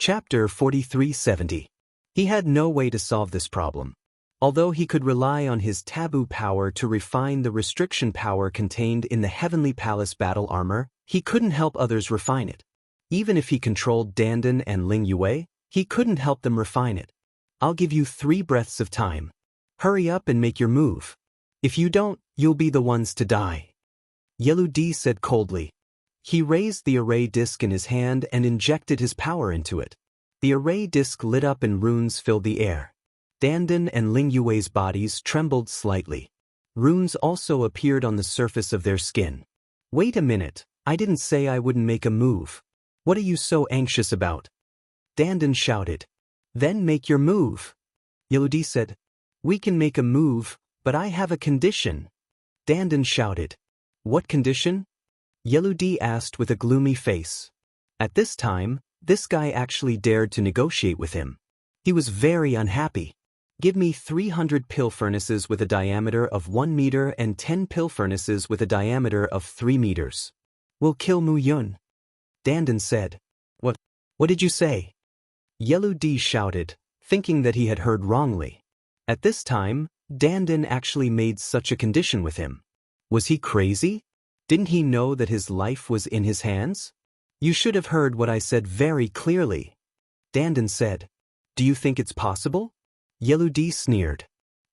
Chapter 4370. He had no way to solve this problem. Although he could rely on his taboo power to refine the restriction power contained in the Heavenly Palace battle armor, he couldn't help others refine it. Even if he controlled Dandan and Ling Yue, he couldn't help them refine it. I'll give you 3 breaths of time. Hurry up and make your move. If you don't, you'll be the ones to die. Yellow D said coldly. He raised the array disc in his hand and injected his power into it. The array disc lit up and runes filled the air. Dandan and Ling Yue's bodies trembled slightly. Runes also appeared on the surface of their skin. Wait a minute, I didn't say I wouldn't make a move. What are you so anxious about? Dandan shouted. Then make your move. Yellow D said. We can make a move, but I have a condition. Dandan shouted. What condition? Yellow D asked with a gloomy face. At this time, this guy actually dared to negotiate with him. He was very unhappy. Give me 300 pill furnaces with a diameter of 1 meter and 10 pill furnaces with a diameter of 3 meters. We'll kill Mu Yun. Dandan said. What did you say? Yellow D shouted, thinking that he had heard wrongly. At this time, Dandan actually made such a condition with him. Was he crazy? Didn't he know that his life was in his hands? You should have heard what I said very clearly. Dandan said. Do you think it's possible? Yellow D sneered.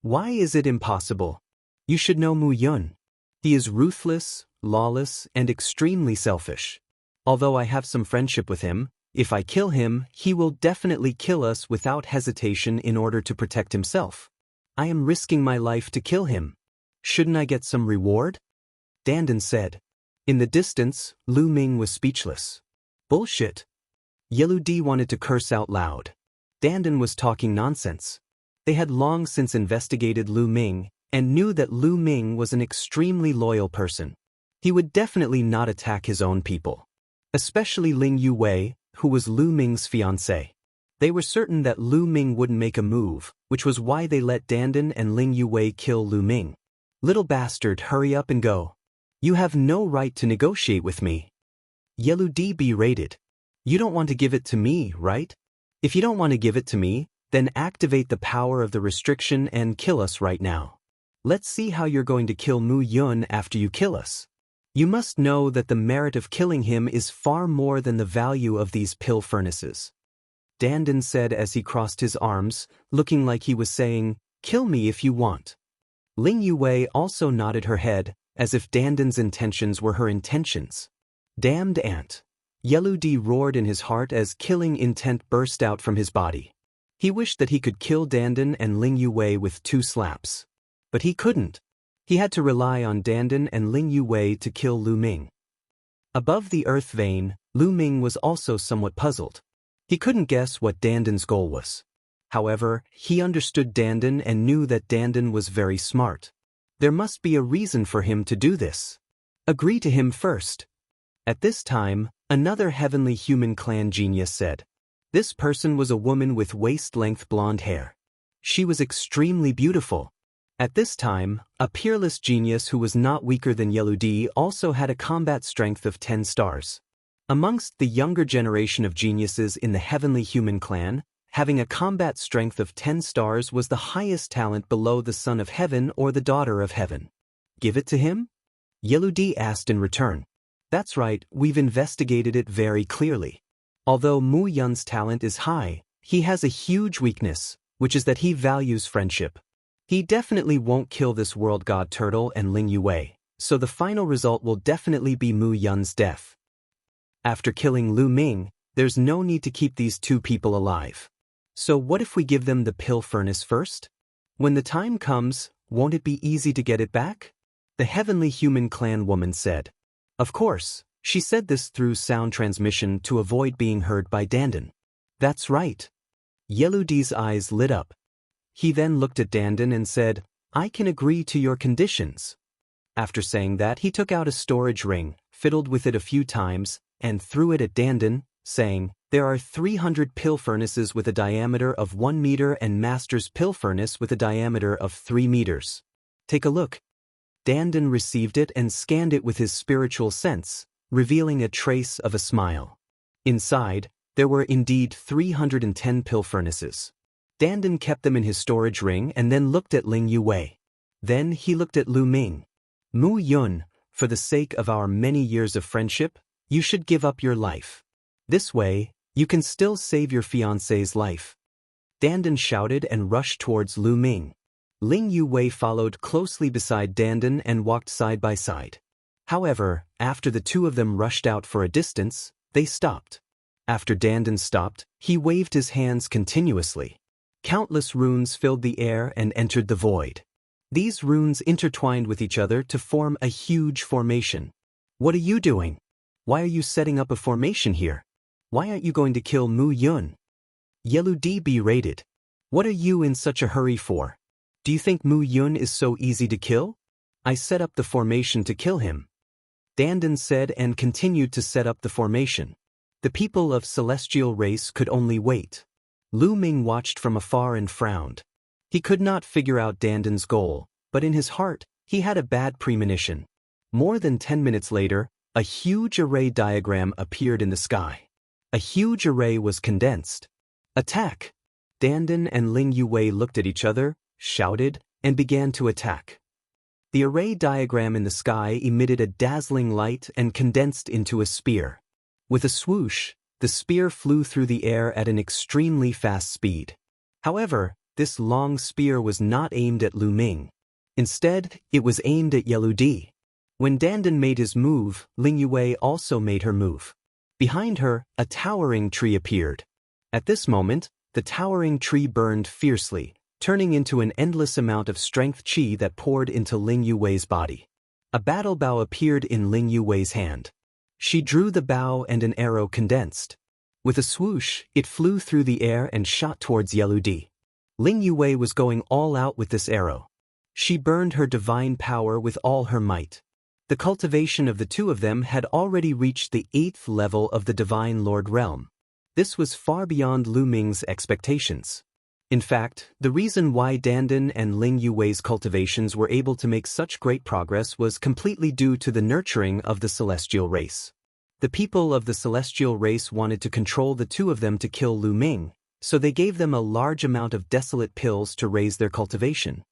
Why is it impossible? You should know Mu Yun. He is ruthless, lawless, and extremely selfish. Although I have some friendship with him, if I kill him, he will definitely kill us without hesitation in order to protect himself. I am risking my life to kill him. Shouldn't I get some reward? Dandan said. In the distance, Lu Ming was speechless. Bullshit. Yellow D wanted to curse out loud. Dandan was talking nonsense. They had long since investigated Lu Ming and knew that Lu Ming was an extremely loyal person. He would definitely not attack his own people. Especially Ling Yue, who was Lu Ming's fiancé. They were certain that Lu Ming wouldn't make a move, which was why they let Dandan and Ling Yue kill Lu Ming. Little bastard, hurry up and go. You have no right to negotiate with me. Yellow D berated. You don't want to give it to me, right? If you don't want to give it to me, then activate the power of the restriction and kill us right now. Let's see how you're going to kill Mu Yun after you kill us. You must know that the merit of killing him is far more than the value of these pill furnaces. Dandan said as he crossed his arms, looking like he was saying, kill me if you want. Ling Yue also nodded her head, as if Dandan's intentions were her intentions. Damned ant. Yellow D roared in his heart as killing intent burst out from his body. He wished that he could kill Dandan and Ling Yue with 2 slaps. But he couldn't. He had to rely on Dandan and Ling Yue to kill Lu Ming. Above the earth vein, Lu Ming was also somewhat puzzled. He couldn't guess what Dandan's goal was. However, he understood Dandan and knew that Dandan was very smart. There must be a reason for him to do this. Agree to him first. At this time, another heavenly human clan genius said. This person was a woman with waist-length blonde hair. She was extremely beautiful. At this time, a peerless genius who was not weaker than Yellow D also had a combat strength of 10 stars. Amongst the younger generation of geniuses in the heavenly human clan, having a combat strength of 10 stars was the highest talent below the Son of Heaven or the Daughter of Heaven. Give it to him? Yellow D asked in return. That's right, we've investigated it very clearly. Although Mu Yun's talent is high, he has a huge weakness, which is that he values friendship. He definitely won't kill this world god turtle and Ling Yue, so the final result will definitely be Mu Yun's death. After killing Lu Ming, there's no need to keep these 2 people alive. So what if we give them the pill furnace first? When the time comes, won't it be easy to get it back? The heavenly human clan woman said. Of course, she said this through sound transmission to avoid being heard by Dandan. That's right. Yellow D's eyes lit up. He then looked at Dandan and said, I can agree to your conditions. After saying that, he took out a storage ring, fiddled with it a few times, and threw it at Dandan, saying, there are 300 pill furnaces with a diameter of 1 meter and Master's pill furnace with a diameter of 3 meters. Take a look. Dandan received it and scanned it with his spiritual sense, revealing a trace of a smile. Inside, There were indeed 310 pill furnaces. Dandan kept them in his storage ring and then looked at Ling Yue. Then he looked at Lu Ming. Mu Yun, for the sake of our many years of friendship, you should give up your life. This way, you can still save your fiancé's life. Dandan shouted and rushed towards Lu Ming. Ling Yue followed closely beside Dandan and walked side by side. However, after the two of them rushed out for a distance, they stopped. After Dandan stopped, he waved his hands continuously. Countless runes filled the air and entered the void. These runes intertwined with each other to form a huge formation. What are you doing? Why are you setting up a formation here? Why aren't you going to kill Mu Yun? Yeludi berated. What are you in such a hurry for? Do you think Mu Yun is so easy to kill? I set up the formation to kill him. Dandan said and continued to set up the formation. The people of celestial race could only wait. Lu Ming watched from afar and frowned. He could not figure out Dandan's goal, but in his heart, he had a bad premonition. More than 10 minutes later, a huge array diagram appeared in the sky. A huge array was condensed. Attack! Dandan and Ling Yue looked at each other, shouted, and began to attack. The array diagram in the sky emitted a dazzling light and condensed into a spear. With a swoosh, the spear flew through the air at an extremely fast speed. However, this long spear was not aimed at Lu Ming. Instead, it was aimed at Yeludi. When Dandan made his move, Ling Yue also made her move. Behind her, a towering tree appeared. At this moment, the towering tree burned fiercely, turning into an endless amount of strength qi that poured into Ling Yue's body. A battle bow appeared in Ling Yue's hand. She drew the bow and an arrow condensed. With a swoosh, it flew through the air and shot towards Yeludi. Ling Yue was going all out with this arrow. She burned her divine power with all her might. The cultivation of the two of them had already reached the 8th level of the Divine Lord realm. This was far beyond Lu Ming's expectations. In fact, the reason why Dandan and Ling Yue's cultivations were able to make such great progress was completely due to the nurturing of the celestial race. The people of the celestial race wanted to control the two of them to kill Lu Ming, so they gave them a large amount of desolate pills to raise their cultivation.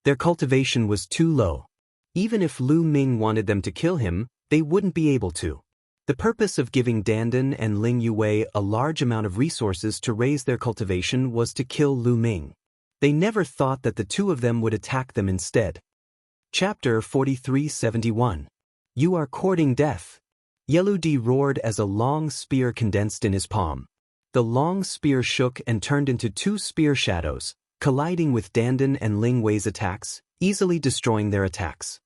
Their cultivation was too low. Even if Lu Ming wanted them to kill him, they wouldn't be able to. The purpose of giving Dandan and Ling Yue a large amount of resources to raise their cultivation was to kill Lu Ming. They never thought that the two of them would attack them instead. Chapter 4371. You are courting death. Yeludi roared as a long spear condensed in his palm. The long spear shook and turned into two spear shadows, colliding with Dandan and Ling Yue's attacks, easily destroying their attacks.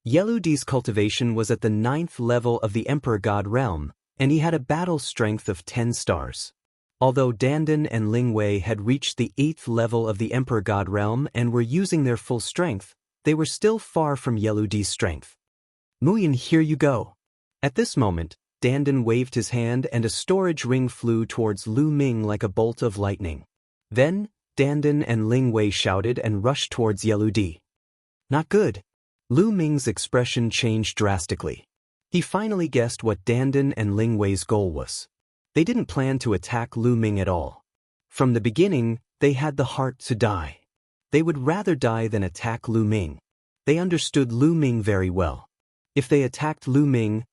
Yeludi's cultivation was at the 9th level of the Emperor God realm, and he had a battle strength of 10 stars. Although Dandan and Ling Yue had reached the 8th level of the Emperor God realm and were using their full strength, they were still far from Yeludi's strength. Muyin, here you go. At this moment, Dandan waved his hand and a storage ring flew towards Lu Ming like a bolt of lightning. Then, Dandan and Ling Yue shouted and rushed towards Yeludi. Not good. Lu Ming's expression changed drastically. He finally guessed what Dandan and Ling Yue's goal was. They didn't plan to attack Lu Ming at all. From the beginning, they had the heart to die. They would rather die than attack Lu Ming. They understood Lu Ming very well. If they attacked Lu Ming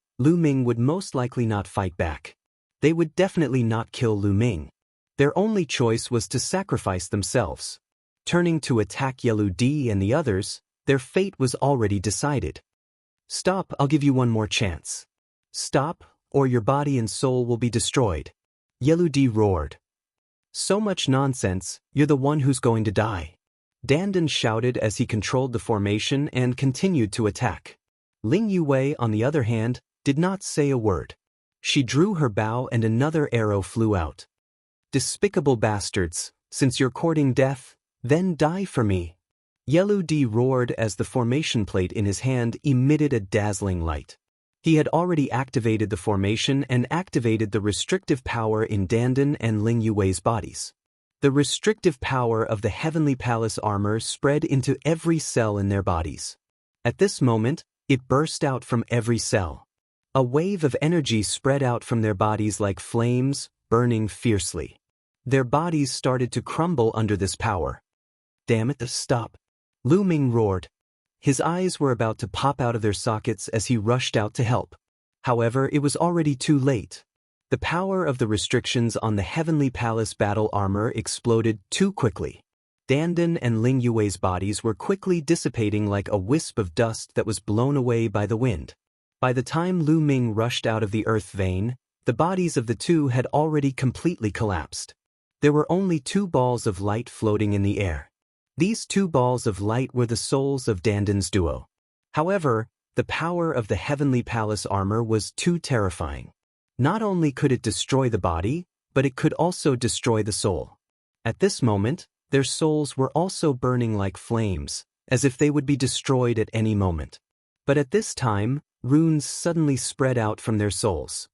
would most likely not fight back. They would definitely not kill Lu Ming. Their only choice was to sacrifice themselves. Turning to attack Yeludi and the others, their fate was already decided. Stop, I'll give you one more chance. Stop, or your body and soul will be destroyed. Yeludi roared. So much nonsense, you're the one who's going to die. Dandan shouted as he controlled the formation and continued to attack. Ling Yue, on the other hand, did not say a word. She drew her bow and another arrow flew out. Despicable bastards, since you're courting death, then die for me. Yeludi roared as the formation plate in his hand emitted a dazzling light. He had already activated the formation and activated the restrictive power in Dandan and Ling Yue's bodies. The restrictive power of the Heavenly Palace armor spread into every cell in their bodies. At this moment, it burst out from every cell. A wave of energy spread out from their bodies like flames, burning fiercely. Their bodies started to crumble under this power. "Damn it, stop!" Lu Ming roared. His eyes were about to pop out of their sockets as he rushed out to help. However, it was already too late. The power of the restrictions on the Heavenly Palace battle armor exploded too quickly. Dandan and Ling Yue's bodies were quickly dissipating like a wisp of dust that was blown away by the wind. By the time Lu Ming rushed out of the earth vein, the bodies of the two had already completely collapsed. There were only 2 balls of light floating in the air. These 2 balls of light were the souls of Dandan's duo. However, the power of the Heavenly Palace armor was too terrifying. Not only could it destroy the body, but it could also destroy the soul. At this moment, their souls were also burning like flames, as if they would be destroyed at any moment. But at this time, runes suddenly spread out from their souls.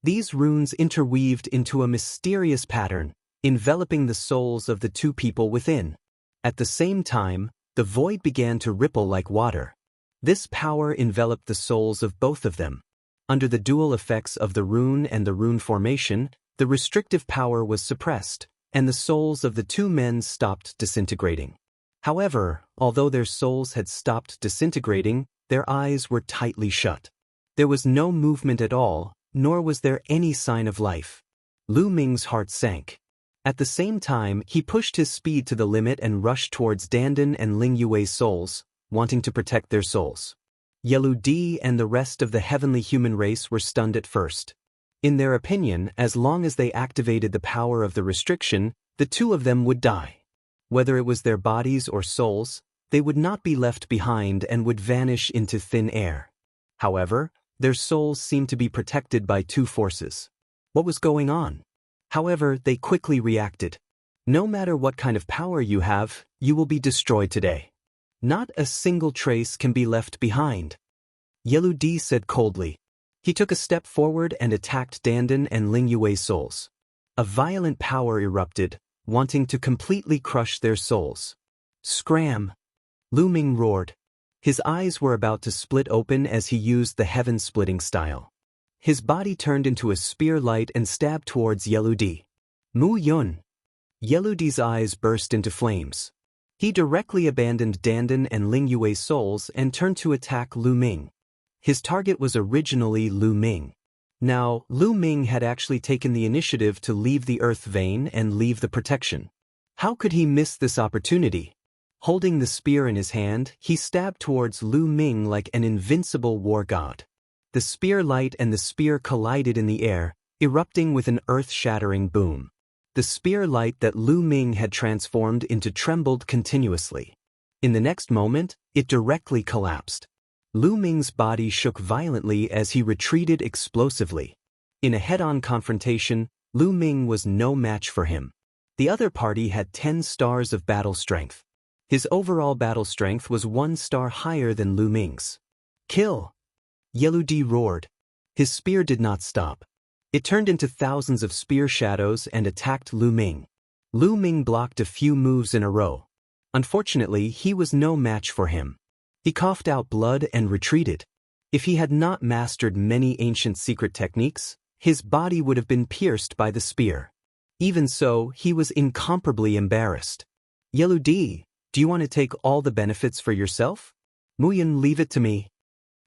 These runes interweaved into a mysterious pattern, enveloping the souls of the 2 people within. At the same time, the void began to ripple like water. This power enveloped the souls of both of them. Under the dual effects of the rune and the rune formation, the restrictive power was suppressed, and the souls of the 2 men stopped disintegrating. However, although their souls had stopped disintegrating, their eyes were tightly shut. There was no movement at all, nor was there any sign of life. Lu Ming's heart sank. At the same time, he pushed his speed to the limit and rushed towards Dandan and Ling Yue's souls, wanting to protect their souls. Yeludi and the rest of the heavenly human race were stunned at first. In their opinion, as long as they activated the power of the restriction, the 2 of them would die. Whether it was their bodies or souls, they would not be left behind and would vanish into thin air. However, their souls seemed to be protected by 2 forces. What was going on? However, they quickly reacted. No matter what kind of power you have, you will be destroyed today. Not a single trace can be left behind. Yeludi said coldly. He took a step forward and attacked Dandan and Ling Yue's souls. A violent power erupted, wanting to completely crush their souls. Scram! Lu Ming roared. His eyes were about to split open as he used the heaven-splitting style. His body turned into a spear light and stabbed towards Yeludi. Mu Yun! Yeludi's eyes burst into flames. He directly abandoned Dandan and Ling Yue's souls and turned to attack Lu Ming. His target was originally Lu Ming. Now, Lu Ming had actually taken the initiative to leave the earth vein and leave the protection. How could he miss this opportunity? Holding the spear in his hand, he stabbed towards Lu Ming like an invincible war god. The spear light and the spear collided in the air, erupting with an earth-shattering boom. The spear light that Lu Ming had transformed into trembled continuously. In the next moment, it directly collapsed. Lu Ming's body shook violently as he retreated explosively. In a head-on confrontation, Lu Ming was no match for him. The other party had 10 stars of battle strength. His overall battle strength was 1 star higher than Lu Ming's. Kill! Yeludi roared. His spear did not stop. It turned into thousands of spear shadows and attacked Lu Ming. Lu Ming blocked a few moves in a row. Unfortunately, he was no match for him. He coughed out blood and retreated. If he had not mastered many ancient secret techniques, his body would have been pierced by the spear. Even so, he was incomparably embarrassed. Yeludi, do you want to take all the benefits for yourself? Muyan, leave it to me.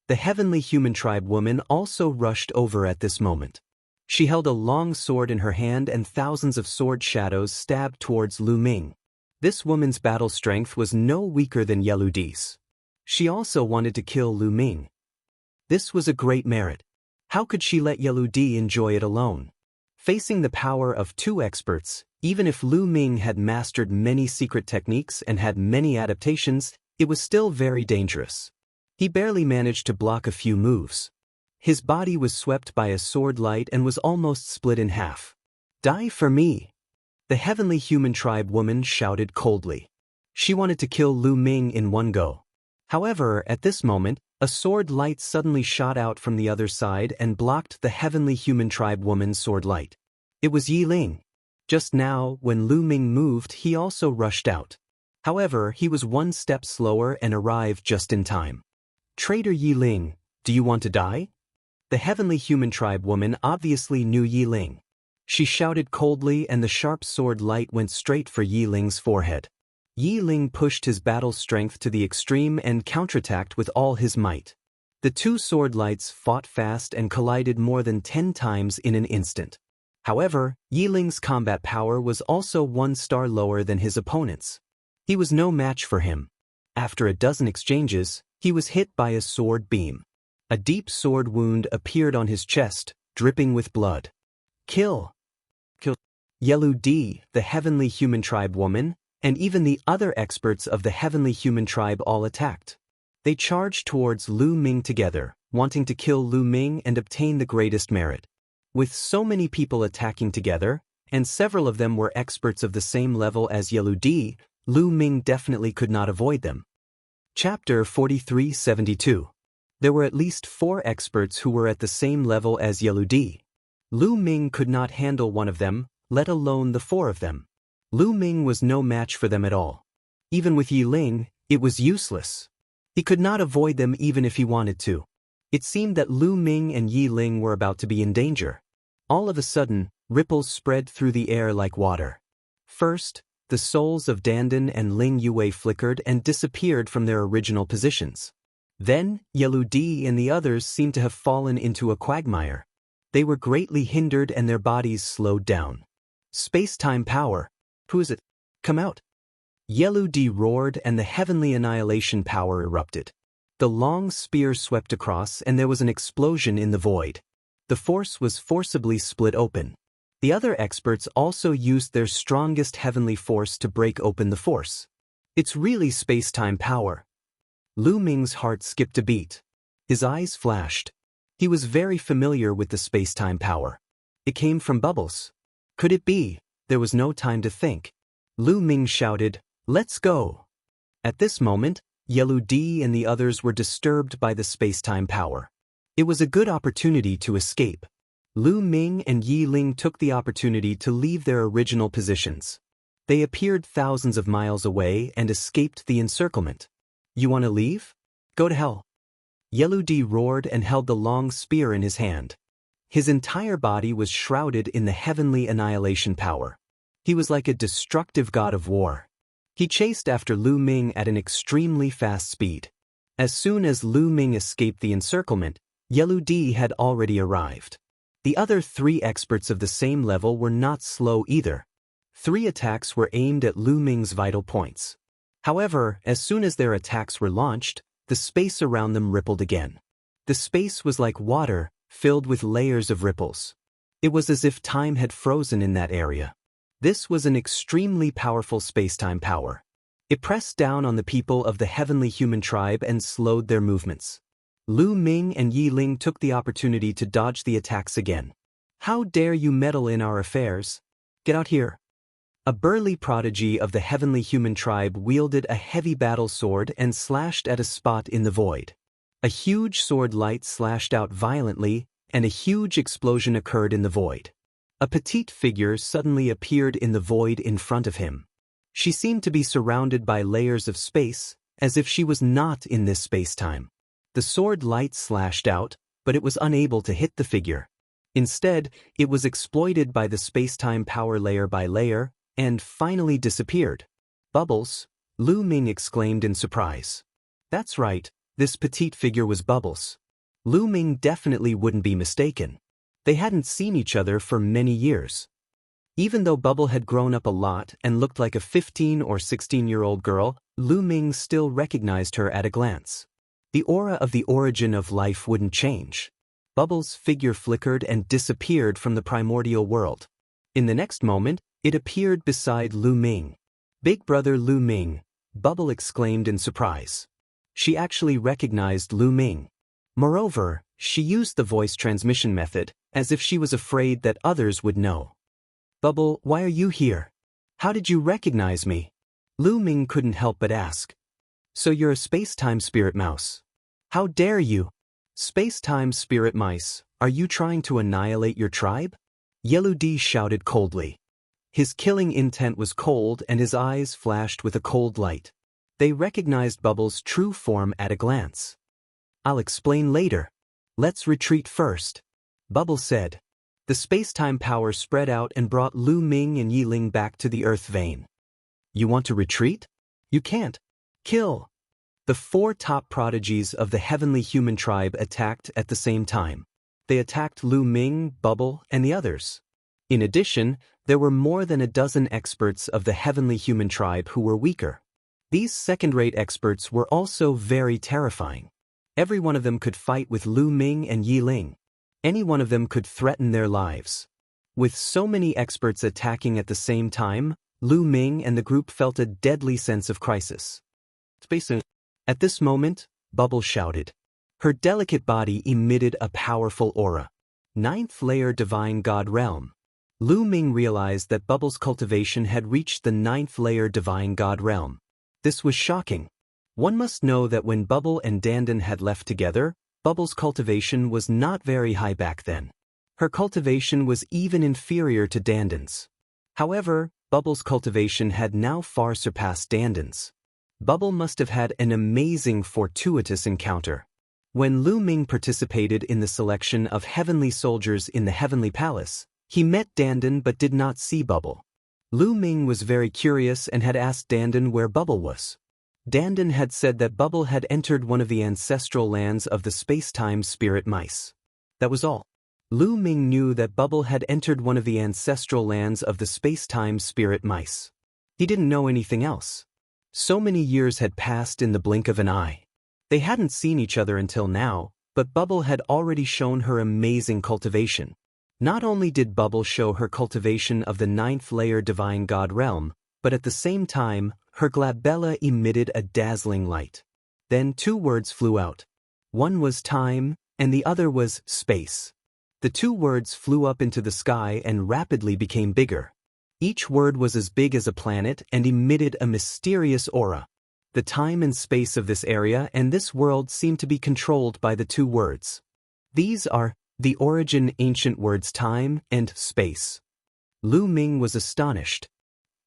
The heavenly human tribe woman also rushed over at this moment. She held a long sword in her hand and thousands of sword shadows stabbed towards Lu Ming. This woman's battle strength was no weaker than Yeludi's. She also wanted to kill Lu Ming. This was a great merit. How could she let Yeludi enjoy it alone? Facing the power of 2 experts, even if Lu Ming had mastered many secret techniques and had many adaptations, it was still very dangerous. He barely managed to block a few moves. His body was swept by a sword light and was almost split in half. Die for me! The heavenly human tribe woman shouted coldly. She wanted to kill Lu Ming in one go. However, at this moment, a sword light suddenly shot out from the other side and blocked the heavenly human tribe woman's sword light. It was Yi Ling. Just now, when Lu Ming moved, he also rushed out. However, he was 1 step slower and arrived just in time. Traitor Yi Ling, do you want to die? The heavenly human tribe woman obviously knew Yi Ling. She shouted coldly, and the sharp sword light went straight for Yi Ling's forehead. Yi Ling pushed his battle strength to the extreme and counterattacked with all his might. The two sword lights fought fast and collided more than 10 times in an instant. However, Yi Ling's combat power was also 1 star lower than his opponent's. He was no match for him. After a dozen exchanges, he was hit by a sword beam. A deep sword wound appeared on his chest, dripping with blood. Kill! Yelu Di, the heavenly human tribe woman, and even the other experts of the heavenly human tribe all attacked. They charged towards Lu Ming together, wanting to kill Lu Ming and obtain the greatest merit. With so many people attacking together, and several of them were experts of the same level as Yelu Di, Lu Ming definitely could not avoid them. Chapter 4372. There were at least 4 experts who were at the same level as Yelu Di. Lu Ming could not handle one of them, let alone the 4 of them. Lu Ming was no match for them at all. Even with Yi Ling, it was useless. He could not avoid them even if he wanted to. It seemed that Lu Ming and Yi Ling were about to be in danger. All of a sudden, ripples spread through the air like water. First, the souls of Dandan and Ling Yue flickered and disappeared from their original positions. Then, Yelu Di and the others seemed to have fallen into a quagmire. They were greatly hindered and their bodies slowed down. Space-time power. Who is it? Come out. Yelu Di roared and the heavenly annihilation power erupted. The long spear swept across and there was an explosion in the void. The force was forcibly split open. The other experts also used their strongest heavenly force to break open the force. It's really space-time power. Lu Ming's heart skipped a beat. His eyes flashed. He was very familiar with the space-time power. It came from bubbles. Could it be? There was no time to think. Lu Ming shouted, "Let's go!" At this moment, Yelu Di and the others were disturbed by the space-time power. It was a good opportunity to escape. Lu Ming and Yi Ling took the opportunity to leave their original positions. They appeared thousands of miles away and escaped the encirclement. You want to leave? Go to hell. Yelu Di roared and held the long spear in his hand. His entire body was shrouded in the heavenly annihilation power. He was like a destructive god of war. He chased after Lu Ming at an extremely fast speed. As soon as Lu Ming escaped the encirclement, Yelu Di had already arrived. The other 3 experts of the same level were not slow either. 3 attacks were aimed at Lu Ming's vital points. However, as soon as their attacks were launched, the space around them rippled again. The space was like water, filled with layers of ripples. It was as if time had frozen in that area. This was an extremely powerful space-time power. It pressed down on the people of the heavenly human tribe and slowed their movements. Lu Ming and Yi Ling took the opportunity to dodge the attacks again. How dare you meddle in our affairs? Get out here. A burly prodigy of the heavenly human tribe wielded a heavy battle sword and slashed at a spot in the void. A huge sword light slashed out violently, and a huge explosion occurred in the void. A petite figure suddenly appeared in the void in front of him. She seemed to be surrounded by layers of space, as if she was not in this space-time. The sword light slashed out, but it was unable to hit the figure. Instead, it was exploited by the space-time power layer by layer, and finally disappeared. Bubbles, Lu Ming exclaimed in surprise. That's right, this petite figure was Bubbles. Lu Ming definitely wouldn't be mistaken. They hadn't seen each other for many years. Even though Bubble had grown up a lot and looked like a 15 or 16-year-old girl, Lu Ming still recognized her at a glance. The aura of the origin of life wouldn't change. Bubble's figure flickered and disappeared from the primordial world. In the next moment, it appeared beside Lu Ming. "Big brother Lu Ming," Bubble exclaimed in surprise. She actually recognized Lu Ming. Moreover, she used the voice transmission method, as if she was afraid that others would know. "Bubble, why are you here? How did you recognize me?" Lu Ming couldn't help but ask. "So you're a space-time spirit mouse. How dare you? Space-time spirit mice, are you trying to annihilate your tribe?" Yelu Di shouted coldly. His killing intent was cold and his eyes flashed with a cold light. They recognized Bubble's true form at a glance. "I'll explain later. Let's retreat first," Bubble said. The space-time power spread out and brought Lu Ming and Yi Ling back to the Earth vein. You want to retreat? You can't. Kill! The 4 top prodigies of the heavenly human tribe attacked at the same time. They attacked Lu Ming, Bubble, and the others. In addition, there were more than a dozen experts of the heavenly human tribe who were weaker. These second-rate experts were also very terrifying. Every one of them could fight with Lu Ming and Yi Ling. Any one of them could threaten their lives. With so many experts attacking at the same time, Lu Ming and the group felt a deadly sense of crisis. At this moment, Bubble shouted. Her delicate body emitted a powerful aura. 9th layer Divine God Realm. Lu Ming realized that Bubble's cultivation had reached the 9th layer Divine God Realm. This was shocking. One must know that when Bubble and Dandan had left together, Bubble's cultivation was not very high back then. Her cultivation was even inferior to Dandan's. However, Bubble's cultivation had now far surpassed Dandan's. Bubble must have had an amazing fortuitous encounter. When Lu Ming participated in the selection of heavenly soldiers in the Heavenly Palace, he met Dandan but did not see Bubble. Lu Ming was very curious and had asked Dandan where Bubble was. Dandan had said that Bubble had entered one of the ancestral lands of the space-time spirit mice. That was all. Lu Ming knew that Bubble had entered one of the ancestral lands of the space-time spirit mice. He didn't know anything else. So many years had passed in the blink of an eye. They hadn't seen each other until now, but Bubble had already shown her amazing cultivation. Not only did Bubble show her cultivation of the 9th layer Divine God Realm, but at the same time, her glabella emitted a dazzling light. Then 2 words flew out. One was time, and the other was space. The 2 words flew up into the sky and rapidly became bigger. Each word was as big as a planet and emitted a mysterious aura. The time and space of this area and this world seemed to be controlled by the 2 words. These are the origin ancient words time and space. Lu Ming was astonished.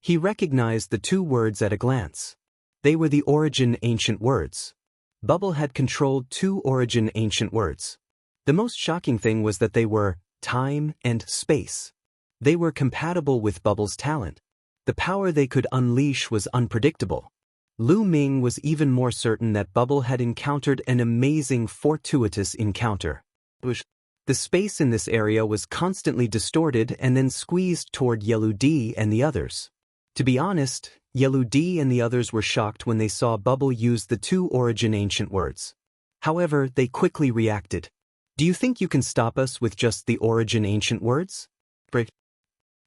He recognized the 2 words at a glance. They were the origin ancient words. Bubble had controlled 2 origin ancient words. The most shocking thing was that they were time and space. They were compatible with Bubble's talent. The power they could unleash was unpredictable. Lu Ming was even more certain that Bubble had encountered an amazing fortuitous encounter. The space in this area was constantly distorted and then squeezed toward Yellow D and the others. To be honest, Yellow D and the others were shocked when they saw Bubble use the 2 origin ancient words. However, they quickly reacted. Do you think you can stop us with just the origin ancient words?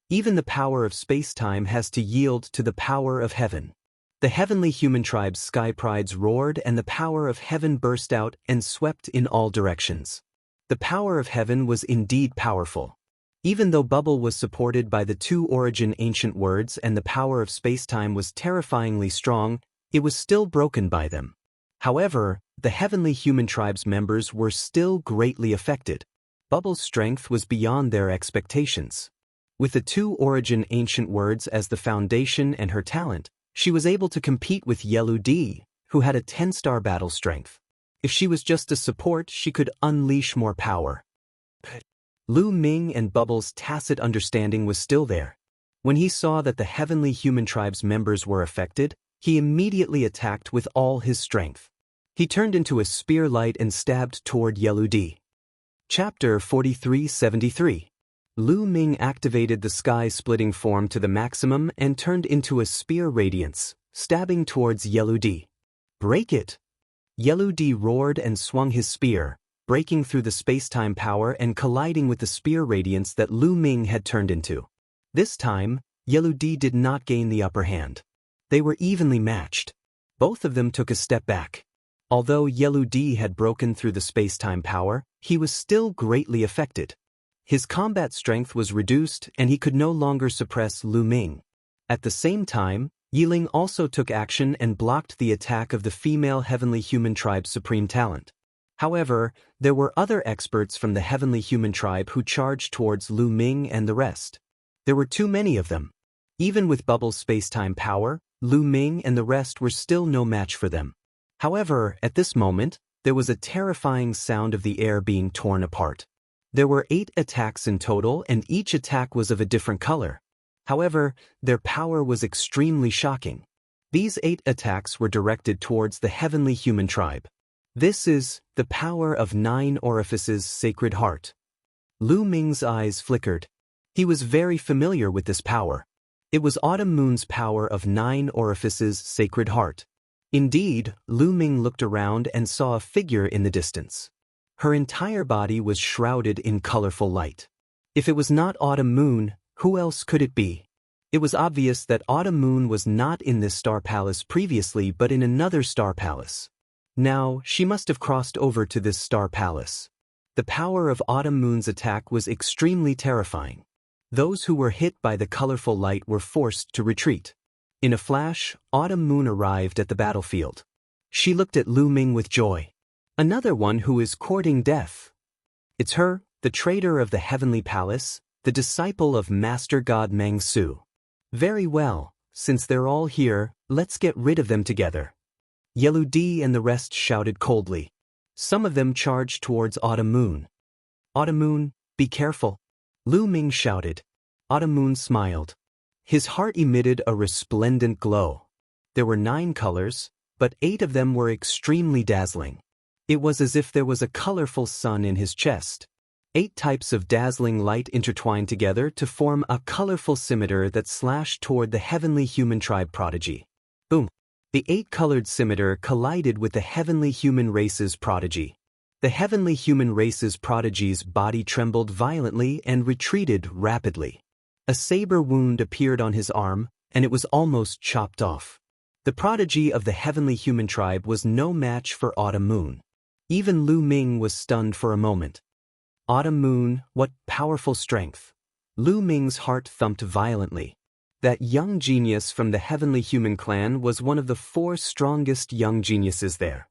Even the power of space-time has to yield to the power of heaven. The heavenly human tribe's sky prides roared and the power of heaven burst out and swept in all directions. The power of heaven was indeed powerful. Even though Bubble was supported by the 2 origin ancient words and the power of space-time was terrifyingly strong, it was still broken by them. However, the heavenly human tribe's members were still greatly affected. Bubble's strength was beyond their expectations. With the 2 origin ancient words as the foundation and her talent, she was able to compete with Yellow D, who had a 10-star battle strength. If she was just a support, she could unleash more power. Lu Ming and Bubble's tacit understanding was still there. When he saw that the heavenly human tribe's members were affected, he immediately attacked with all his strength. He turned into a spear light and stabbed toward Yellow D. Chapter 4373. Lu Ming activated the sky-splitting form to the maximum and turned into a spear radiance, stabbing towards Yellow D. Break it! Yellow D roared and swung his spear, breaking through the space-time power and colliding with the spear radiance that Lu Ming had turned into. This time, Yellow D did not gain the upper hand. They were evenly matched. Both of them took a step back. Although Yellow D had broken through the space-time power, he was still greatly affected. His combat strength was reduced and he could no longer suppress Lu Ming. At the same time, Yi Ling also took action and blocked the attack of the female heavenly human tribe's supreme talent. However, there were other experts from the heavenly human tribe who charged towards Lu Ming and the rest. There were too many of them. Even with Bubble's space-time power, Lu Ming and the rest were still no match for them. However, at this moment, there was a terrifying sound of the air being torn apart. There were 8 attacks in total, and each attack was of a different color. However, their power was extremely shocking. These 8 attacks were directed towards the heavenly human tribe. This is the power of 9 orifices sacred heart. Lu Ming's eyes flickered. He was very familiar with this power. It was Autumn Moon's power of 9 orifices sacred heart. Indeed, Lu Ming looked around and saw a figure in the distance. Her entire body was shrouded in colorful light. If it was not Autumn Moon, who else could it be? It was obvious that Autumn Moon was not in this star palace previously but in another star palace. Now, she must have crossed over to this star palace. The power of Autumn Moon's attack was extremely terrifying. Those who were hit by the colorful light were forced to retreat. In a flash, Autumn Moon arrived at the battlefield. She looked at Lu Ming with joy. Another one who is courting death. It's her, the traitor of the heavenly palace, the disciple of Master God Meng Su. Very well, since they're all here, let's get rid of them together. Yellow D and the rest shouted coldly. Some of them charged towards Autumn Moon. Autumn Moon, be careful. Lu Ming shouted. Autumn Moon smiled. His heart emitted a resplendent glow. There were 9 colors, but 8 of them were extremely dazzling. It was as if there was a colorful sun in his chest. 8 types of dazzling light intertwined together to form a colorful scimitar that slashed toward the heavenly human tribe prodigy. Boom! The 8-colored scimitar collided with the heavenly human race's prodigy. The heavenly human race's prodigy's body trembled violently and retreated rapidly. A saber wound appeared on his arm, and it was almost chopped off. The prodigy of the heavenly human tribe was no match for Autumn Moon. Even Lu Ming was stunned for a moment. Autumn Moon, what powerful strength! Lu Ming's heart thumped violently. That young genius from the heavenly human clan was one of the 4 strongest young geniuses there.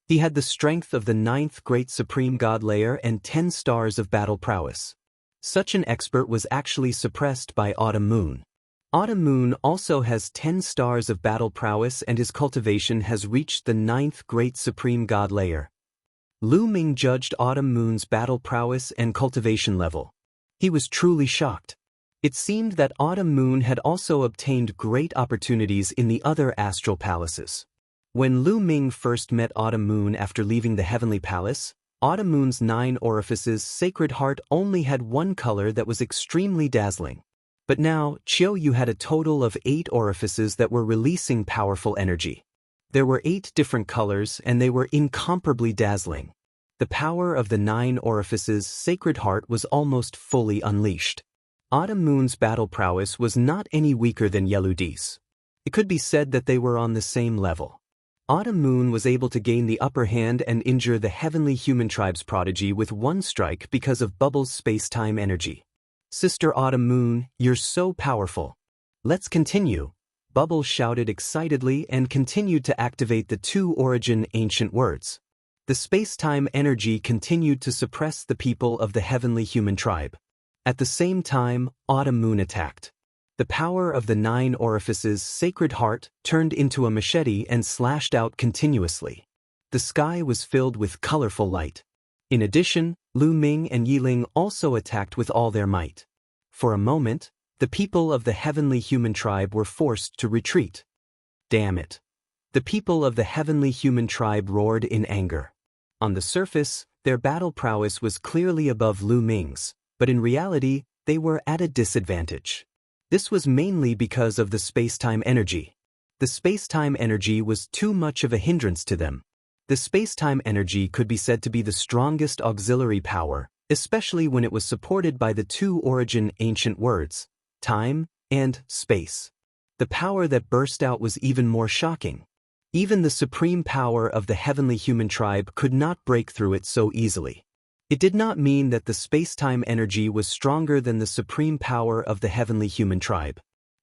He had the strength of the 9th great supreme god layer and 10 stars of battle prowess. Such an expert was actually suppressed by Autumn Moon. Autumn Moon also has 10 stars of battle prowess and his cultivation has reached the 9th great supreme god layer. Lu Ming judged Autumn Moon's battle prowess and cultivation level. He was truly shocked. It seemed that Autumn Moon had also obtained great opportunities in the other astral palaces. When Lu Ming first met Autumn Moon after leaving the heavenly palace, Autumn Moon's 9 orifices sacred heart only had 1 color that was extremely dazzling. But now, Chiu Yu had a total of 8 orifices that were releasing powerful energy. There were 8 different colors and they were incomparably dazzling. The power of the 9 orifices sacred heart was almost fully unleashed. Autumn Moon's battle prowess was not any weaker than Yellow D's. It could be said that they were on the same level. Autumn Moon was able to gain the upper hand and injure the heavenly human tribe's prodigy with 1 strike because of Bubble's space-time energy. Sister Autumn Moon, you're so powerful. Let's continue. Bubble shouted excitedly and continued to activate the 2 origin ancient words. The space-time energy continued to suppress the people of the heavenly human tribe. At the same time, Autumn Moon attacked. The power of the 9 orifices sacred heart turned into a machete and slashed out continuously. The sky was filled with colorful light. In addition, Lu Ming and Yiling also attacked with all their might. For a moment, the people of the heavenly human tribe were forced to retreat. Damn it! The people of the heavenly human tribe roared in anger. On the surface, their battle prowess was clearly above Lu Ming's, but in reality, they were at a disadvantage. This was mainly because of the space-time energy. The space-time energy was too much of a hindrance to them. The space-time energy could be said to be the strongest auxiliary power, especially when it was supported by the 2 origin ancient words, time and space. The power that burst out was even more shocking. Even the supreme power of the heavenly human tribe could not break through it so easily. It did not mean that the space-time energy was stronger than the supreme power of the heavenly human tribe.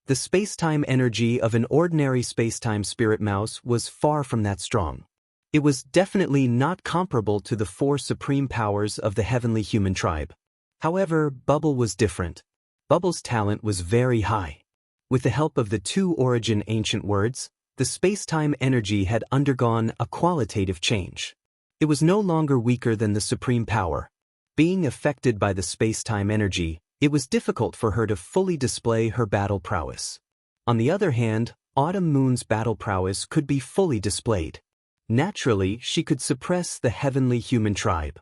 The space-time energy of an ordinary space-time spirit mouse was far from that strong. It was definitely not comparable to the 4 supreme powers of the heavenly human tribe. However, Bubble was different. Bubble's talent was very high. With the help of the 2 origin ancient words, the space-time energy had undergone a qualitative change. It was no longer weaker than the supreme power. Being affected by the space-time energy, it was difficult for her to fully display her battle prowess. On the other hand, Autumn Moon's battle prowess could be fully displayed. Naturally, she could suppress the heavenly human tribe.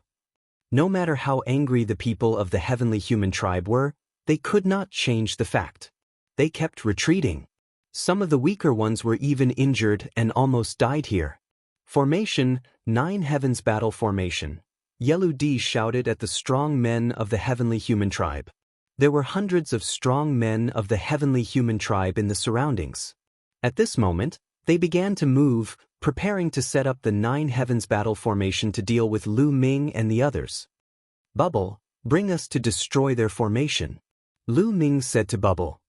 No matter how angry the people of the heavenly human tribe were, they could not change the fact. They kept retreating. Some of the weaker ones were even injured and almost died here. Formation, 9 Heavens Battle Formation. Yellow shouted at the strong men of the heavenly human tribe. There were hundreds of strong men of the heavenly human tribe in the surroundings. At this moment, they began to move, preparing to set up the 9 Heavens Battle Formation to deal with Lu Ming and the others. Bubble, bring us to destroy their formation. Lu Ming said to Bubble.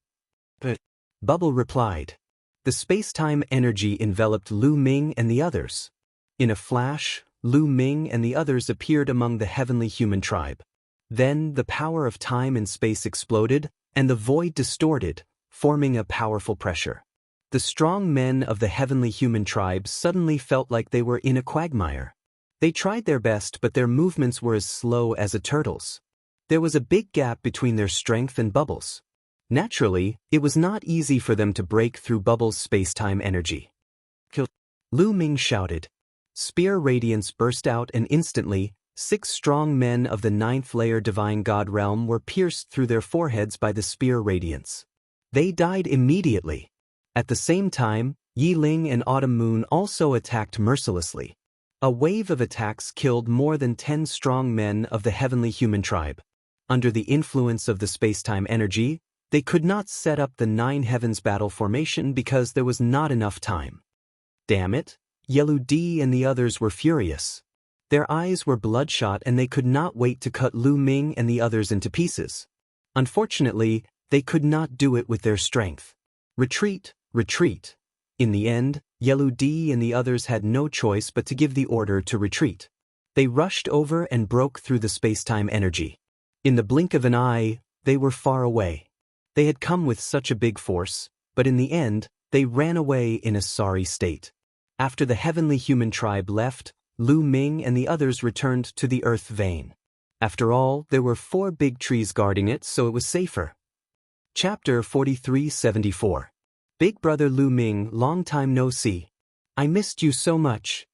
But Bubble replied. The space-time energy enveloped Lu Ming and the others. In a flash, Lu Ming and the others appeared among the heavenly human tribe. Then the power of time and space exploded, and the void distorted, forming a powerful pressure. The strong men of the heavenly human tribe suddenly felt like they were in a quagmire. They tried their best, but their movements were as slow as a turtle's. There was a big gap between their strength and Bubble's. Naturally, it was not easy for them to break through Bubble's space-time energy. Kill! Lu Ming shouted. Spear radiance burst out, and instantly, 6 strong men of the 9th layer divine god realm were pierced through their foreheads by the spear radiance. They died immediately. At the same time, Yi Ling and Autumn Moon also attacked mercilessly. A wave of attacks killed more than 10 strong men of the heavenly human tribe. Under the influence of the space-time energy, they could not set up the 9 Heavens Battle Formation because there was not enough time. Damn it, Yellow and the others were furious. Their eyes were bloodshot and they could not wait to cut Lu Ming and the others into pieces. Unfortunately, they could not do it with their strength. Retreat, retreat. In the end, Yellow and the others had no choice but to give the order to retreat. They rushed over and broke through the space-time energy. In the blink of an eye, they were far away. They had come with such a big force, but in the end, they ran away in a sorry state. After the heavenly human tribe left, Lu Ming and the others returned to the earth vein. After all, there were 4 big trees guarding it, so it was safer. Chapter 4374. Big Brother Lu Ming, long time no see. I missed you so much.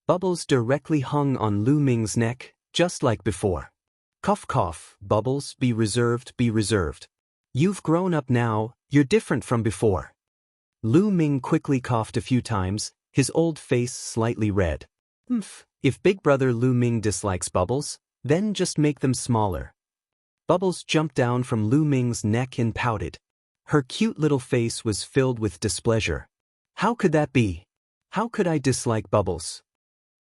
Bubbles directly hung on Lu Ming's neck, just like before. Cough cough, Bubbles, be reserved, be reserved. You've grown up now, you're different from before. Lu Ming quickly coughed a few times, his old face slightly red. If Big Brother Lu Ming dislikes Bubbles, then just make them smaller. Bubbles jumped down from Lu Ming's neck and pouted. Her cute little face was filled with displeasure. How could that be? How could I dislike Bubbles?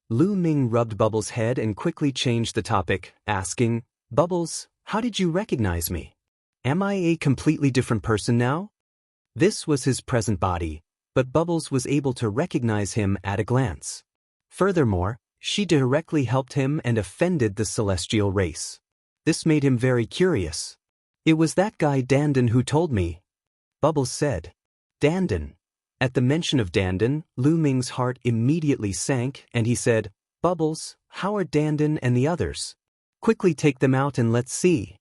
Lu Ming rubbed Bubbles' head and quickly changed the topic, asking, Bubbles, how did you recognize me? Am I a completely different person now? This was his present body, but Bubbles was able to recognize him at a glance. Furthermore, she directly helped him and offended the celestial race. This made him very curious. It was that guy Dandan who told me. Bubbles said. Dandan. At the mention of Dandan, Lu Ming's heart immediately sank and he said, Bubbles, how are Dandan and the others? Quickly take them out and let's see.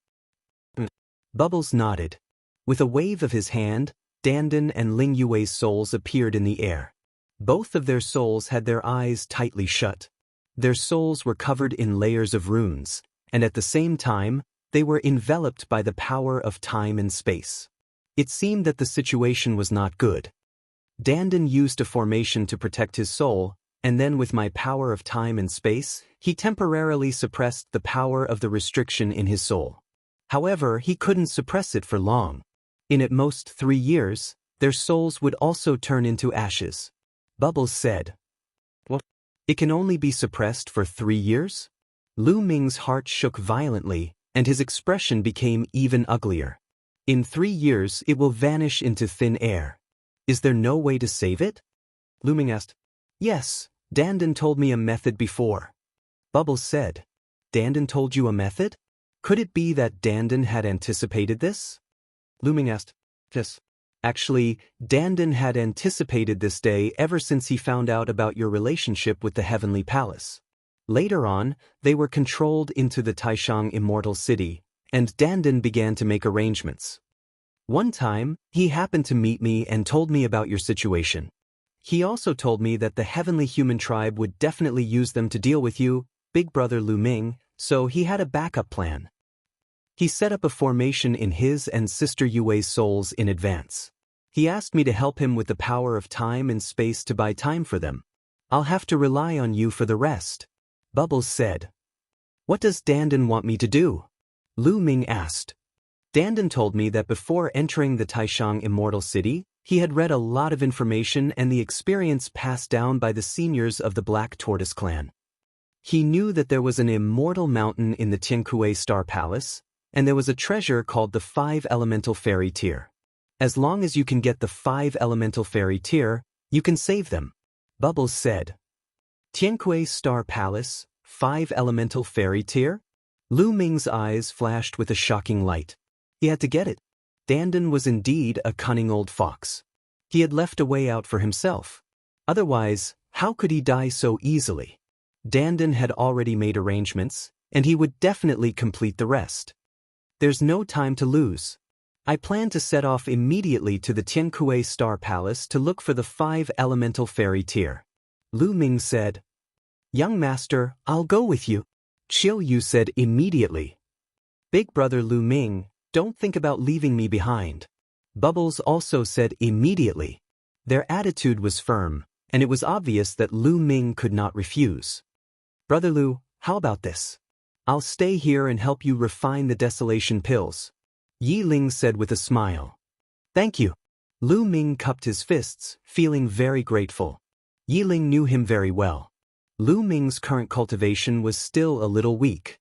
Bubbles nodded. With a wave of his hand, Dandan and Ling Yue's souls appeared in the air. Both of their souls had their eyes tightly shut. Their souls were covered in layers of runes, and at the same time, they were enveloped by the power of time and space. It seemed that the situation was not good. Dandan used a formation to protect his soul, and then with my power of time and space, he temporarily suppressed the power of the restriction in his soul. However, he couldn't suppress it for long. In at most 3 years, their souls would also turn into ashes. Bubbles said. What? It can only be suppressed for 3 years? Lu Ming's heart shook violently, and his expression became even uglier. In 3 years it will vanish into thin air. Is there no way to save it? Lu Ming asked. Yes, Dandan told me a method before. Bubbles said. Dandan told you a method? Could it be that Dandan had anticipated this? Lu Ming asked. Yes. Actually, Dandan had anticipated this day ever since he found out about your relationship with the Heavenly Palace. Later on, they were controlled into the Taishang Immortal City, and Dandan began to make arrangements. One time, he happened to meet me and told me about your situation. He also told me that the heavenly human tribe would definitely use them to deal with you, big brother Lu Ming, so he had a backup plan. He set up a formation in his and sister Yue's souls in advance. He asked me to help him with the power of time and space to buy time for them. I'll have to rely on you for the rest. Bubbles said. What does Dandan want me to do? Lu Ming asked. Dandan told me that before entering the Taishang Immortal City, he had read a lot of information and the experience passed down by the seniors of the Black Tortoise clan. He knew that there was an immortal mountain in the Jianghu Star Palace, and there was a treasure called the 5 Elemental Fairy Tear. As long as you can get the 5 Elemental Fairy Tear, you can save them. Bubbles said. Jianghu Star Palace, 5 Elemental Fairy Tear? Lu Ming's eyes flashed with a shocking light. He had to get it. Dandan was indeed a cunning old fox. He had left a way out for himself. Otherwise, how could he die so easily? Dandan had already made arrangements, and he would definitely complete the rest. There's no time to lose. I plan to set off immediately to the Jianghu Star Palace to look for the 5 Elemental Fairy Tear. Lu Ming said. Young master, I'll go with you. Qiu Yu said immediately. Big brother Lu Ming, don't think about leaving me behind. Bubbles also said immediately. Their attitude was firm, and it was obvious that Lu Ming could not refuse. Brother Lu, how about this? I'll stay here and help you refine the desolation pills. Yi Ling said with a smile. Thank you. Lu Ming cupped his fists, feeling very grateful. Yi Ling knew him very well. Lu Ming's current cultivation was still a little weak.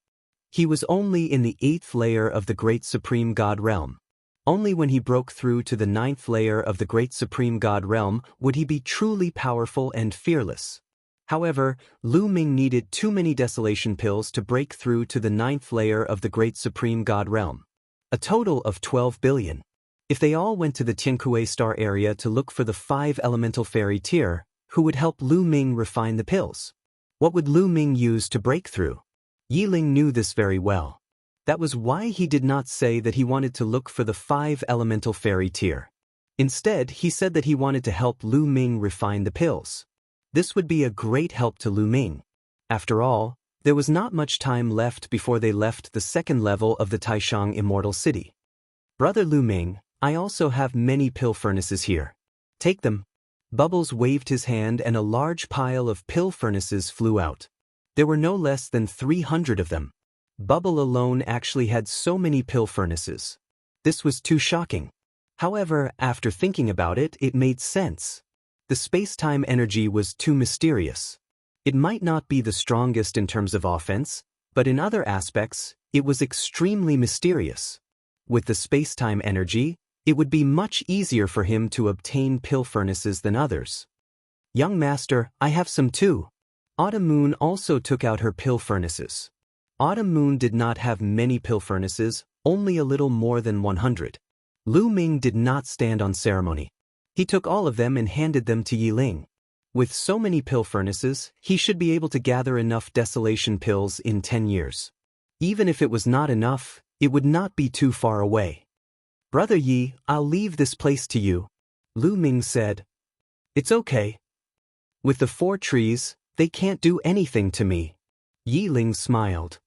He was only in the 8th layer of the Great Supreme God Realm. Only when he broke through to the 9th layer of the Great Supreme God Realm would he be truly powerful and fearless. However, Lu Ming needed too many desolation pills to break through to the 9th layer of the Great Supreme God Realm. A total of 12 billion. If they all went to the Jianghu Star area to look for the 5 Elemental Fairy Tear, who would help Lu Ming refine the pills? What would Lu Ming use to break through? Yi Ling knew this very well. That was why he did not say that he wanted to look for the 5 Elemental Fairy Tear. Instead, he said that he wanted to help Lu Ming refine the pills. This would be a great help to Lu Ming. After all, there was not much time left before they left the 2nd level of the Taishang Immortal City. Brother Lu Ming, I also have many pill furnaces here. Take them. Bubbles waved his hand and a large pile of pill furnaces flew out. There were no less than 300 of them. Bubble alone actually had so many pill furnaces. This was too shocking. However, after thinking about it, it made sense. The space-time energy was too mysterious. It might not be the strongest in terms of offense, but in other aspects, it was extremely mysterious. With the space-time energy, it would be much easier for him to obtain pill furnaces than others. Young master, I have some too. Autumn Moon also took out her pill furnaces. Autumn Moon did not have many pill furnaces, only a little more than 100. Lu Ming did not stand on ceremony. He took all of them and handed them to Yi Ling. With so many pill furnaces, he should be able to gather enough desolation pills in 10 years. Even if it was not enough, it would not be too far away. Brother Yi, I'll leave this place to you. Lu Ming said. It's okay. With the 4 trees, they can't do anything to me. Yi Ling smiled.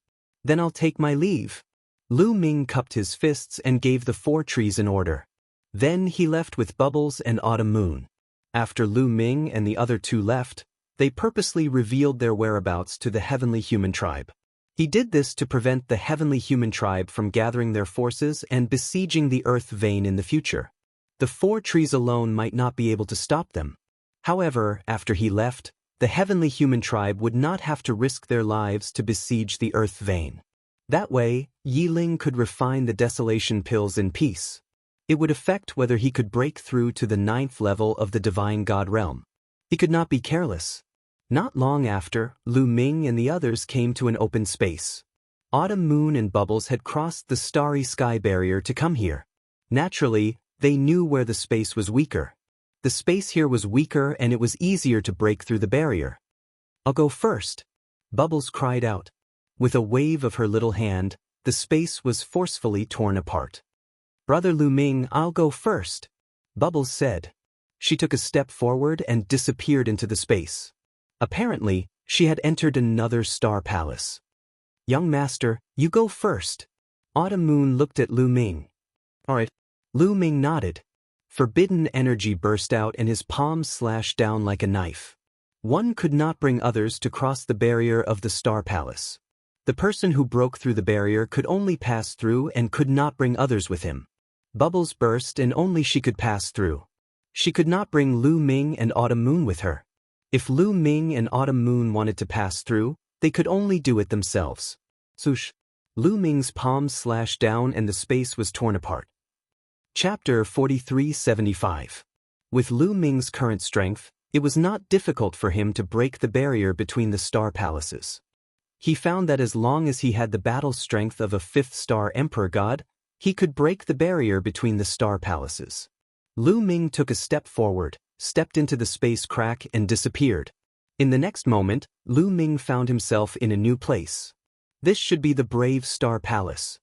Then I'll take my leave. Lu Ming cupped his fists and gave the 4 trees an order. Then he left with Bubbles and Autumn Moon. After Lu Ming and the other 2 left, they purposely revealed their whereabouts to the heavenly human tribe. He did this to prevent the heavenly human tribe from gathering their forces and besieging the earth vein in the future. The 4 trees alone might not be able to stop them. However, after he left, the heavenly human tribe would not have to risk their lives to besiege the earth vein. That way, Yi Ling could refine the desolation pills in peace. It would affect whether he could break through to the 9th level of the divine god realm. He could not be careless. Not long after, Lu Ming and the others came to an open space. Autumn Moon and Bubbles had crossed the starry sky barrier to come here. Naturally, they knew where the space was weaker. The space here was weaker and it was easier to break through the barrier. I'll go first. Bubbles cried out. With a wave of her little hand, the space was forcefully torn apart. "Brother Lu Ming, I'll go first," Bubbles said. She took a step forward and disappeared into the space. Apparently, she had entered another star palace. "Young master, you go first." Autumn Moon looked at Lu Ming. "All right." Lu Ming nodded. Forbidden energy burst out and his palms slashed down like a knife. One could not bring others to cross the barrier of the Star Palace. The person who broke through the barrier could only pass through and could not bring others with him. Bubbles burst and only she could pass through. She could not bring Lu Ming and Autumn Moon with her. If Lu Ming and Autumn Moon wanted to pass through, they could only do it themselves. Swoosh! Lu Ming's palms slashed down and the space was torn apart. Chapter 4375. With Lu Ming's current strength, it was not difficult for him to break the barrier between the star palaces. He found that as long as he had the battle strength of a fifth-star emperor god, he could break the barrier between the star palaces. Lu Ming took a step forward, stepped into the space crack and disappeared. In the next moment, Lu Ming found himself in a new place. This should be the brave star palace,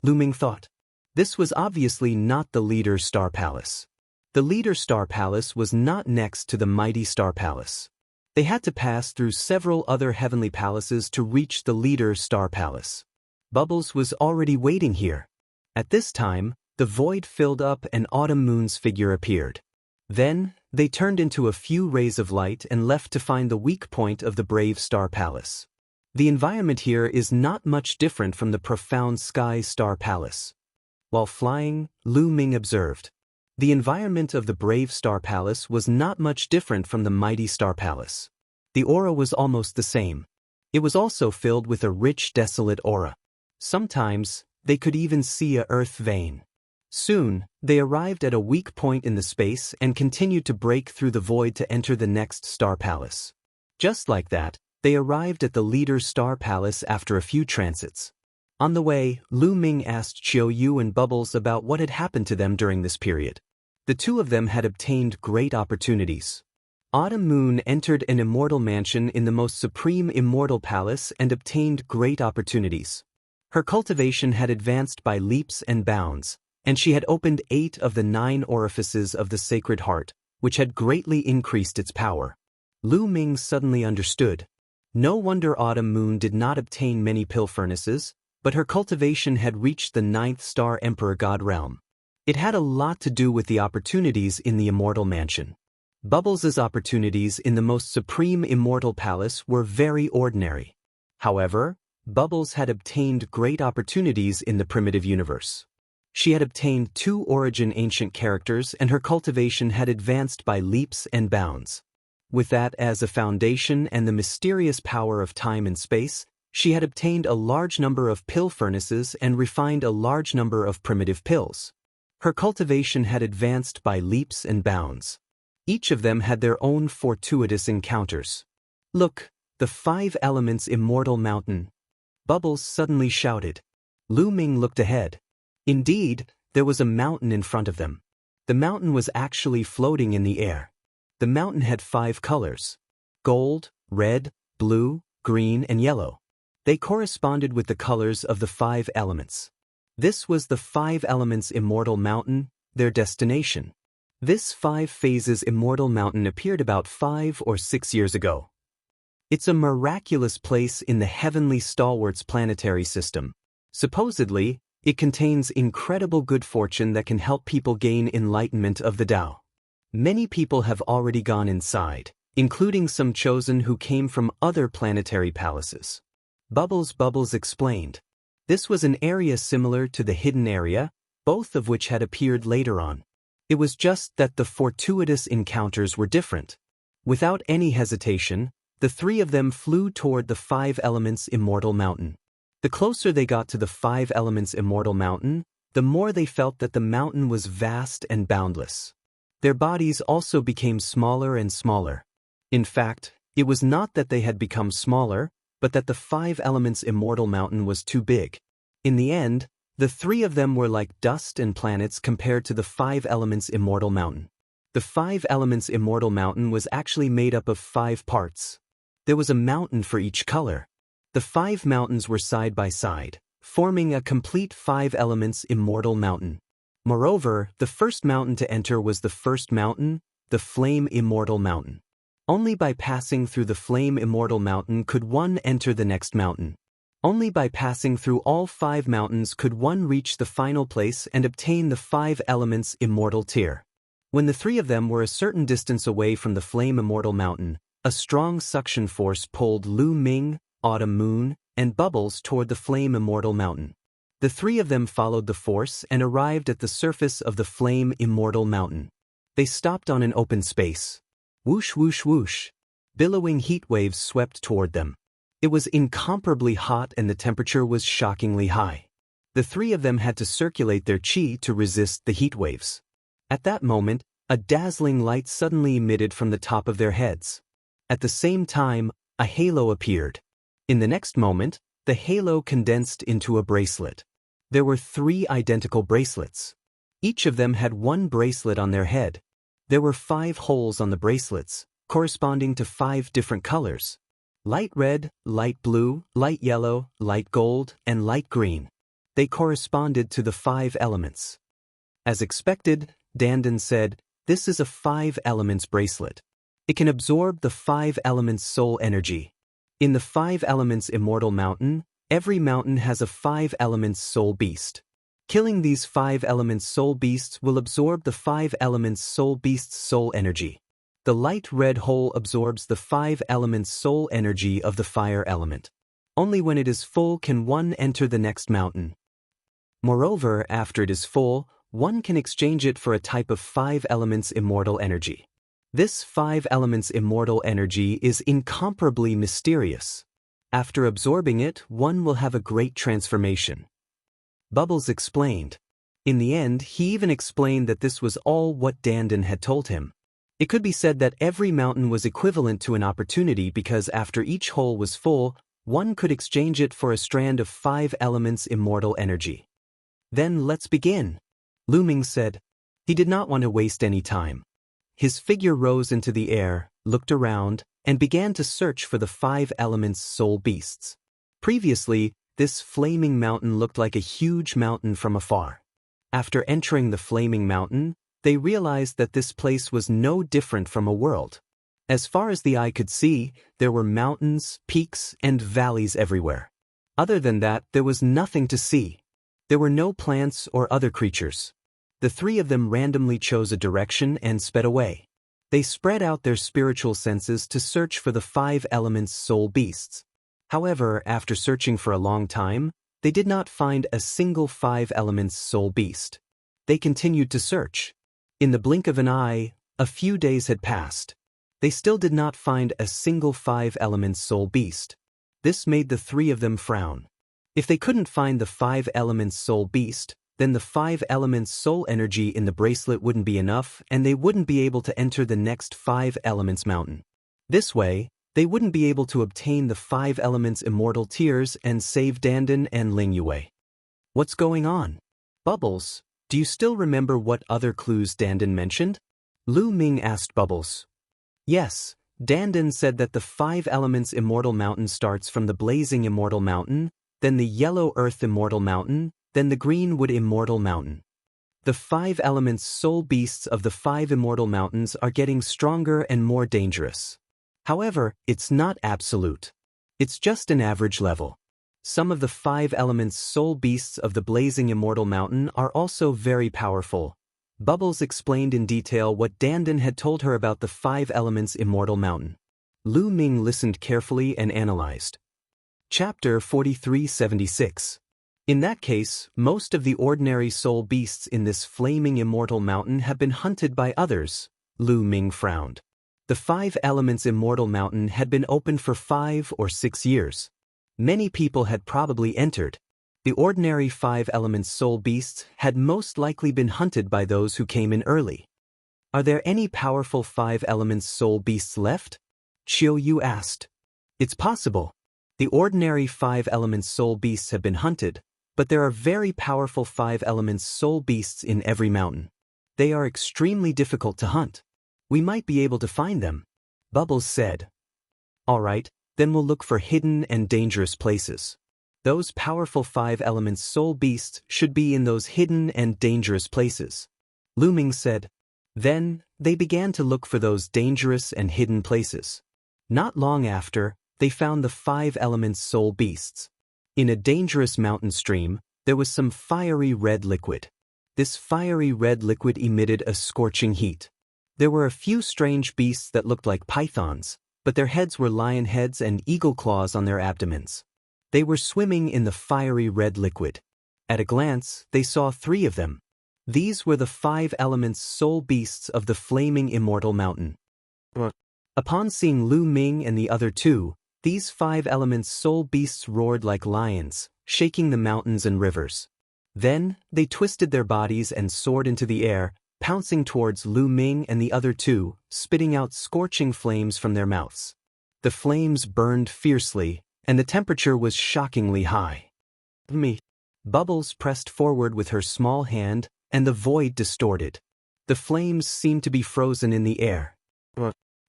Lu Ming thought. This was obviously not the leader star palace. The leader star palace was not next to the mighty star palace. They had to pass through several other heavenly palaces to reach the leader star palace. Bubbles was already waiting here. At this time, the void filled up and Autumn Moon's figure appeared. Then, they turned into a few rays of light and left to find the weak point of the brave star palace. The environment here is not much different from the profound sky star palace. While flying, Lu Ming observed. The environment of the brave star palace was not much different from the mighty star palace. The aura was almost the same. It was also filled with a rich, desolate aura. Sometimes, they could even see a earth vein. Soon, they arrived at a weak point in the space and continued to break through the void to enter the next star palace. Just like that, they arrived at the leader star palace after a few transits. On the way, Lu Ming asked Qiu Yu and Bubbles about what had happened to them during this period. The two of them had obtained great opportunities. Autumn Moon entered an immortal mansion in the most supreme immortal palace and obtained great opportunities. Her cultivation had advanced by leaps and bounds, and she had opened 8 of the 9 orifices of the Sacred Heart, which had greatly increased its power. Lu Ming suddenly understood. No wonder Autumn Moon did not obtain many pill furnaces, but her cultivation had reached the 9th star Emperor God realm. It had a lot to do with the opportunities in the Immortal Mansion. Bubbles' opportunities in the most supreme Immortal Palace were very ordinary. However, Bubbles had obtained great opportunities in the primitive universe. She had obtained 2 origin ancient characters and her cultivation had advanced by leaps and bounds. With that as a foundation and the mysterious power of time and space, she had obtained a large number of pill furnaces and refined a large number of primitive pills. Her cultivation had advanced by leaps and bounds. Each of them had their own fortuitous encounters. "Look, the 5 elements immortal mountain," Bubbles suddenly shouted. Lu Ming looked ahead. Indeed, there was a mountain in front of them. The mountain was actually floating in the air. The mountain had 5 colors: gold, red, blue, green, and yellow. They corresponded with the colors of the 5 elements. This was the 5 elements immortal mountain, their destination. This 5 phases immortal mountain appeared about 5 or 6 years ago. It's a miraculous place in the heavenly stalwarts planetary system. Supposedly, it contains incredible good fortune that can help people gain enlightenment of the Tao. Many people have already gone inside, including some chosen who came from other planetary palaces. Bubbles explained. This was an area similar to the hidden area, both of which had appeared later on. It was just that the fortuitous encounters were different. Without any hesitation, the 3 of them flew toward the 5 elements immortal mountain. The closer they got to the 5 elements immortal mountain, the more they felt that the mountain was vast and boundless. Their bodies also became smaller and smaller. In fact, it was not that they had become smaller, but that the 5 elements immortal mountain was too big. In the end, the 3 of them were like dust and planets compared to the 5 elements immortal mountain. The 5 elements immortal mountain was actually made up of 5 parts. There was a mountain for each color. The 5 mountains were side by side, forming a complete 5 elements immortal mountain. Moreover, the first mountain to enter was the first mountain, the Flame Immortal Mountain. Only by passing through the Flame Immortal Mountain could one enter the next mountain. Only by passing through all 5 mountains could one reach the final place and obtain the 5 elements immortal tier. When the 3 of them were a certain distance away from the Flame Immortal Mountain, a strong suction force pulled Lu Ming, Autumn Moon, and Bubbles toward the Flame Immortal Mountain. The 3 of them followed the force and arrived at the surface of the Flame Immortal Mountain. They stopped on an open space. Whoosh whoosh whoosh. Billowing heat waves swept toward them. It was incomparably hot and the temperature was shockingly high. The 3 of them had to circulate their chi to resist the heat waves. At that moment, a dazzling light suddenly emitted from the top of their heads. At the same time, a halo appeared. In the next moment, the halo condensed into a bracelet. There were 3 identical bracelets. Each of them had 1 bracelet on their head. There were 5 holes on the bracelets, corresponding to 5 different colors: light red, light blue, light yellow, light gold, and light green. They corresponded to the 5 elements. As expected, Dandan said, "This is a 5 elements bracelet. It can absorb the 5 elements soul energy. In the 5 elements immortal mountain, every mountain has a 5 elements soul beast. Killing these 5 elements soul beasts will absorb the 5 elements soul beast's soul energy. The light red hole absorbs the 5 elements soul energy of the fire element. Only when it is full can one enter the next mountain. Moreover, after it is full, one can exchange it for a type of 5 elements immortal energy. This 5 elements immortal energy is incomparably mysterious. After absorbing it, one will have a great transformation." Bubbles explained. In the end, he even explained that this was all what Dandan had told him. It could be said that every mountain was equivalent to an opportunity because after each hole was full, one could exchange it for a strand of 5 elements immortal energy. "Then let's begin," Lu Ming said. He did not want to waste any time. His figure rose into the air, looked around, and began to search for the 5 elements soul beasts. Previously, this flaming mountain looked like a huge mountain from afar. After entering the flaming mountain, they realized that this place was no different from a world. As far as the eye could see, there were mountains, peaks, and valleys everywhere. Other than that, there was nothing to see. There were no plants or other creatures. The 3 of them randomly chose a direction and sped away. They spread out their spiritual senses to search for the 5 elements soul beasts. However, after searching for a long time, they did not find a single 5 elements soul beast. They continued to search. In the blink of an eye, a few days had passed. They still did not find a single 5 elements soul beast. This made the 3 of them frown. If they couldn't find the 5 elements soul beast, then the 5 elements soul energy in the bracelet wouldn't be enough and they wouldn't be able to enter the next 5 elements mountain. This way, they wouldn't be able to obtain the 5 elements immortal tiers and save Dandan and Ling Yue. "What's going on?" "Bubbles, do you still remember what other clues Dandan mentioned?" Lu Ming asked Bubbles. Yes, Dandan said that the 5 elements immortal mountain starts from the blazing immortal mountain, then the yellow earth immortal mountain, then the green wood immortal mountain. The 5 elements soul beasts of the 5 immortal mountains are getting stronger and more dangerous. However, it's not absolute. It's just an average level. Some of the 5 elements soul beasts of the blazing immortal mountain are also very powerful. Bubbles explained in detail what Dandan had told her about the 5 elements immortal mountain. Lu Ming listened carefully and analyzed. Chapter 4376. In that case, most of the ordinary soul beasts in this flaming immortal mountain have been hunted by others. Lu Ming frowned. The 5 elements immortal mountain had been open for 5 or 6 years. Many people had probably entered. The ordinary 5 elements soul beasts had most likely been hunted by those who came in early. Are there any powerful 5 elements soul beasts left? Qiu Yu asked. It's possible. The ordinary 5 elements soul beasts have been hunted, but there are very powerful 5 elements soul beasts in every mountain. They are extremely difficult to hunt. We might be able to find them, Bubbles said. All right, then we'll look for hidden and dangerous places. Those powerful 5 elements soul beasts should be in those hidden and dangerous places. Lu Ming said. Then, they began to look for those dangerous and hidden places. Not long after, they found the 5 elements soul beasts. In a dangerous mountain stream, there was some fiery red liquid. This fiery red liquid emitted a scorching heat. There were a few strange beasts that looked like pythons, but their heads were lion heads and eagle claws on their abdomens. They were swimming in the fiery red liquid. At a glance, they saw 3 of them. These were the 5 elements soul beasts of the flaming immortal mountain. Upon seeing Lu Ming and the other 2, these 5 elements soul beasts roared like lions, shaking the mountains and rivers. Then, they twisted their bodies and soared into the air, pouncing towards Lu Ming and the other 2, spitting out scorching flames from their mouths. The flames burned fiercely, and the temperature was shockingly high. Bubbles pressed forward with her small hand, and the void distorted. The flames seemed to be frozen in the air.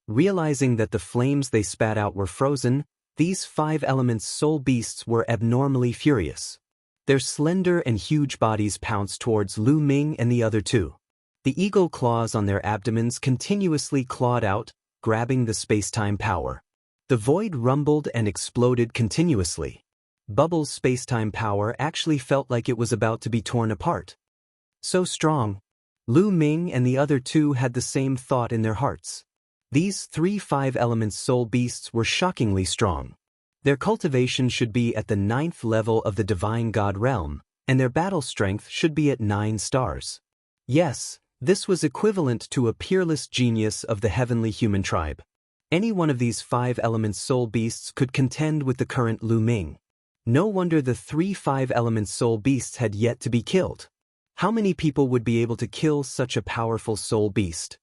Realizing that the flames they spat out were frozen, these 5 elements soul beasts were abnormally furious. Their slender and huge bodies pounced towards Lu Ming and the other 2. The eagle claws on their abdomens continuously clawed out, grabbing the space-time power. The void rumbled and exploded continuously. Bubbles' space-time power actually felt like it was about to be torn apart. So strong. Lu Ming and the other 2 had the same thought in their hearts. These 3 5 elements soul beasts were shockingly strong. Their cultivation should be at the 9th level of the divine god realm, and their battle strength should be at 9 stars. Yes, this was equivalent to a peerless genius of the heavenly human tribe. Any one of these 5 elements soul beasts could contend with the current Lu Ming. No wonder the 3 5 elements soul beasts had yet to be killed. How many people would be able to kill such a powerful soul beast?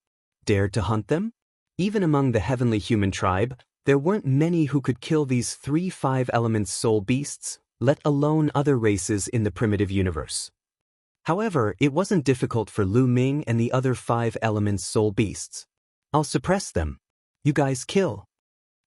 Dare to hunt them? Even among the heavenly human tribe, there weren't many who could kill these 3 5 elements soul beasts, let alone other races in the primitive universe. However, it wasn't difficult for Lu Ming and the other 5 elements soul beasts. I'll suppress them. You guys kill.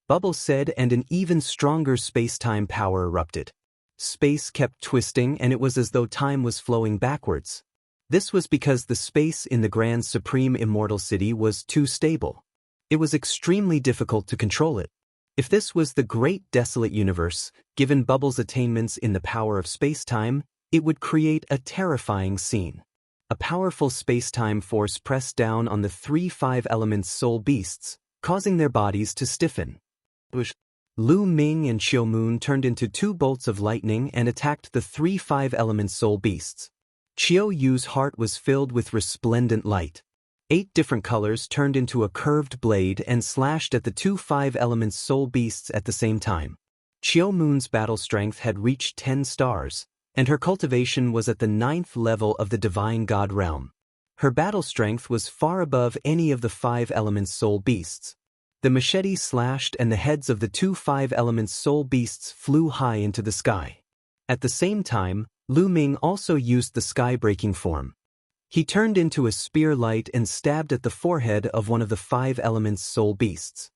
Bubbles said, and an even stronger space-time power erupted. Space kept twisting, and it was as though time was flowing backwards. This was because the space in the Grand Supreme Immortal City was too stable. It was extremely difficult to control it. If this was the great desolate universe, given Bubbles' attainments in the power of space-time, it would create a terrifying scene. A powerful space-time force pressed down on the 3 5 elements soul beasts, causing their bodies to stiffen. Lu Ming and Qiu Moon turned into 2 bolts of lightning and attacked the 3 5 elements soul beasts. Qiu Yu's heart was filled with resplendent light. 8 different colors turned into a curved blade and slashed at the 2 5 elements soul beasts at the same time. Qiu Moon's battle strength had reached 10 stars, and her cultivation was at the 9th level of the divine god realm. Her battle strength was far above any of the 5 elements soul beasts. The machete slashed and the heads of the 2 5 elements soul beasts flew high into the sky. At the same time, Lu Ming also used the sky-breaking form. He turned into a spear light and stabbed at the forehead of one of the 5 elements soul beasts.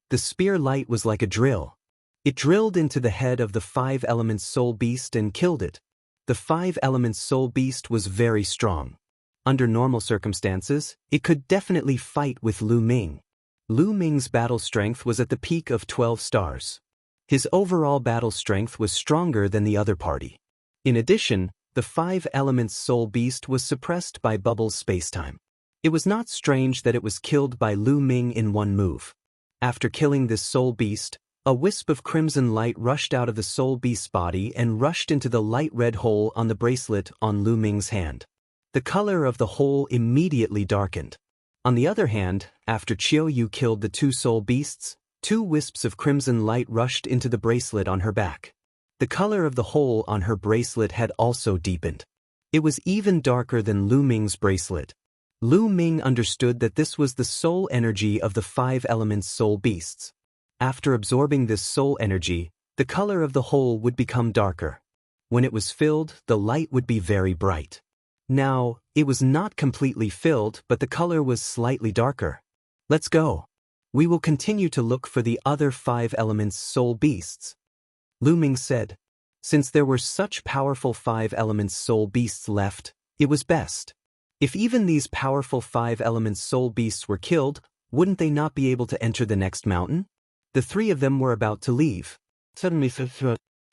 The spear light was like a drill. It drilled into the head of the 5 elements soul beast and killed it. The 5 elements soul beast was very strong. Under normal circumstances, it could definitely fight with Lu Ming. Lu Ming's battle strength was at the peak of 12 stars. His overall battle strength was stronger than the other party. In addition, the 5 elements soul beast was suppressed by Bubbles' spacetime. It was not strange that it was killed by Lu Ming in one move. After killing this soul beast, a wisp of crimson light rushed out of the soul beast's body and rushed into the light red hole on the bracelet on Lu Ming's hand. The color of the hole immediately darkened. On the other hand, after Qiu Yu killed the 2 soul beasts, 2 wisps of crimson light rushed into the bracelet on her back. The color of the hole on her bracelet had also deepened. It was even darker than Lu Ming's bracelet. Lu Ming understood that this was the soul energy of the 5 elements soul beasts. After absorbing this soul energy, the color of the hole would become darker. When it was filled, the light would be very bright. Now, it was not completely filled, but the color was slightly darker. Let's go. We will continue to look for the other 5 elements soul beasts. Lu Ming said. Since there were such powerful 5 elements soul beasts left, it was best. If even these powerful 5 elements soul beasts were killed, wouldn't they not be able to enter the next mountain? The 3 of them were about to leave. Suddenly,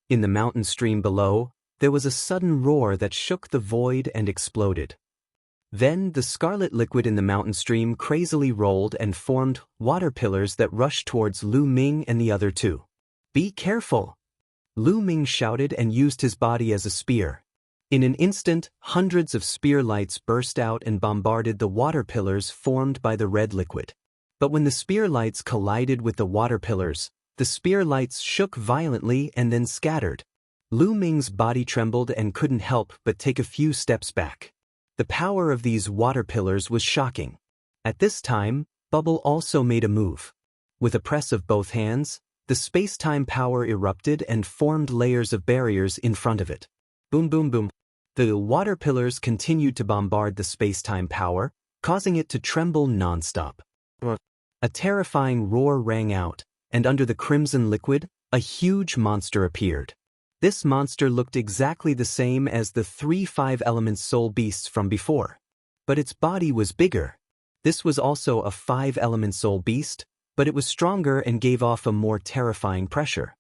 in the mountain stream below, there was a sudden roar that shook the void and exploded. Then the scarlet liquid in the mountain stream crazily rolled and formed water pillars that rushed towards Lu Ming and the other 2. Be careful! Lu Ming shouted and used his body as a spear. In an instant, hundreds of spear lights burst out and bombarded the water pillars formed by the red liquid. But when the spear lights collided with the water pillars, the spear lights shook violently and then scattered. Lu Ming's body trembled and couldn't help but take a few steps back. The power of these water pillars was shocking. At this time, Bubble also made a move. With a press of both hands, the space-time power erupted and formed layers of barriers in front of it. Boom boom boom. The water pillars continued to bombard the space-time power, causing it to tremble non-stop. A terrifying roar rang out, and under the crimson liquid, a huge monster appeared. This monster looked exactly the same as the 3 5-element soul beasts from before. But its body was bigger. This was also a 5-element soul beast, but it was stronger and gave off a more terrifying pressure.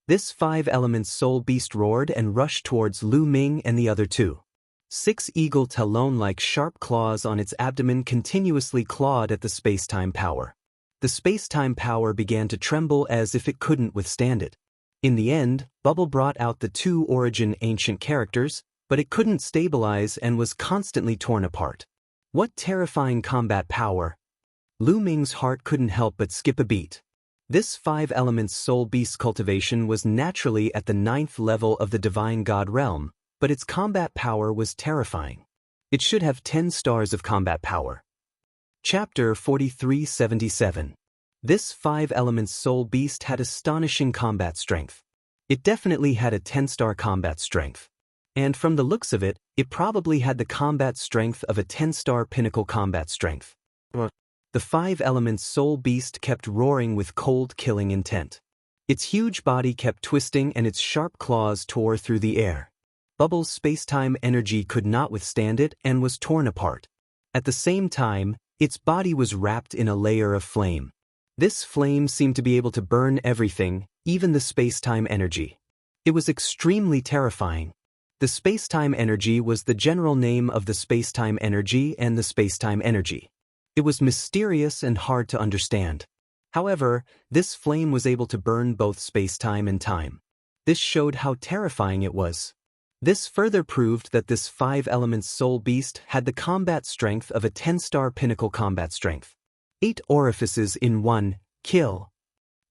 This 5-element soul beast roared and rushed towards Lu Ming and the other 2. 6 eagle talon-like sharp claws on its abdomen continuously clawed at the space-time power. The space-time power began to tremble as if it couldn't withstand it. In the end, Bubble brought out the 2 origin ancient characters, but it couldn't stabilize and was constantly torn apart. What terrifying combat power! Lu Ming's heart couldn't help but skip a beat. This 5 elements soul beast cultivation was naturally at the 9th level of the divine god realm, but its combat power was terrifying. It should have 10 stars of combat power. Chapter 4377. This 5 elements soul beast had astonishing combat strength. It definitely had a 10-star combat strength. And from the looks of it, it probably had the combat strength of a 10-star pinnacle combat strength. The 5 elements soul beast kept roaring with cold killing intent. Its huge body kept twisting and its sharp claws tore through the air. Bubble's space-time energy could not withstand it and was torn apart. At the same time, its body was wrapped in a layer of flame. This flame seemed to be able to burn everything, even the space-time energy. It was extremely terrifying. The space-time energy was the general name of the space-time energy and the space-time energy. It was mysterious and hard to understand. However, this flame was able to burn both space-time and time. This showed how terrifying it was. This further proved that this 5 elements soul beast had the combat strength of a 10-star pinnacle combat strength. 8 orifices in 1, kill.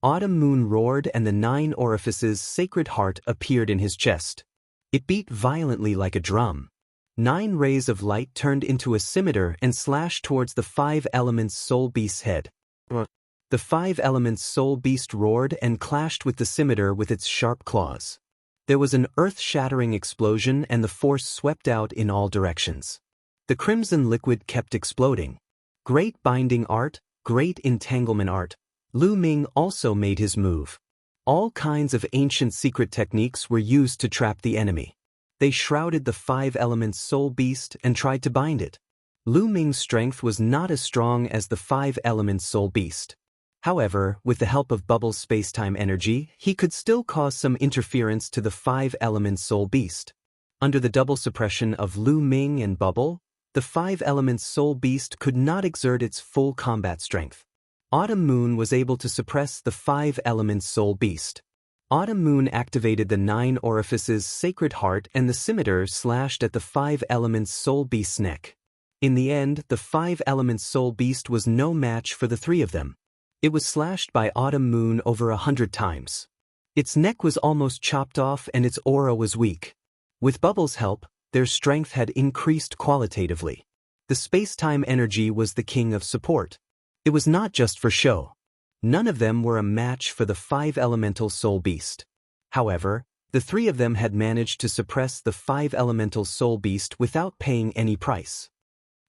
Autumn Moon roared and the 9 orifices sacred heart appeared in his chest. It beat violently like a drum. 9 rays of light turned into a scimitar and slashed towards the 5 elements soul beast's head. The 5 elements soul beast roared and clashed with the scimitar with its sharp claws. There was an earth-shattering explosion and the force swept out in all directions. The crimson liquid kept exploding. Great binding art, great entanglement art. Lu Ming also made his move. All kinds of ancient secret techniques were used to trap the enemy. They shrouded the 5 elements soul beast and tried to bind it. Lu Ming's strength was not as strong as the 5 elements soul beast. However, with the help of Bubble's space-time energy, he could still cause some interference to the 5 elements soul beast. Under the double suppression of Lu Ming and Bubble, the 5 elements soul beast could not exert its full combat strength. Autumn Moon was able to suppress the 5 elements soul beast. Autumn Moon activated the 9 orifices sacred heart and the scimitar slashed at the 5 elements soul beast's neck. In the end, the 5 elements soul beast was no match for the 3 of them. It was slashed by Autumn Moon over 100 times. Its neck was almost chopped off and its aura was weak. With Bubble's help, their strength had increased qualitatively. The space-time energy was the king of support. It was not just for show. None of them were a match for the 5 elemental soul beast. However, the 3 of them had managed to suppress the 5 elemental soul beast without paying any price.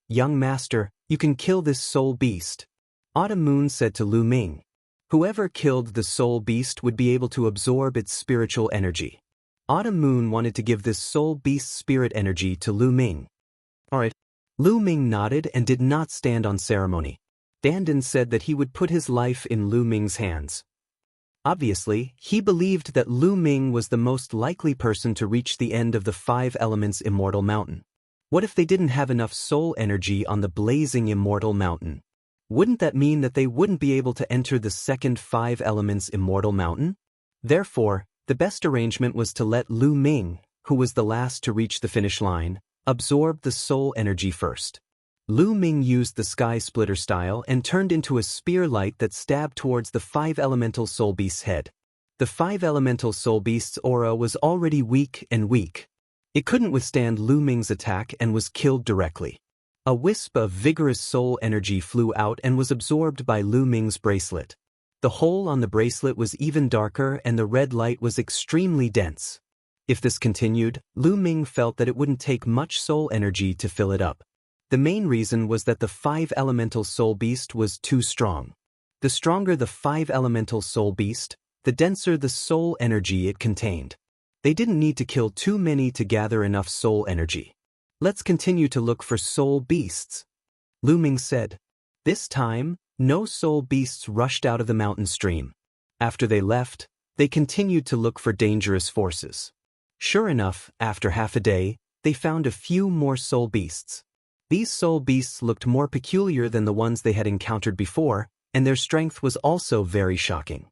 Young master, you can kill this soul beast. Autumn Moon said to Lu Ming. Whoever killed the soul beast would be able to absorb its spiritual energy. Autumn Moon wanted to give this soul beast's spirit energy to Lu Ming. Alright. Lu Ming nodded and did not stand on ceremony. Dandan said that he would put his life in Lu Ming's hands. Obviously, he believed that Lu Ming was the most likely person to reach the end of the 5 Elements Immortal Mountain. What if they didn't have enough soul energy on the blazing Immortal Mountain? Wouldn't that mean that they wouldn't be able to enter the second 5 Elements Immortal Mountain? Therefore, the best arrangement was to let Lu Ming, who was the last to reach the finish line, absorb the soul energy first. Lu Ming used the Sky Splitter style and turned into a spear light that stabbed towards the 5 Elemental Soul Beast's head. The 5 Elemental Soul Beast's aura was already weak. It couldn't withstand Lu Ming's attack and was killed directly. A wisp of vigorous soul energy flew out and was absorbed by Lu Ming's bracelet. The hole on the bracelet was even darker and the red light was extremely dense. If this continued, Lu Ming felt that it wouldn't take much soul energy to fill it up. The main reason was that the 5 Elemental Soul Beast was too strong. The stronger the 5 Elemental Soul Beast, the denser the soul energy it contained. They didn't need to kill too many to gather enough soul energy. Let's continue to look for soul beasts, Lu Ming said. This time, no soul beasts rushed out of the mountain stream. After they left, they continued to look for dangerous forces. Sure enough, after half a day, they found a few more soul beasts. These soul beasts looked more peculiar than the ones they had encountered before, and their strength was also very shocking.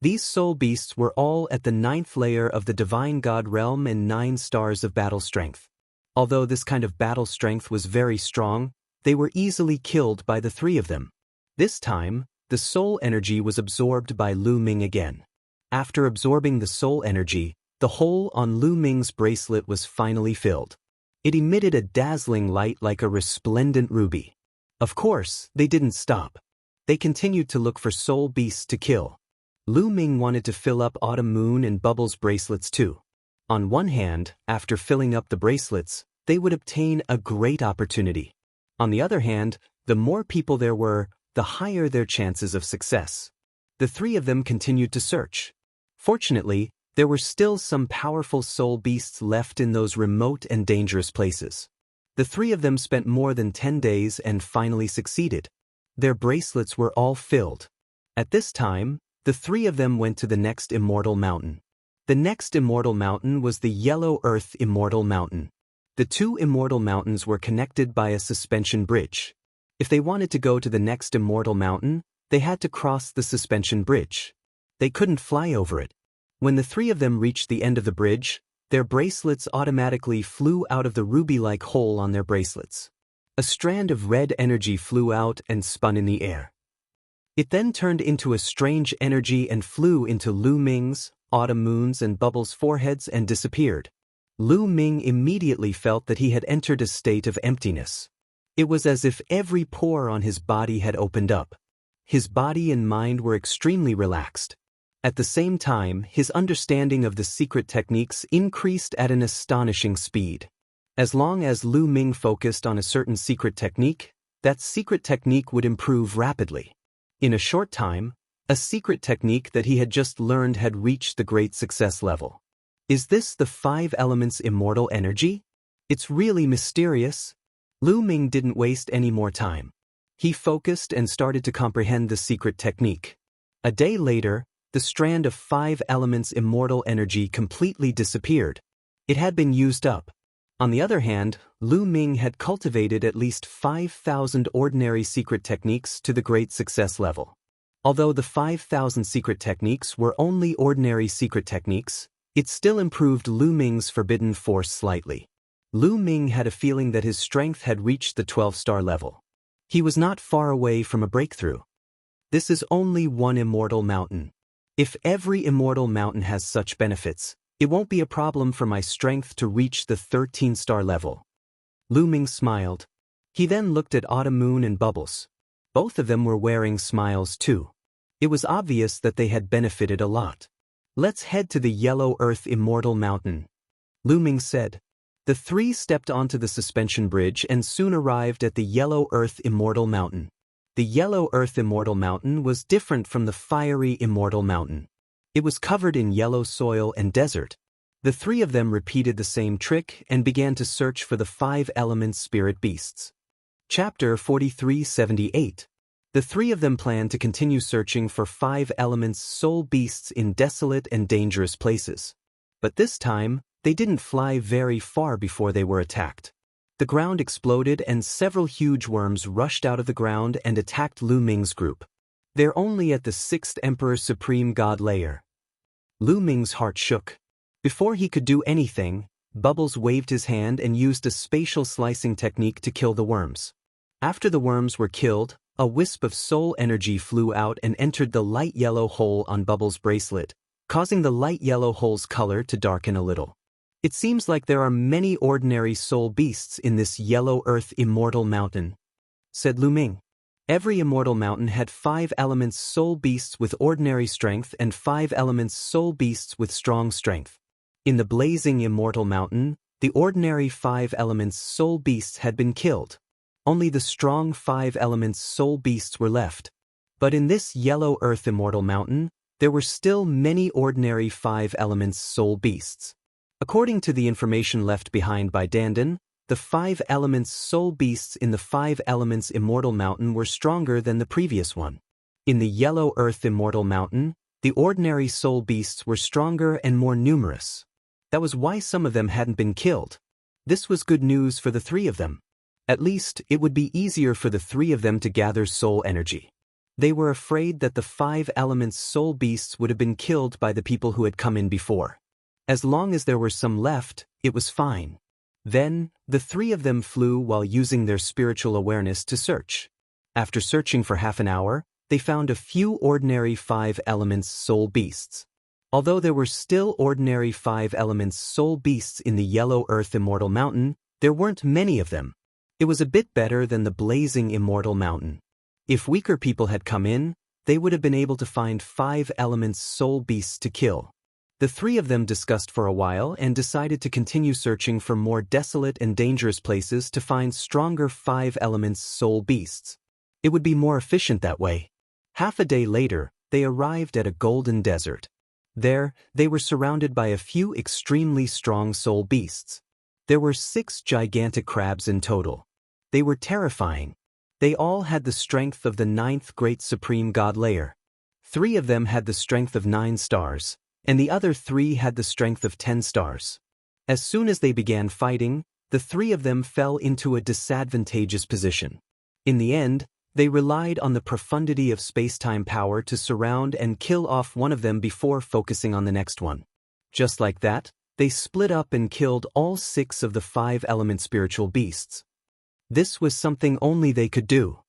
These soul beasts were all at the 9th layer of the Divine God realm and 9 stars of battle strength. Although this kind of battle strength was very strong, they were easily killed by the 3 of them. This time, the soul energy was absorbed by Lu Ming again. After absorbing the soul energy, the hole on Lu Ming's bracelet was finally filled. It emitted a dazzling light like a resplendent ruby. Of course, they didn't stop. They continued to look for soul beasts to kill. Lu Ming wanted to fill up Autumn Moon and Bubble's bracelets too. On one hand, after filling up the bracelets, they would obtain a great opportunity. On the other hand, the more people there were, the higher their chances of success. The 3 of them continued to search. Fortunately, there were still some powerful soul beasts left in those remote and dangerous places. The 3 of them spent more than 10 days and finally succeeded. Their bracelets were all filled. At this time, the 3 of them went to the next Immortal Mountain. The next Immortal Mountain was the Yellow Earth Immortal Mountain. The 2 Immortal Mountains were connected by a suspension bridge. If they wanted to go to the next Immortal Mountain, they had to cross the suspension bridge. They couldn't fly over it. When the 3 of them reached the end of the bridge, their bracelets automatically flew out of the ruby-like hole on their bracelets. A strand of red energy flew out and spun in the air. It then turned into a strange energy and flew into Lu Ming's, Autumn Moon's and Bubble's foreheads and disappeared. Lu Ming immediately felt that he had entered a state of emptiness. It was as if every pore on his body had opened up. His body and mind were extremely relaxed. At the same time, his understanding of the secret techniques increased at an astonishing speed. As long as Lu Ming focused on a certain secret technique, that secret technique would improve rapidly. In a short time, a secret technique that he had just learned had reached the great success level. Is this the 5 Elements Immortal Energy? It's really mysterious. Lu Ming didn't waste any more time. He focused and started to comprehend the secret technique. A day later, the strand of 5 Elements Immortal Energy completely disappeared. It had been used up. On the other hand, Lu Ming had cultivated at least 5,000 ordinary secret techniques to the great success level. Although the 5,000 secret techniques were only ordinary secret techniques, it still improved Lu Ming's forbidden force slightly. Lu Ming had a feeling that his strength had reached the 12-star level. He was not far away from a breakthrough. This is only one immortal mountain. If every immortal mountain has such benefits, it won't be a problem for my strength to reach the 13-star level. Lu Ming smiled. He then looked at Autumn Moon and Bubbles. Both of them were wearing smiles too. It was obvious that they had benefited a lot. Let's head to the Yellow Earth Immortal Mountain, Lu Ming said. The 3 stepped onto the suspension bridge and soon arrived at the Yellow Earth Immortal Mountain. The yellow earth Immortal Mountain was different from the fiery Immortal Mountain. It was covered in yellow soil and desert. The three of them repeated the same trick and began to search for the 5 elements spirit beasts. Chapter 4378. The three of them planned to continue searching for 5 elements soul beasts in desolate and dangerous places. But this time, they didn't fly very far before they were attacked. The ground exploded and several huge worms rushed out of the ground and attacked Lu Ming's group. They're only at the 6th Emperor Supreme God layer. Lu Ming's heart shook. Before he could do anything, Bubbles waved his hand and used a spatial slicing technique to kill the worms. After the worms were killed, a wisp of soul energy flew out and entered the light yellow hole on Bubbles' bracelet, causing the light yellow hole's color to darken a little. It seems like there are many ordinary soul beasts in this yellow earth Immortal Mountain, said Lu Ming. Every Immortal Mountain had 5 elements soul beasts with ordinary strength and 5 elements soul beasts with strong strength. In the blazing Immortal Mountain, the ordinary 5 elements soul beasts had been killed. Only the strong 5 elements soul beasts were left. But in this yellow earth Immortal Mountain, there were still many ordinary 5 elements soul beasts. According to the information left behind by Dandan, the 5 elements soul beasts in the 5 elements Immortal Mountain were stronger than the previous one. In the yellow earth Immortal Mountain, the ordinary soul beasts were stronger and more numerous. That was why some of them hadn't been killed. This was good news for the 3 of them. At least, it would be easier for the 3 of them to gather soul energy. They were afraid that the 5 elements soul beasts would have been killed by the people who had come in before. As long as there were some left, it was fine. Then, the 3 of them flew while using their spiritual awareness to search. After searching for half an hour, they found a few ordinary 5 elements soul beasts. Although there were still ordinary 5 elements soul beasts in the yellow earth Immortal Mountain, there weren't many of them. It was a bit better than the blazing Immortal Mountain. If weaker people had come in, they would have been able to find 5 elements soul beasts to kill. The 3 of them discussed for a while and decided to continue searching for more desolate and dangerous places to find stronger 5 elements soul beasts. It would be more efficient that way. Half a day later, they arrived at a golden desert. There, they were surrounded by a few extremely strong soul beasts. There were 6 gigantic crabs in total. They were terrifying. They all had the strength of the 9th Great Supreme God layer. 3 of them had the strength of 9 stars, and the other 3 had the strength of 10 stars. As soon as they began fighting, the 3 of them fell into a disadvantageous position. In the end, they relied on the profundity of space-time power to surround and kill off one of them before focusing on the next one. Just like that, they split up and killed all 6 of the 5 element spiritual beasts. This was something only they could do.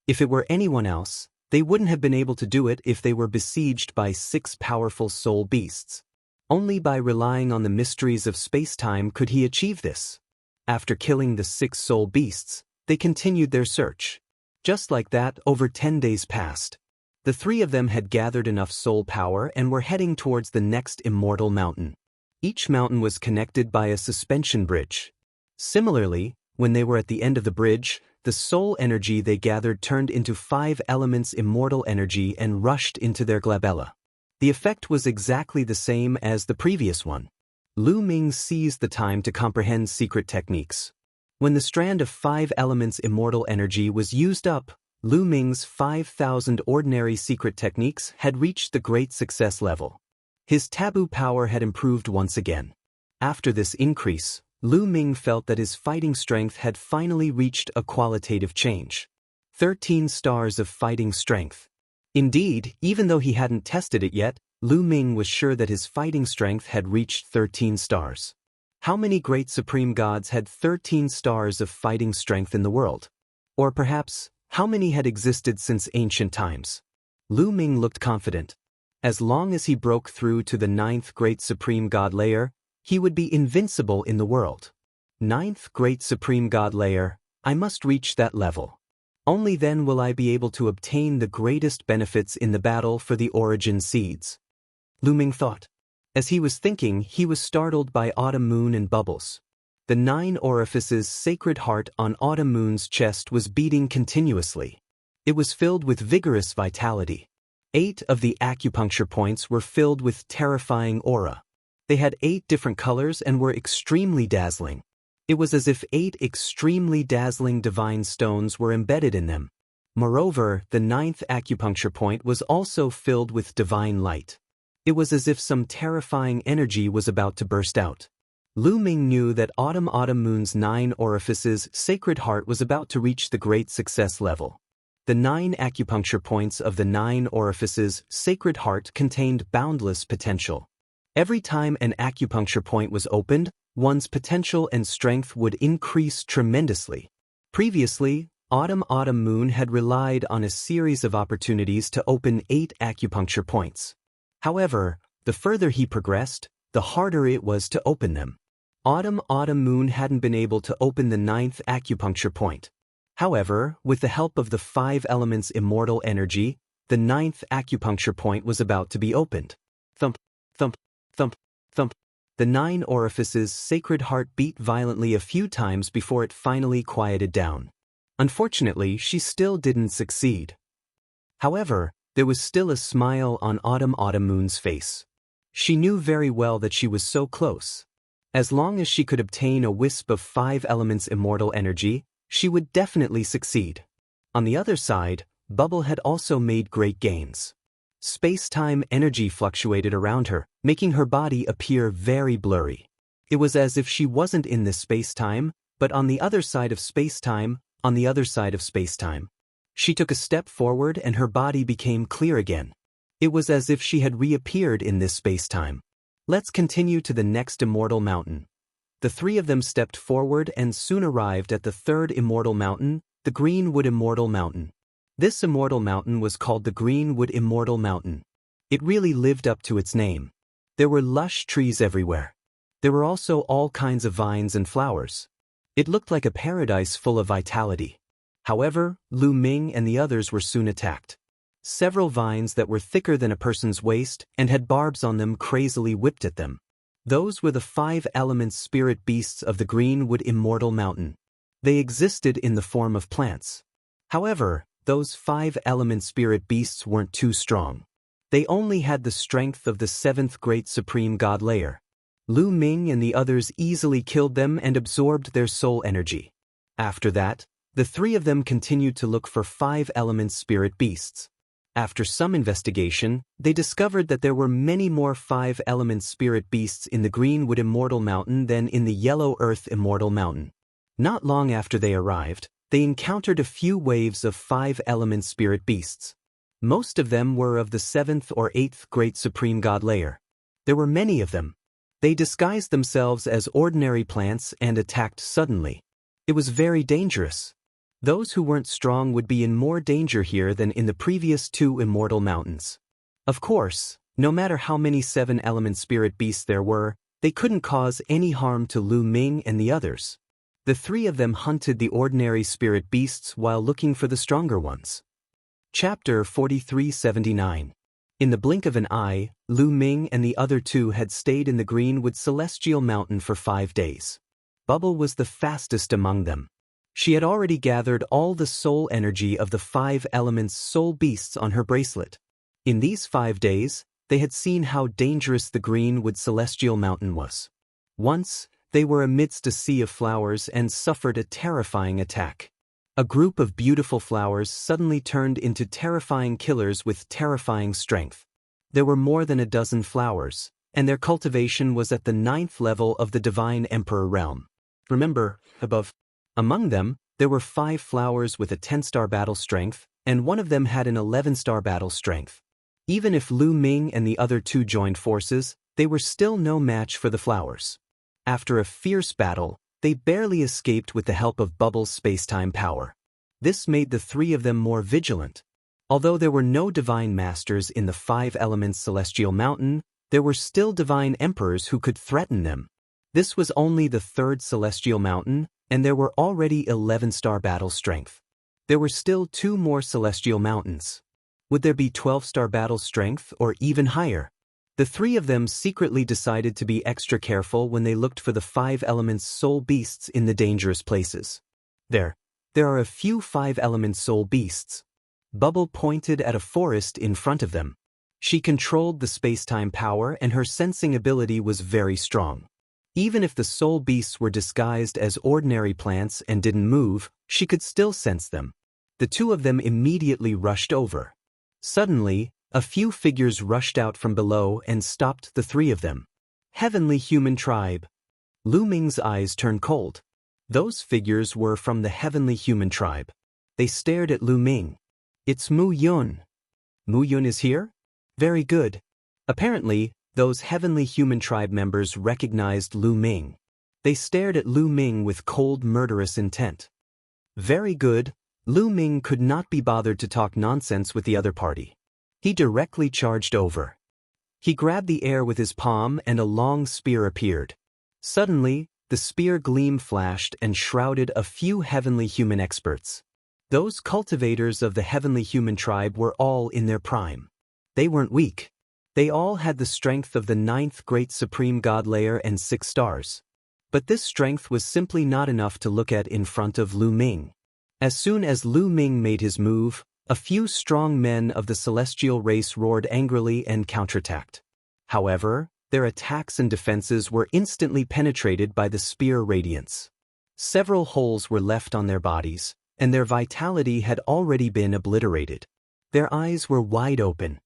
If it were anyone else, they wouldn't have been able to do it if they were besieged by 6 powerful soul beasts. Only by relying on the mysteries of space-time could he achieve this. After killing the 6 soul beasts, they continued their search. Just like that, over 10 days passed. The 3 of them had gathered enough soul power and were heading towards the next Immortal Mountain. Each mountain was connected by a suspension bridge. Similarly, when they were at the end of the bridge, the soul energy they gathered turned into 5 elements immortal energy and rushed into their glabella. The effect was exactly the same as the previous one. Lu Ming seized the time to comprehend secret techniques. When the strand of 5 elements immortal energy was used up, Lu Ming's 5,000 ordinary secret techniques had reached the great success level. His taboo power had improved once again. After this increase, Lu Ming felt that his fighting strength had finally reached a qualitative change. 13 stars of fighting strength. Indeed, even though he hadn't tested it yet, Lu Ming was sure that his fighting strength had reached 13 stars. How many great supreme gods had 13 stars of fighting strength in the world? Or perhaps, how many had existed since ancient times? Lu Ming looked confident. As long as he broke through to the 9th Great Supreme God layer, he would be invincible in the world. 9th Great Supreme God layer, I must reach that level. Only then will I be able to obtain the greatest benefits in the battle for the origin seeds. Lu Ming thought. As he was thinking, he was startled by Autumn Moon and Bubbles. The 9 orifices sacred heart on Autumn Moon's chest was beating continuously. It was filled with vigorous vitality. 8 of the acupuncture points were filled with terrifying aura. They had 8 different colors and were extremely dazzling. It was as if 8 extremely dazzling divine stones were embedded in them. Moreover, the 9th acupuncture point was also filled with divine light. It was as if some terrifying energy was about to burst out. Lu Ming knew that Autumn Moon's 9 orifices' sacred heart was about to reach the great success level. The 9 acupuncture points of the 9 orifices' sacred heart contained boundless potential. Every time an acupuncture point was opened, one's potential and strength would increase tremendously. Previously, Autumn Moon had relied on a series of opportunities to open 8 acupuncture points. However, the further he progressed, the harder it was to open them. Autumn Moon hadn't been able to open the 9th acupuncture point. However, with the help of the 5 elements immortal energy, the 9th acupuncture point was about to be opened. Thump, thump, thump, thump. The 9 orifices' sacred heart beat violently a few times before it finally quieted down. Unfortunately, she still didn't succeed. However, there was still a smile on Autumn Moon's face. She knew very well that she was so close. As long as she could obtain a wisp of 5 elements immortal energy, she would definitely succeed. On the other side, Bubble had also made great gains. Space-time energy fluctuated around her, making her body appear very blurry. It was as if she wasn't in this space-time, but on the other side of space-time, on the other side of space-time. She took a step forward and her body became clear again. It was as if she had reappeared in this space-time. Let's continue to the next immortal mountain. The 3 of them stepped forward and soon arrived at the 3rd immortal mountain, the Greenwood Immortal Mountain. This immortal mountain was called the Greenwood Immortal Mountain. It really lived up to its name. There were lush trees everywhere. There were also all kinds of vines and flowers. It looked like a paradise full of vitality. However, Lu Ming and the others were soon attacked. Several vines that were thicker than a person's waist and had barbs on them crazily whipped at them. Those were the 5 elements spirit beasts of the Greenwood Immortal Mountain. They existed in the form of plants. However, those 5 element spirit beasts weren't too strong. They only had the strength of the 7th Great Supreme God layer. Lu Ming and the others easily killed them and absorbed their soul energy. After that, the 3 of them continued to look for 5 element spirit beasts. After some investigation, they discovered that there were many more 5 element spirit beasts in the Greenwood Immortal Mountain than in the Yellow Earth Immortal Mountain. Not long after they arrived, they encountered a few waves of 5 element spirit beasts. Most of them were of the 7th or 8th Great Supreme God layer. There were many of them. They disguised themselves as ordinary plants and attacked suddenly. It was very dangerous. Those who weren't strong would be in more danger here than in the previous 2 immortal mountains. Of course, no matter how many 7 element spirit beasts there were, they couldn't cause any harm to Lu Ming and the others. The 3 of them hunted the ordinary spirit beasts while looking for the stronger ones. Chapter 4379. In the blink of an eye, Lu Ming and the other 2 had stayed in the Greenwood Celestial Mountain for 5 days. Bubble was the fastest among them. She had already gathered all the soul energy of the 5 elements soul beasts on her bracelet. In these 5 days, they had seen how dangerous the Greenwood Celestial Mountain was. Once, they were amidst a sea of flowers and suffered a terrifying attack. A group of beautiful flowers suddenly turned into terrifying killers with terrifying strength. There were more than a dozen flowers, and their cultivation was at the 9th level of the Divine Emperor realm. Remember, above. Among them, there were 5 flowers with a 10-star battle strength, and one of them had an 11-star battle strength. Even if Lu Ming and the other 2 joined forces, they were still no match for the flowers. After a fierce battle, they barely escaped with the help of Bubble's space-time power. This made the 3 of them more vigilant. Although there were no divine masters in the 5 elements celestial mountain, there were still divine emperors who could threaten them. This was only the 3rd celestial mountain, and there were already 11-star battle strength. There were still 2 more celestial mountains. Would there be 12-star battle strength or even higher? The 3 of them secretly decided to be extra careful when they looked for the 5 elements soul beasts in the dangerous places. There are a few 5 elements soul beasts. Bubble pointed at a forest in front of them. She controlled the space-time power and her sensing ability was very strong. Even if the soul beasts were disguised as ordinary plants and didn't move, she could still sense them. The two of them immediately rushed over. Suddenly, a few figures rushed out from below and stopped the three of them. Heavenly human tribe. Lu Ming's eyes turned cold. Those figures were from the heavenly human tribe. They stared at Lu Ming. It's Mu Yun. Mu Yun is here? Very good. Apparently, those heavenly human tribe members recognized Lu Ming. They stared at Lu Ming with cold, murderous intent. Very good. Lu Ming could not be bothered to talk nonsense with the other party. He directly charged over. He grabbed the air with his palm and a long spear appeared. Suddenly, the spear gleam flashed and shrouded a few heavenly human experts. Those cultivators of the heavenly human tribe were all in their prime. They weren't weak. They all had the strength of the 9th great supreme god layer and 6 stars. But this strength was simply not enough to look at in front of Lu Ming. As soon as Lu Ming made his move, a few strong men of the celestial race roared angrily and counterattacked. However, their attacks and defenses were instantly penetrated by the spear radiance. Several holes were left on their bodies, and their vitality had already been obliterated. Their eyes were wide open.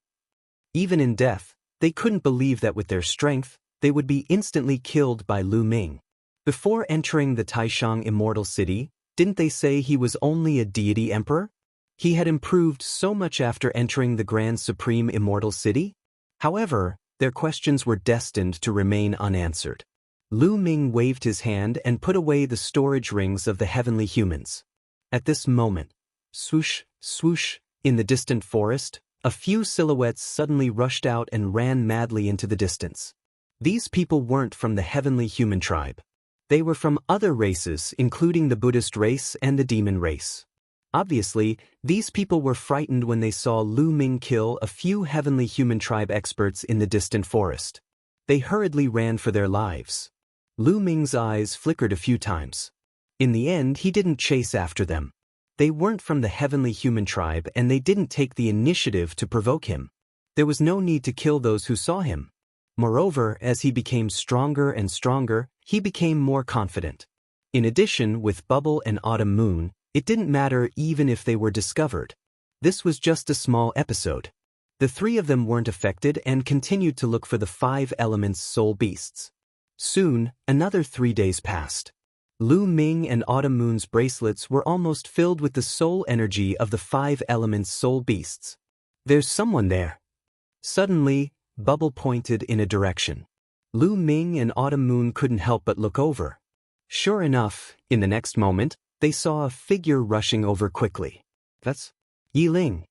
Even in death, they couldn't believe that with their strength, they would be instantly killed by Lu Ming. Before entering the Taishang Immortal City, didn't they say he was only a deity emperor? He had improved so much after entering the Grand Supreme Immortal City? However, their questions were destined to remain unanswered. Lu Ming waved his hand and put away the storage rings of the heavenly humans. At this moment, swoosh, swoosh, in the distant forest, a few silhouettes suddenly rushed out and ran madly into the distance. These people weren't from the heavenly human tribe. They were from other races, including the Buddhist race and the demon race. Obviously, these people were frightened when they saw Lu Ming kill a few heavenly human tribe experts in the distant forest. They hurriedly ran for their lives. Lu Ming's eyes flickered a few times. In the end, he didn't chase after them. They weren't from the heavenly human tribe and they didn't take the initiative to provoke him. There was no need to kill those who saw him. Moreover, as he became stronger and stronger, he became more confident. In addition, with Bubble and Autumn Moon, it didn't matter even if they were discovered. This was just a small episode. The three of them weren't affected and continued to look for the 5 elements soul beasts. Soon, another 3 days passed. Lu Ming and Autumn Moon's bracelets were almost filled with the soul energy of the 5 elements soul beasts. There's someone there. Suddenly, Bubble pointed in a direction. Lu Ming and Autumn Moon couldn't help but look over. Sure enough, in the next moment, they saw a figure rushing over quickly. That's Yi Ling.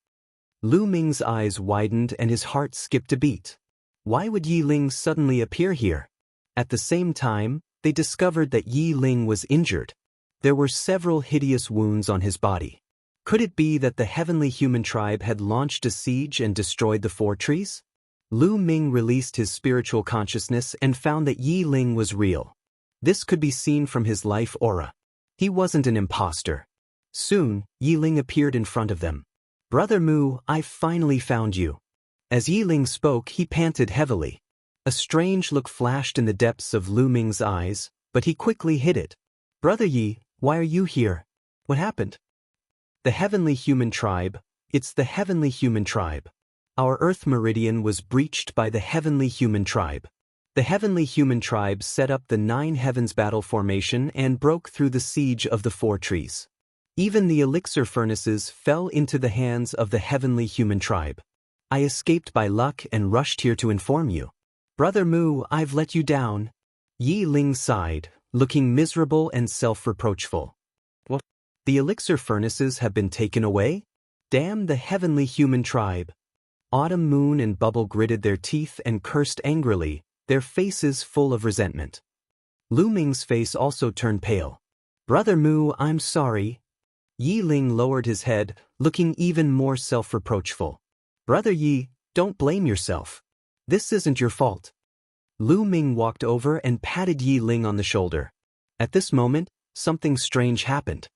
Lu Ming's eyes widened and his heart skipped a beat. Why would Yi Ling suddenly appear here? At the same time, they discovered that Yi Ling was injured. There were several hideous wounds on his body. Could it be that the heavenly human tribe had launched a siege and destroyed the 4 trees? Lu Ming released his spiritual consciousness and found that Yi Ling was real. This could be seen from his life aura. He wasn't an imposter. Soon, Yi Ling appeared in front of them. Brother Mu, I finally found you. As Yi Ling spoke, he panted heavily. A strange look flashed in the depths of Lu Ming's eyes, but he quickly hid it. Brother Yi, why are you here? What happened? The heavenly human tribe. It's the heavenly human tribe. Our Earth meridian was breached by the heavenly human tribe. The heavenly human tribe set up the 9 heavens battle formation and broke through the siege of the 4 trees. Even the elixir furnaces fell into the hands of the heavenly human tribe. I escaped by luck and rushed here to inform you. Brother Mu, I've let you down. Yi Ling sighed, looking miserable and self-reproachful. What? The elixir furnaces have been taken away? Damn the heavenly human tribe. Autumn Moon and Bubble gritted their teeth and cursed angrily, their faces full of resentment. Lu Ming's face also turned pale. Brother Mu, I'm sorry. Yi Ling lowered his head, looking even more self-reproachful. Brother Yi, don't blame yourself. This isn't your fault. Lu Ming walked over and patted Yi Ling on the shoulder. At this moment, something strange happened.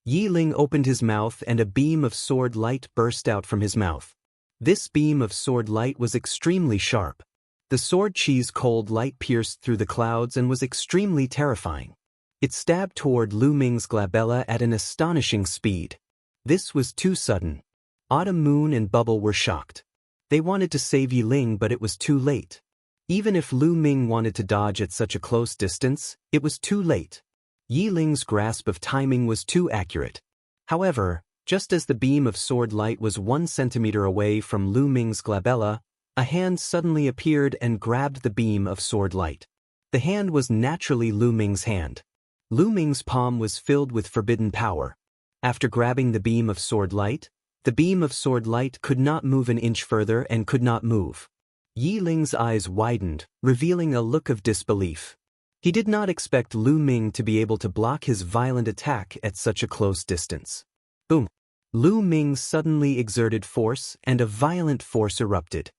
Yi Ling opened his mouth and a beam of sword light burst out from his mouth. This beam of sword light was extremely sharp. The sword chi's cold light pierced through the clouds and was extremely terrifying. It stabbed toward Lu Ming's glabella at an astonishing speed. This was too sudden. Autumn Moon and Bubble were shocked. They wanted to save Yi Ling, but it was too late. Even if Lu Ming wanted to dodge at such a close distance, it was too late. Yi Ling's grasp of timing was too accurate. However, just as the beam of sword light was 1 centimeter away from Lu Ming's glabella, a hand suddenly appeared and grabbed the beam of sword light. The hand was naturally Lu Ming's hand. Lu Ming's palm was filled with forbidden power. After grabbing the beam of sword light, the beam of sword light could not move an inch further and could not move. Yi Ling's eyes widened, revealing a look of disbelief. He did not expect Lu Ming to be able to block his violent attack at such a close distance. Boom! Lu Ming suddenly exerted force and a violent force erupted.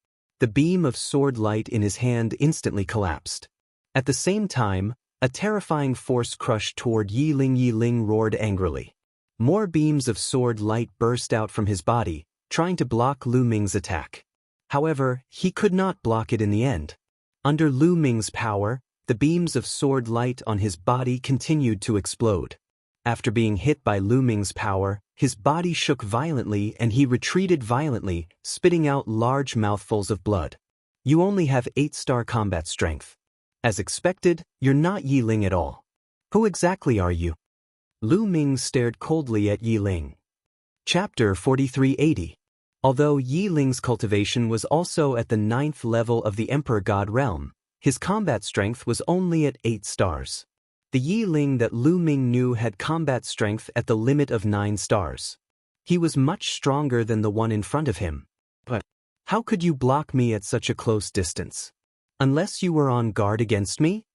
The beam of sword light in his hand instantly collapsed. At the same time, a terrifying force crushed toward Yi Ling. Yi Ling roared angrily. More beams of sword light burst out from his body, trying to block Lu Ming's attack. However, he could not block it in the end. Under Lu Ming's power, the beams of sword light on his body continued to explode. After being hit by Lu Ming's power, his body shook violently and he retreated violently, spitting out large mouthfuls of blood. You only have 8-star combat strength. As expected, you're not Yi Ling at all. Who exactly are you? Lu Ming stared coldly at Yi Ling. Chapter 4380. Although Yi Ling's cultivation was also at the 9th level of the Emperor God realm, his combat strength was only at 8 stars. The Yi Ling that Lu Ming knew had combat strength at the limit of 9 stars. He was much stronger than the one in front of him. But how could you block me at such a close distance? Unless you were on guard against me?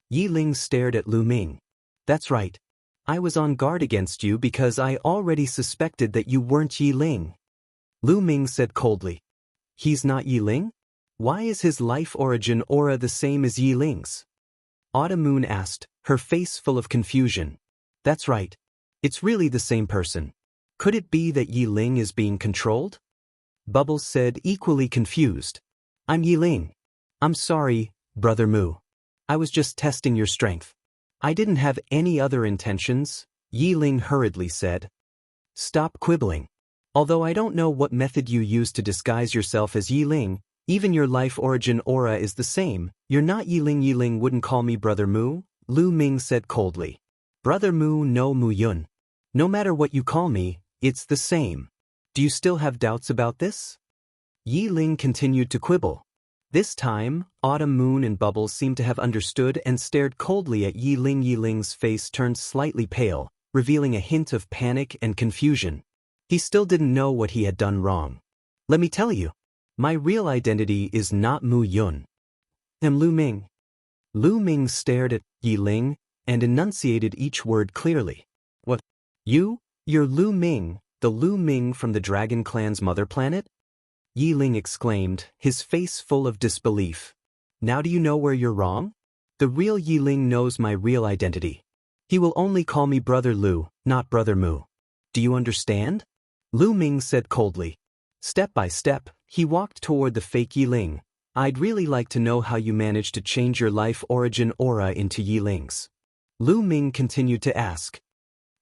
Yi Ling stared at Lu Ming. That's right. I was on guard against you because I already suspected that you weren't Yi Ling. Lu Ming said coldly. He's not Yi Ling? Why is his life origin aura the same as Yi Ling's? Autumn Moon asked, her face full of confusion. That's right. It's really the same person. Could it be that Yi Ling is being controlled? Bubbles said, equally confused. I'm Yi Ling. I'm sorry, Brother Mu. I was just testing your strength. I didn't have any other intentions, Yi Ling hurriedly said. Stop quibbling. Although I don't know what method you used to disguise yourself as Yi Ling, even your life origin aura is the same. You're not Yi Ling. Yi Ling wouldn't call me Brother Mu, Lu Ming said coldly. Brother Mu no Mu Yun. No matter what you call me, it's the same. Do you still have doubts about this? Yi Ling continued to quibble. This time, Autumn Moon and Bubbles seemed to have understood and stared coldly at Yi Ling. Yi Ling's face turned slightly pale, revealing a hint of panic and confusion. He still didn't know what he had done wrong. Let me tell you. My real identity is not Mu Yun. I'm Lu Ming. Lu Ming stared at Yi Ling and enunciated each word clearly. What? You're Lu Ming, the Lu Ming from the Dragon Clan's mother planet? Yi Ling exclaimed, his face full of disbelief. Now do you know where you're wrong? The real Yi Ling knows my real identity. He will only call me Brother Lu, not Brother Mu. Do you understand? Lu Ming said coldly. Step by step, he walked toward the fake Yi Ling. I'd really like to know how you managed to change your life origin aura into Yi Ling's. Lu Ming continued to ask.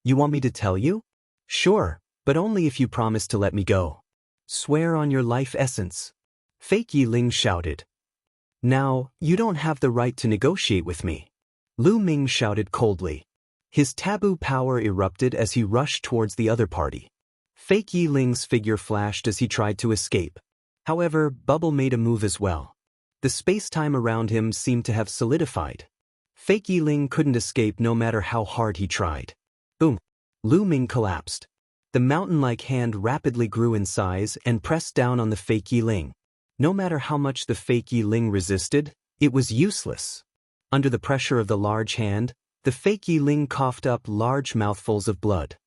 You want me to tell you? Sure, but only if you promise to let me go. Swear on your life essence. Fake Yi Ling shouted. Now, you don't have the right to negotiate with me. Lu Ming shouted coldly. His taboo power erupted as he rushed towards the other party. Fake Yi Ling's figure flashed as he tried to escape. However, Bubble made a move as well. The space-time around him seemed to have solidified. Fake Yi Ling couldn't escape no matter how hard he tried. Boom! Lu Ming collapsed. The mountain-like hand rapidly grew in size and pressed down on the fake Yi Ling. No matter how much the fake Yi Ling resisted, it was useless. Under the pressure of the large hand, the fake Yi Ling coughed up large mouthfuls of blood.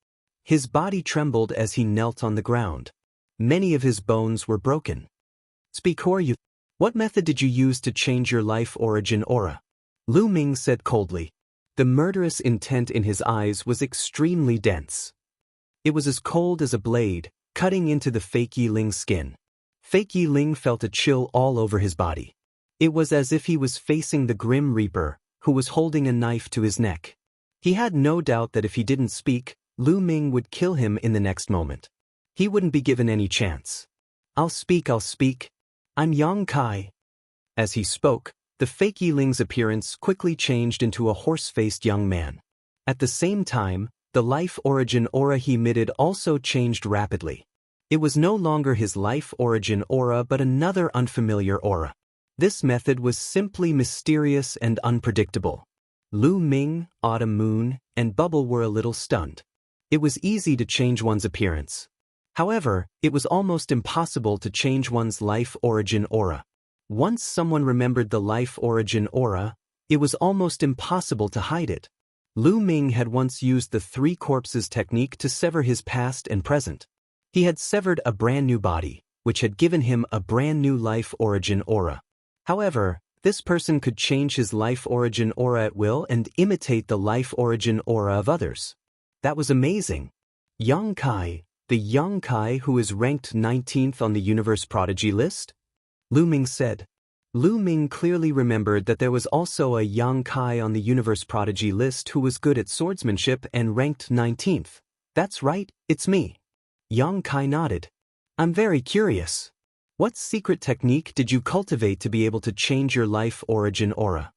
His body trembled as he knelt on the ground. Many of his bones were broken. Speak or you. What method did you use to change your life origin aura? Lu Ming said coldly. The murderous intent in his eyes was extremely dense. It was as cold as a blade, cutting into the fake Yiling's skin. Fake Yiling felt a chill all over his body. It was as if he was facing the Grim Reaper, who was holding a knife to his neck. He had no doubt that if he didn't speak, Lu Ming would kill him in the next moment. He wouldn't be given any chance. I'll speak. I'm Yang Kai." As he spoke, the fake Yiling's appearance quickly changed into a horse-faced young man. At the same time, the life origin aura he emitted also changed rapidly. It was no longer his life origin aura but another unfamiliar aura. This method was simply mysterious and unpredictable. Lu Ming, Autumn Moon, and Bubble were a little stunned. It was easy to change one's appearance. However, it was almost impossible to change one's life origin aura. Once someone remembered the life origin aura, it was almost impossible to hide it. Lu Ming had once used the three corpses technique to sever his past and present. He had severed a brand new body, which had given him a brand new life origin aura. However, this person could change his life origin aura at will and imitate the life origin aura of others. That was amazing. Yang Kai, the Yang Kai who is ranked 19th on the Universe Prodigy list? Lu Ming said. Lu Ming clearly remembered that there was also a Yang Kai on the Universe Prodigy list who was good at swordsmanship and ranked 19th. That's right, it's me. Yang Kai nodded. I'm very curious. What secret technique did you cultivate to be able to change your life origin aura?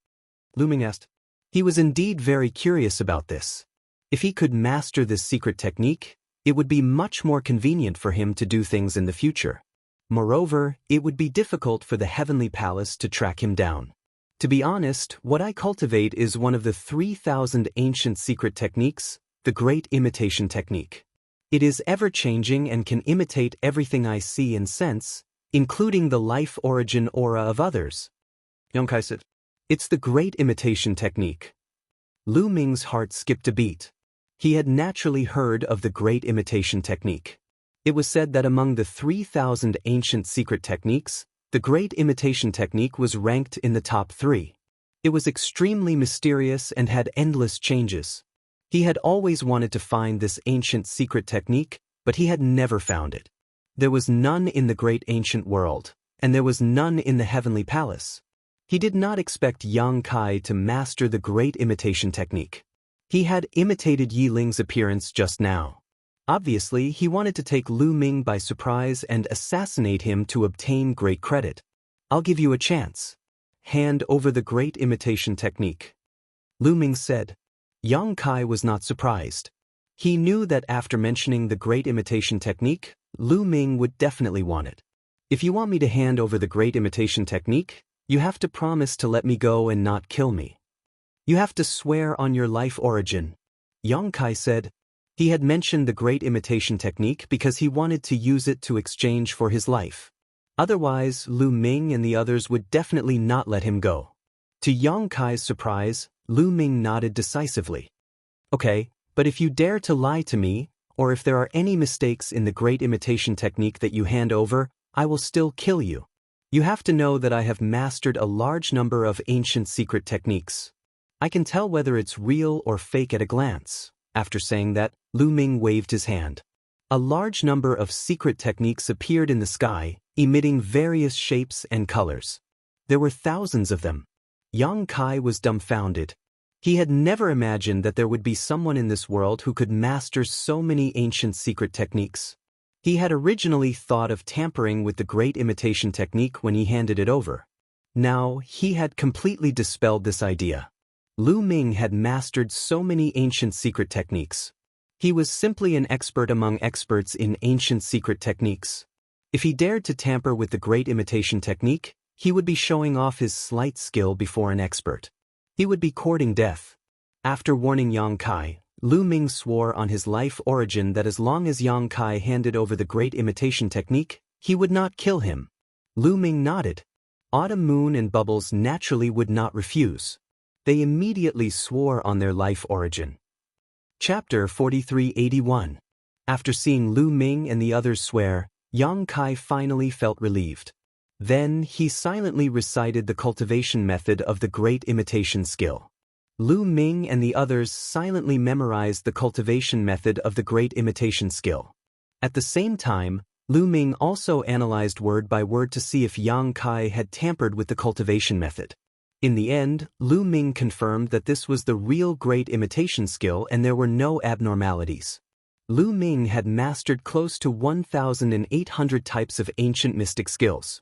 Lu Ming asked. He was indeed very curious about this. If he could master this secret technique, it would be much more convenient for him to do things in the future. Moreover, it would be difficult for the Heavenly Palace to track him down. To be honest, what I cultivate is one of the 3,000 ancient secret techniques, the Great Imitation Technique. It is ever-changing and can imitate everything I see and sense, including the life origin aura of others. Yang Kai said, It's the Great Imitation Technique. Lu Ming's heart skipped a beat. He had naturally heard of the Great Imitation Technique. It was said that among the 3,000 ancient secret techniques, the Great Imitation Technique was ranked in the top 3. It was extremely mysterious and had endless changes. He had always wanted to find this ancient secret technique, but he had never found it. There was none in the great ancient world, and there was none in the Heavenly Palace. He did not expect Yang Kai to master the Great Imitation Technique. He had imitated Yiling's appearance just now. Obviously, he wanted to take Lu Ming by surprise and assassinate him to obtain great credit. I'll give you a chance. Hand over the Great Imitation Technique. Lu Ming said. Yang Kai was not surprised. He knew that after mentioning the Great Imitation Technique, Lu Ming would definitely want it. If you want me to hand over the Great Imitation Technique, you have to promise to let me go and not kill me. You have to swear on your life origin. Yang Kai said. He had mentioned the Great Imitation Technique because he wanted to use it to exchange for his life. Otherwise, Lu Ming and the others would definitely not let him go. To Yang Kai's surprise, Lu Ming nodded decisively. Okay, but if you dare to lie to me, or if there are any mistakes in the Great Imitation Technique that you hand over, I will still kill you. You have to know that I have mastered a large number of ancient secret techniques. I can tell whether it's real or fake at a glance. After saying that, Lu Ming waved his hand. A large number of secret techniques appeared in the sky, emitting various shapes and colors. There were thousands of them. Yang Kai was dumbfounded. He had never imagined that there would be someone in this world who could master so many ancient secret techniques. He had originally thought of tampering with the Great Imitation Technique when he handed it over. Now, he had completely dispelled this idea. Lu Ming had mastered so many ancient secret techniques. He was simply an expert among experts in ancient secret techniques. If he dared to tamper with the Great Imitation Technique, he would be showing off his slight skill before an expert. He would be courting death. After warning Yang Kai, Lu Ming swore on his life origin that as long as Yang Kai handed over the Great Imitation Technique, he would not kill him. Lu Ming nodded. Autumn Moon and Bubbles naturally would not refuse. They immediately swore on their life origin. Chapter 4381. After seeing Lu Ming and the others swear, Yang Kai finally felt relieved. Then he silently recited the cultivation method of the Great Imitation skill. Lu Ming and the others silently memorized the cultivation method of the great imitation skill. At the same time, Lu Ming also analyzed word by word to see if Yang Kai had tampered with the cultivation method. In the end, Lu Ming confirmed that this was the real great imitation skill and there were no abnormalities. Lu Ming had mastered close to 1,800 types of ancient mystic skills.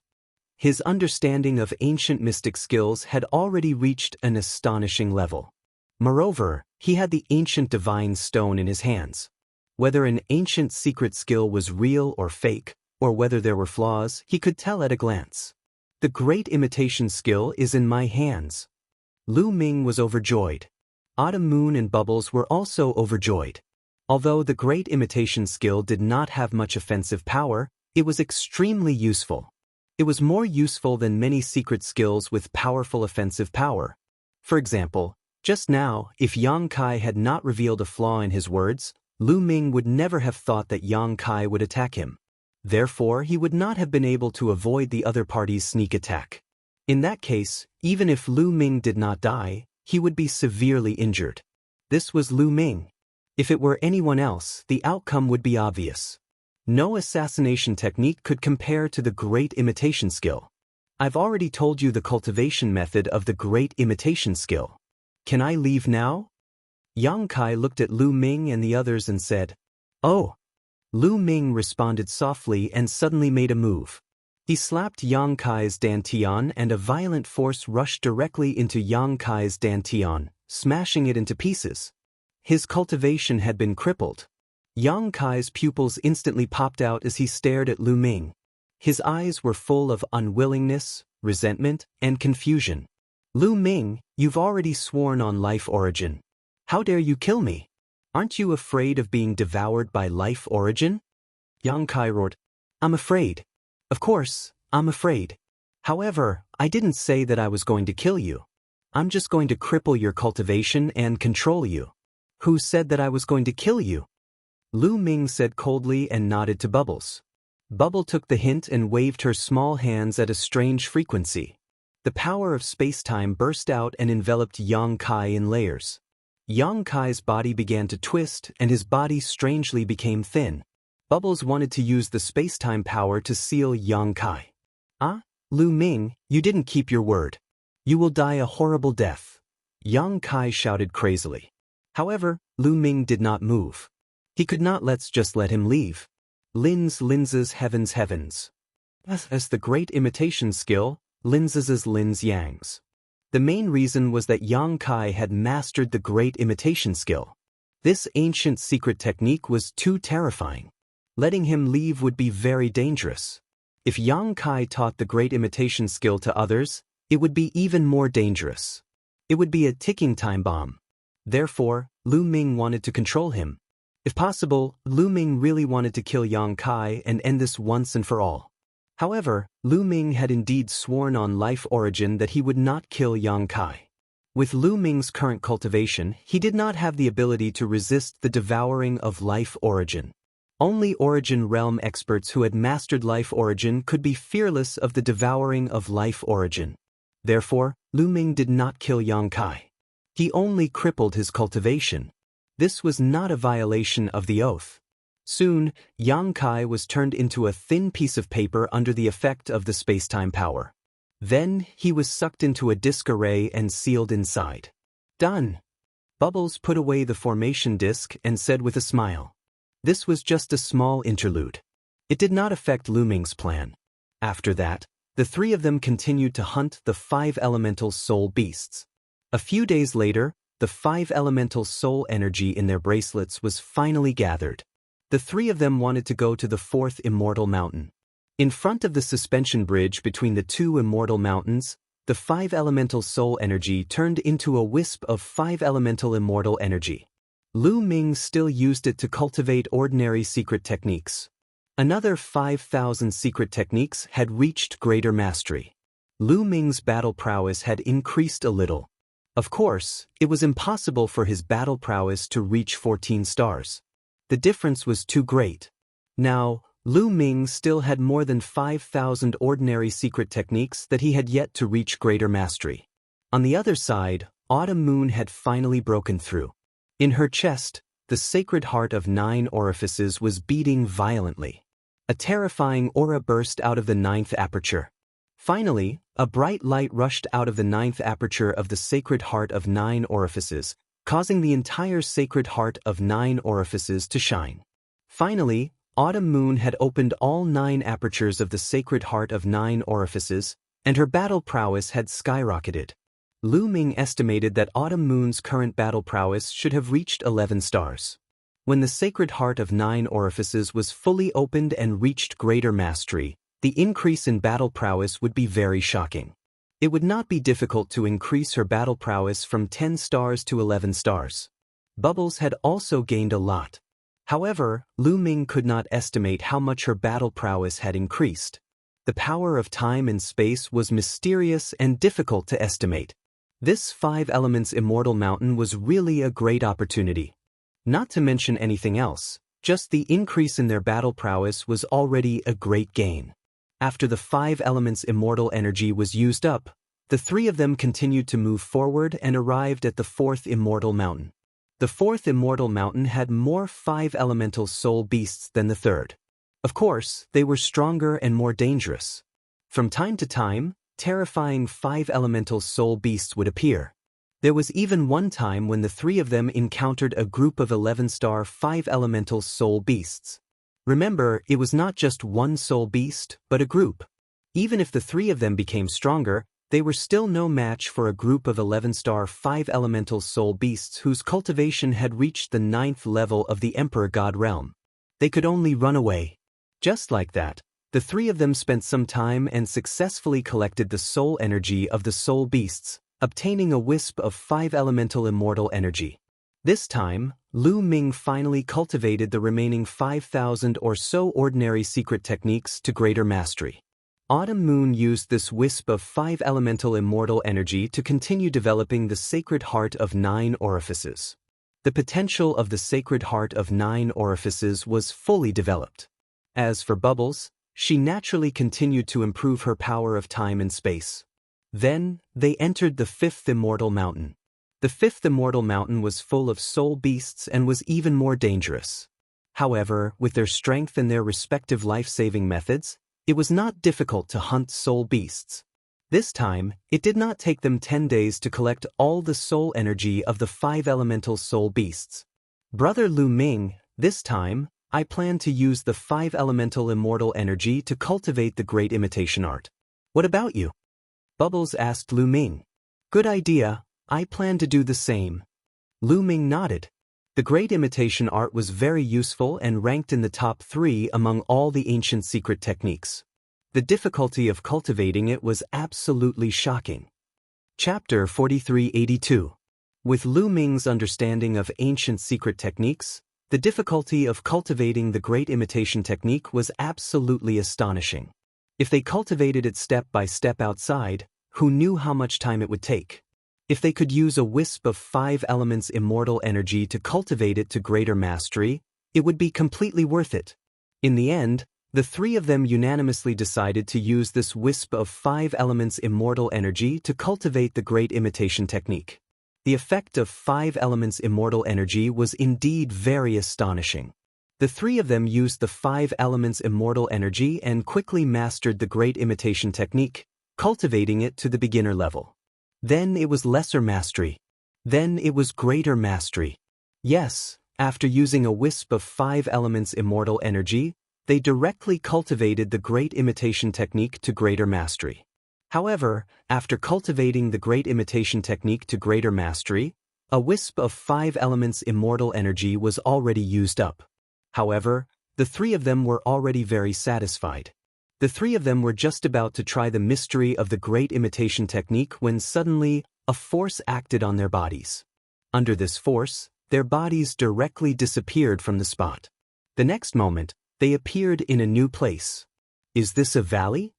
His understanding of ancient mystic skills had already reached an astonishing level. Moreover, he had the ancient divine stone in his hands. Whether an ancient secret skill was real or fake, or whether there were flaws, he could tell at a glance. The great imitation skill is in my hands. Lu Ming was overjoyed. Autumn Moon and Bubbles were also overjoyed. Although the great imitation skill did not have much offensive power, it was extremely useful. It was more useful than many secret skills with powerful offensive power. For example, just now, if Yang Kai had not revealed a flaw in his words, Lu Ming would never have thought that Yang Kai would attack him. Therefore, he would not have been able to avoid the other party's sneak attack. In that case, even if Lu Ming did not die, he would be severely injured. This was Lu Ming. If it were anyone else, the outcome would be obvious. No assassination technique could compare to the great imitation skill. I've already told you the cultivation method of the great imitation skill. Can I leave now? Yang Kai looked at Lu Ming and the others and said, "Oh." Lu Ming responded softly and suddenly made a move. He slapped Yang Kai's dantian and a violent force rushed directly into Yang Kai's dantian, smashing it into pieces. His cultivation had been crippled. Yang Kai's pupils instantly popped out as he stared at Lu Ming. His eyes were full of unwillingness, resentment, and confusion. "Lu Ming, you've already sworn on life origin. How dare you kill me? Aren't you afraid of being devoured by life origin?" Yang Kai roared, "I'm afraid. Of course, I'm afraid. However, I didn't say that I was going to kill you. I'm just going to cripple your cultivation and control you." "Who said that I was going to kill you?" Lu Ming said coldly and nodded to Bubbles. Bubble took the hint and waved her small hands at a strange frequency. The power of space-time burst out and enveloped Yang Kai in layers. Yang Kai's body began to twist and his body strangely became thin. Bubbles wanted to use the space-time power to seal Yang Kai. "Ah, Lu Ming, you didn't keep your word. You will die a horrible death," Yang Kai shouted crazily. However, Lu Ming did not move. He could not just let him leave. Lenses heavens. As the great imitation skill, Lins Yangs. The main reason was that Yang Kai had mastered the great imitation skill. This ancient secret technique was too terrifying. Letting him leave would be very dangerous. If Yang Kai taught the great imitation skill to others, it would be even more dangerous. It would be a ticking time bomb. Therefore, Lu Ming wanted to control him. If possible, Lu Ming really wanted to kill Yang Kai and end this once and for all. However, Lu Ming had indeed sworn on life origin that he would not kill Yang Kai. With Lu Ming's current cultivation, he did not have the ability to resist the devouring of life origin. Only origin realm experts who had mastered life origin could be fearless of the devouring of life origin. Therefore, Lu Ming did not kill Yang Kai. He only crippled his cultivation. This was not a violation of the oath. Soon, Yang Kai was turned into a thin piece of paper under the effect of the space-time power. Then, he was sucked into a disk array and sealed inside. "Done." Bubbles put away the formation disk and said with a smile. This was just a small interlude. It did not affect Lu Ming's plan. After that, the three of them continued to hunt the 5 elemental soul beasts. A few days later, the 5 elemental soul energy in their bracelets was finally gathered. The three of them wanted to go to the 4th Immortal Mountain. In front of the suspension bridge between the 2 Immortal Mountains, the 5 elemental soul energy turned into a wisp of 5 elemental immortal energy. Lu Ming still used it to cultivate ordinary secret techniques. Another 5,000 secret techniques had reached greater mastery. Lu Ming's battle prowess had increased a little. Of course, it was impossible for his battle prowess to reach 14 stars. The difference was too great. Now, Lu Ming still had more than 5,000 ordinary secret techniques that he had yet to reach greater mastery. On the other side, Autumn Moon had finally broken through. In her chest, the sacred heart of 9 orifices was beating violently. A terrifying aura burst out of the 9th aperture. Finally, a bright light rushed out of the 9th aperture of the sacred heart of 9 orifices, causing the entire sacred heart of 9 orifices to shine. Finally, Autumn Moon had opened all 9 apertures of the sacred heart of 9 orifices, and her battle prowess had skyrocketed. Lu Ming estimated that Autumn Moon's current battle prowess should have reached 11 stars. When the sacred heart of 9 orifices was fully opened and reached greater mastery, the increase in battle prowess would be very shocking. It would not be difficult to increase her battle prowess from 10 stars to 11 stars. Bubbles had also gained a lot. However, Lu Ming could not estimate how much her battle prowess had increased. The power of time and space was mysterious and difficult to estimate. This 5 elements Immortal Mountain was really a great opportunity. Not to mention anything else, just the increase in their battle prowess was already a great gain. After the 5 elements Immortal energy was used up, the 3 of them continued to move forward and arrived at the 4th Immortal Mountain. The 4th Immortal Mountain had more 5 elemental soul beasts than the 3rd. Of course, they were stronger and more dangerous. From time to time, terrifying 5 elemental soul beasts would appear. There was even one time when the 3 of them encountered a group of 11-star 5 elemental soul beasts. Remember, it was not just one soul beast, but a group. Even if the 3 of them became stronger, they were still no match for a group of 11-star 5 elemental soul beasts whose cultivation had reached the 9th level of the Emperor God realm. They could only run away. Just like that, the 3 of them spent some time and successfully collected the soul energy of the soul beasts, obtaining a wisp of 5 elemental immortal energy. This time, Lu Ming finally cultivated the remaining 5,000 or so ordinary secret techniques to greater mastery. Autumn Moon used this wisp of 5 elemental immortal energy to continue developing the sacred heart of 9 orifices. The potential of the sacred heart of 9 orifices was fully developed. As for Bubbles, she naturally continued to improve her power of time and space. Then, they entered the 5th Immortal Mountain. The 5th Immortal Mountain was full of soul beasts and was even more dangerous. However, with their strength and their respective life-saving methods, it was not difficult to hunt soul beasts. This time, it did not take them 10 days to collect all the soul energy of the 5 elemental soul beasts. Brother Lu Ming, this time, I plan to use the 5 elemental immortal energy to cultivate the great imitation art. What about you? Bubbles asked Lu Ming. Good idea, I plan to do the same. Lu Ming nodded. The great imitation art was very useful and ranked in the top 3 among all the ancient secret techniques. The difficulty of cultivating it was absolutely shocking. Chapter 4382. With Lu Ming's understanding of ancient secret techniques, the difficulty of cultivating the great imitation technique was absolutely astonishing. If they cultivated it step by step outside, who knew how much time it would take? If they could use a wisp of 5 elements immortal energy to cultivate it to greater mastery, it would be completely worth it. In the end, the 3 of them unanimously decided to use this wisp of 5 elements immortal energy to cultivate the great imitation technique. The effect of 5 elements immortal energy was indeed very astonishing. The 3 of them used the 5 elements immortal energy and quickly mastered the great imitation technique, cultivating it to the beginner level. Then it was lesser mastery. Then it was greater mastery. Yes, after using a wisp of 5 elements immortal energy, they directly cultivated the great imitation technique to greater mastery. However, after cultivating the great imitation technique to greater mastery, a wisp of 5 elements immortal energy was already used up. However, the 3 of them were already very satisfied. The 3 of them were just about to try the mystery of the great imitation technique when suddenly, a force acted on their bodies. Under this force, their bodies directly disappeared from the spot. The next moment, they appeared in a new place. Is this a valley?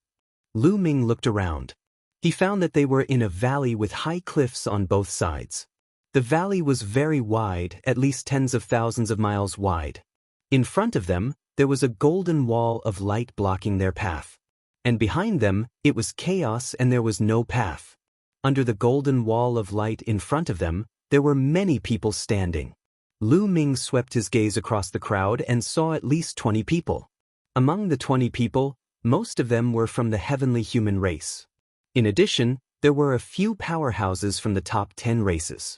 Lu Ming looked around. He found that they were in a valley with high cliffs on both sides. The valley was very wide, at least tens of thousands of miles wide. In front of them, there was a golden wall of light blocking their path. And behind them, it was chaos and there was no path. Under the golden wall of light in front of them, there were many people standing. Lu Ming swept his gaze across the crowd and saw at least 20 people. Among the 20 people, most of them were from the heavenly human race. In addition, there were a few powerhouses from the top 10 races.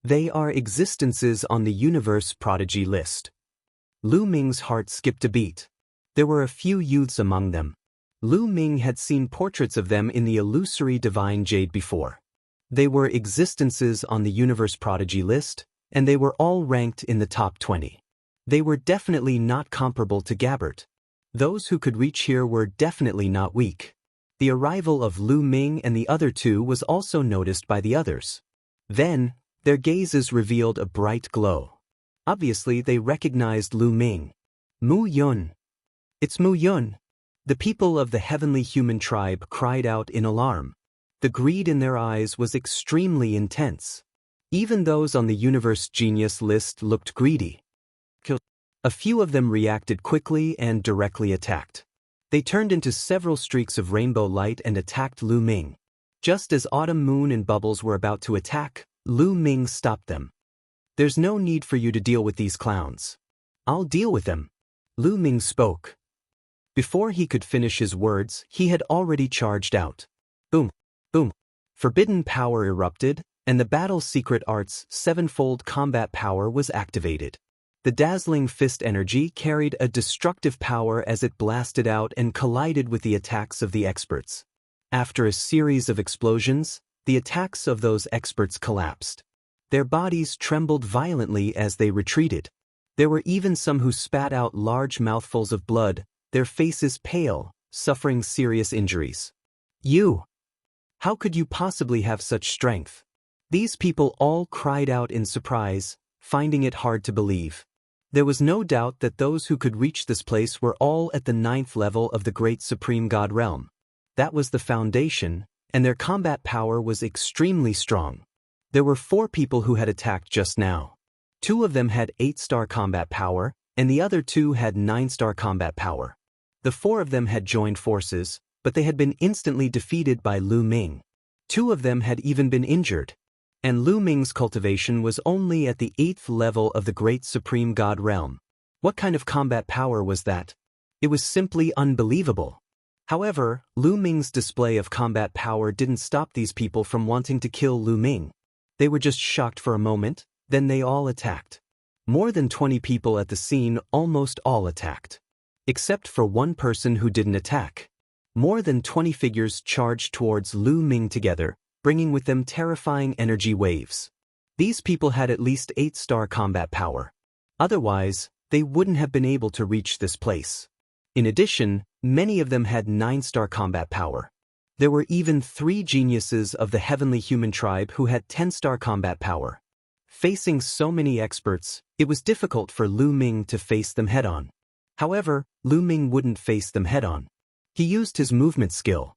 They are existences on the universe prodigy list. Lu Ming's heart skipped a beat. There were a few youths among them. Lu Ming had seen portraits of them in the illusory divine jade before. They were existences on the universe prodigy list, and they were all ranked in the top 20. They were definitely not comparable to Gabbert. Those who could reach here were definitely not weak. The arrival of Lu Ming and the other two was also noticed by the others. Then, their gazes revealed a bright glow. Obviously, they recognized Lu Ming. Mu Yun. It's Mu Yun. The people of the heavenly human tribe cried out in alarm. The greed in their eyes was extremely intense. Even those on the universe genius list looked greedy. A few of them reacted quickly and directly attacked. They turned into several streaks of rainbow light and attacked Lu Ming. Just as Autumn Moon and Bubbles were about to attack, Lu Ming stopped them. There's no need for you to deal with these clowns. I'll deal with them. Lu Ming spoke. Before he could finish his words, he had already charged out. Boom, boom. Forbidden power erupted, and the battle's secret art's sevenfold combat power was activated. The dazzling fist energy carried a destructive power as it blasted out and collided with the attacks of the experts. After a series of explosions, the attacks of those experts collapsed. Their bodies trembled violently as they retreated. There were even some who spat out large mouthfuls of blood, their faces pale, suffering serious injuries. You! How could you possibly have such strength? These people all cried out in surprise, finding it hard to believe. There was no doubt that those who could reach this place were all at the 9th level of the Great Supreme God Realm. That was the foundation, and their combat power was extremely strong. There were 4 people who had attacked just now. 2 of them had 8-star combat power, and the other 2 had 9-star combat power. The 4 of them had joined forces, but they had been instantly defeated by Lu Ming. 2 of them had even been injured. And Lu Ming's cultivation was only at the 8th level of the Great Supreme God Realm. What kind of combat power was that? It was simply unbelievable. However, Lu Ming's display of combat power didn't stop these people from wanting to kill Lu Ming. They were just shocked for a moment, then they all attacked. More than 20 people at the scene almost all attacked. Except for one person who didn't attack. More than 20 figures charged towards Lu Ming together, bringing with them terrifying energy waves. These people had at least 8-star combat power. Otherwise, they wouldn't have been able to reach this place. In addition, many of them had 9-star combat power. There were even 3 geniuses of the heavenly human tribe who had 10-star combat power. Facing so many experts, it was difficult for Lu Ming to face them head-on. However, Lu Ming wouldn't face them head-on. He used his movement skill.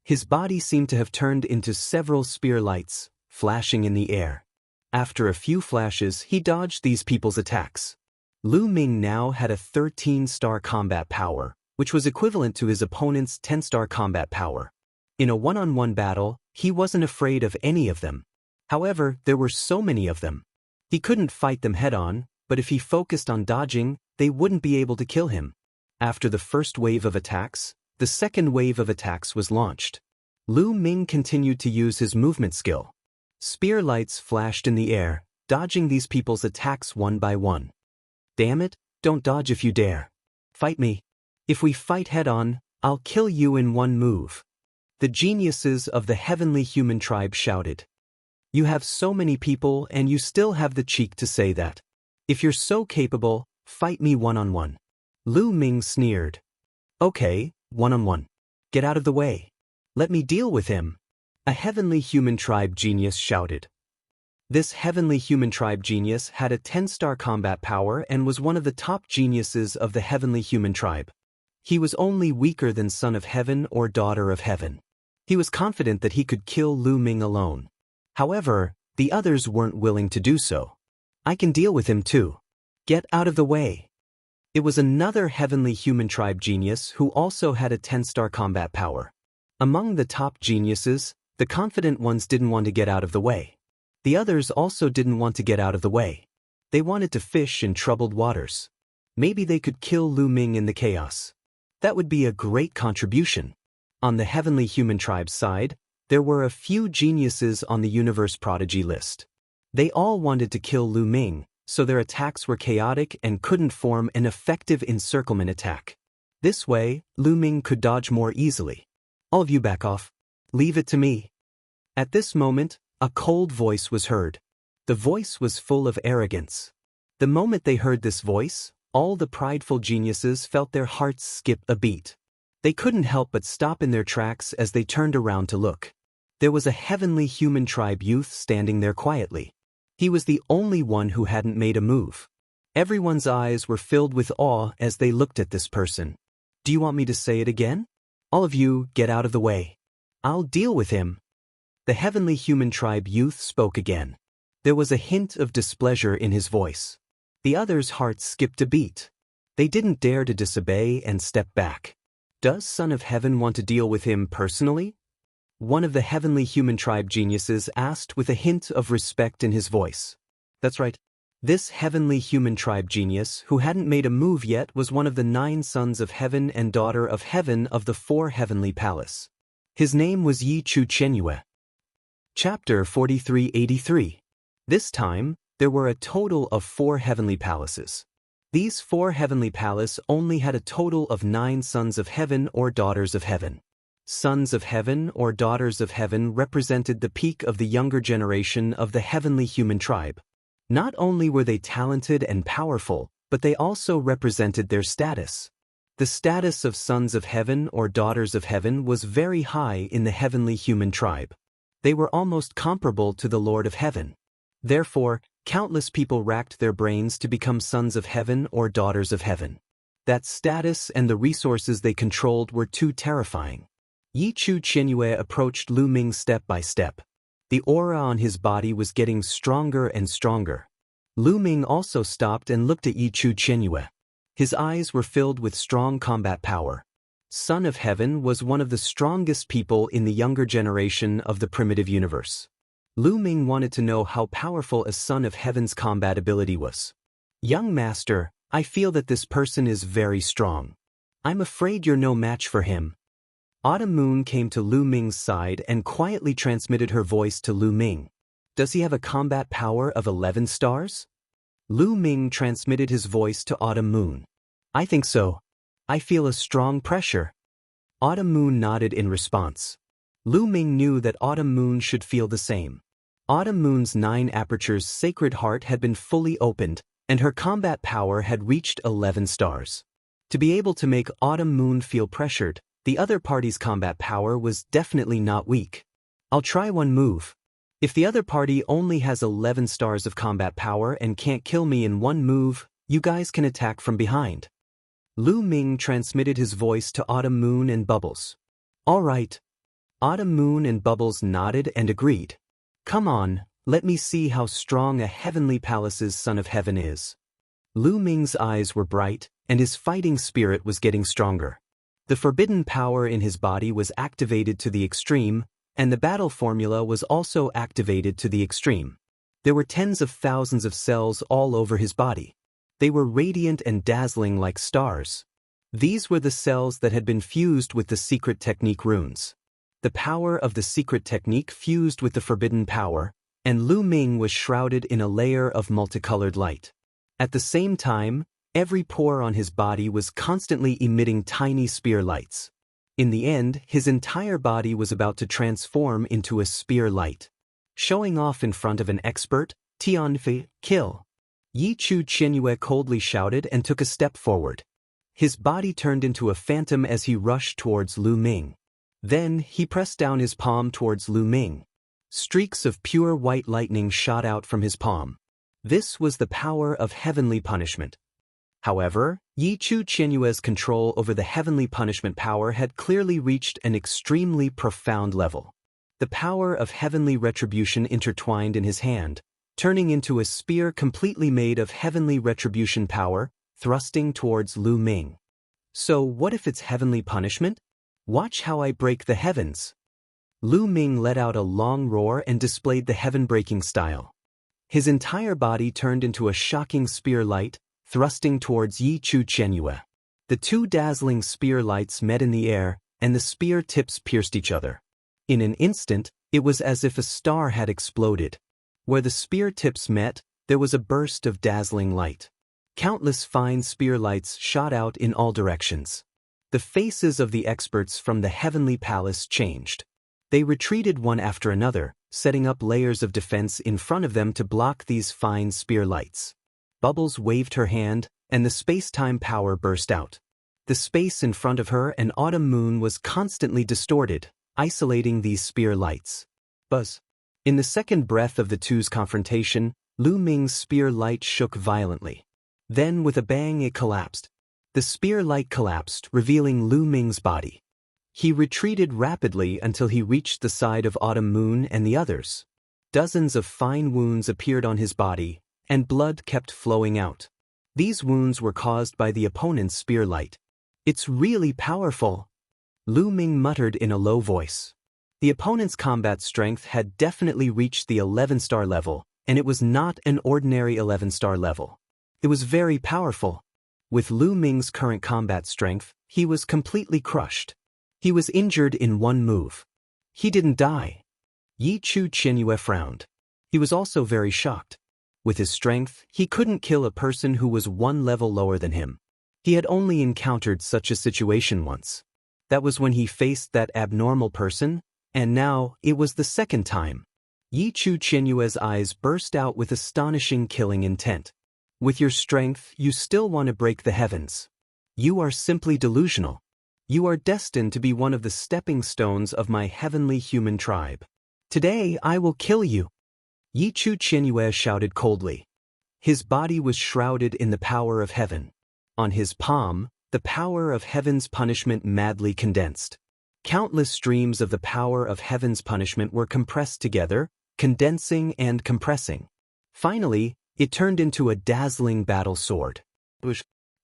His body seemed to have turned into several spear lights, flashing in the air. After a few flashes, he dodged these people's attacks. Lu Ming now had a 13-star combat power, which was equivalent to his opponent's 10-star combat power. In a one-on-one battle, he wasn't afraid of any of them. However, there were so many of them. He couldn't fight them head-on, but if he focused on dodging, they wouldn't be able to kill him. After the first wave of attacks, the second wave of attacks was launched. Lu Ming continued to use his movement skill. Spear lights flashed in the air, dodging these people's attacks one by one. Damn it, don't dodge if you dare. Fight me. If we fight head-on, I'll kill you in one move. The geniuses of the heavenly human tribe shouted. You have so many people and you still have the cheek to say that. If you're so capable, fight me one-on-one. Lu Ming sneered. Okay, one-on-one. Get out of the way. Let me deal with him. A heavenly human tribe genius shouted. This heavenly human tribe genius had a 10-star combat power and was one of the top geniuses of the heavenly human tribe. He was only weaker than Son of Heaven or Daughter of Heaven. He was confident that he could kill Lu Ming alone. However, the others weren't willing to do so. I can deal with him too. Get out of the way. It was another heavenly human tribe genius who also had a 10-star combat power. Among the top geniuses, The confident ones didn't want to get out of the way. The others also didn't want to get out of the way. They wanted to fish in troubled waters. Maybe they could kill Lu Ming in the chaos. That would be a great contribution. On the heavenly human tribe's side, there were a few geniuses on the universe prodigy list. They all wanted to kill Lu Ming, so their attacks were chaotic and couldn't form an effective encirclement attack. This way, Lu Ming could dodge more easily. All of you back off. Leave it to me. At this moment, a cold voice was heard. The voice was full of arrogance. The moment they heard this voice, all the prideful geniuses felt their hearts skip a beat. They couldn't help but stop in their tracks as they turned around to look. There was a heavenly human tribe youth standing there quietly. He was the only one who hadn't made a move. Everyone's eyes were filled with awe as they looked at this person. Do you want me to say it again? All of you, get out of the way. I'll deal with him. The heavenly human tribe youth spoke again. There was a hint of displeasure in his voice. The others' hearts skipped a beat. They didn't dare to disobey and step back. Does Son of Heaven want to deal with him personally? One of the heavenly human tribe geniuses asked with a hint of respect in his voice. That's right. This heavenly human tribe genius who hadn't made a move yet was one of the 9 sons of heaven and daughter of heaven of the 4 heavenly palace. His name was Yi Chu Chenyue. Chapter 4383. This time, there were a total of 4 heavenly palaces. These 4 heavenly palaces only had a total of 9 sons of heaven or daughters of heaven. Sons of heaven or daughters of heaven represented the peak of the younger generation of the heavenly human tribe. Not only were they talented and powerful, but they also represented their status. The status of sons of heaven or daughters of heaven was very high in the heavenly human tribe. They were almost comparable to the Lord of Heaven. Therefore, countless people racked their brains to become sons of heaven or daughters of heaven. That status and the resources they controlled were too terrifying. Yi Chu Chenyue approached Lu Ming step by step. The aura on his body was getting stronger and stronger. Lu Ming also stopped and looked at Yi Chu Chenyue. His eyes were filled with strong combat power. Son of Heaven was one of the strongest people in the younger generation of the primitive universe. Lu Ming wanted to know how powerful a Son of Heaven's combat ability was. Young master, I feel that this person is very strong. I'm afraid you're no match for him. Autumn Moon came to Lu Ming's side and quietly transmitted her voice to Lu Ming. Does he have a combat power of 11 stars? Lu Ming transmitted his voice to Autumn Moon. I think so. I feel a strong pressure. Autumn Moon nodded in response. Lu Ming knew that Autumn Moon should feel the same. Autumn Moon's 9 apertures sacred heart had been fully opened, and her combat power had reached 11 stars. To be able to make Autumn Moon feel pressured, the other party's combat power was definitely not weak. I'll try one move. If the other party only has 11 stars of combat power and can't kill me in one move, you guys can attack from behind. Lu Ming transmitted his voice to Autumn Moon and Bubbles. All right. Autumn Moon and Bubbles nodded and agreed. Come on, let me see how strong a heavenly palace's Son of Heaven is. Lu Ming's eyes were bright, and his fighting spirit was getting stronger. The forbidden power in his body was activated to the extreme, and the battle formula was also activated to the extreme. There were tens of thousands of cells all over his body. They were radiant and dazzling like stars. These were the cells that had been fused with the secret technique runes. The power of the secret technique fused with the forbidden power, and Lu Ming was shrouded in a layer of multicolored light. At the same time, every pore on his body was constantly emitting tiny spear lights. In the end, his entire body was about to transform into a spear light. Showing off in front of an expert, Tianfei, kill. Yi Chu Chenyue coldly shouted and took a step forward. His body turned into a phantom as he rushed towards Lu Ming. Then, he pressed down his palm towards Lu Ming. Streaks of pure white lightning shot out from his palm. This was the power of heavenly punishment. However, Yi Chu Chenyue's control over the heavenly punishment power had clearly reached an extremely profound level. The power of heavenly retribution intertwined in his hand, turning into a spear completely made of heavenly retribution power, thrusting towards Lu Ming. So what if it's heavenly punishment? Watch how I break the heavens. Lu Ming let out a long roar and displayed the heaven-breaking style. His entire body turned into a shocking spear light, thrusting towards Yi Chu Chenyue. The two dazzling spear lights met in the air, and the spear tips pierced each other. In an instant, it was as if a star had exploded. Where the spear tips met, there was a burst of dazzling light. Countless fine spear lights shot out in all directions. The faces of the experts from the heavenly palace changed. They retreated one after another, setting up layers of defense in front of them to block these fine spear lights. Bubbles waved her hand, and the space-time power burst out. The space in front of her, an autumn moon, was constantly distorted, isolating these spear lights. Buzz. In the second breath of the two's confrontation, Lu Ming's spear light shook violently. Then, with a bang, it collapsed. The spear light collapsed, revealing Lu Ming's body. He retreated rapidly until he reached the side of Autumn Moon and the others. Dozens of fine wounds appeared on his body, and blood kept flowing out. These wounds were caused by the opponent's spear light. "It's really powerful," Lu Ming muttered in a low voice. The opponent's combat strength had definitely reached the 11-star level, and it was not an ordinary 11-star level. It was very powerful. With Lu Ming's current combat strength, he was completely crushed. He was injured in one move. He didn't die. Yi Chu Chenyue frowned. He was also very shocked. With his strength, he couldn't kill a person who was one level lower than him. He had only encountered such a situation once. That was when he faced that abnormal person, and now it was the second time. Yi Chu Chenyue's eyes burst out with astonishing killing intent. "With your strength, you still want to break the heavens. You are simply delusional. You are destined to be one of the stepping stones of my heavenly human tribe. Today I will kill you," Yi Chu Chenyue shouted coldly. His body was shrouded in the power of heaven. On his palm, the power of heaven's punishment madly condensed. Countless streams of the power of heaven's punishment were compressed together, condensing and compressing. Finally, it turned into a dazzling battle sword.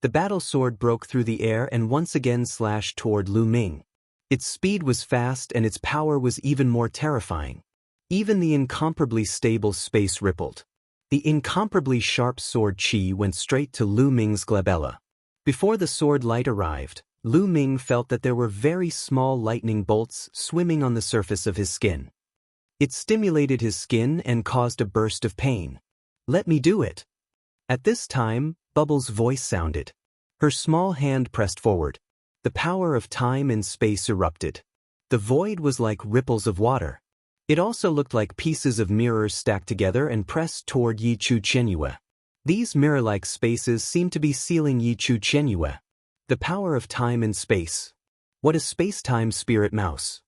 The battle sword broke through the air and once again slashed toward Lu Ming. Its speed was fast and its power was even more terrifying. Even the incomparably stable space rippled. The incomparably sharp sword chi went straight to Lu Ming's glabella. Before the sword light arrived, Lu Ming felt that there were very small lightning bolts swimming on the surface of his skin. It stimulated his skin and caused a burst of pain. "Let me do it." At this time, Bubbles' voice sounded. Her small hand pressed forward. The power of time and space erupted. The void was like ripples of water. It also looked like pieces of mirrors stacked together and pressed toward Yi Chu Chenyue. These mirror-like spaces seemed to be sealing Yi Chu Chenyue. The power of time and space. What a space-time spirit mouse.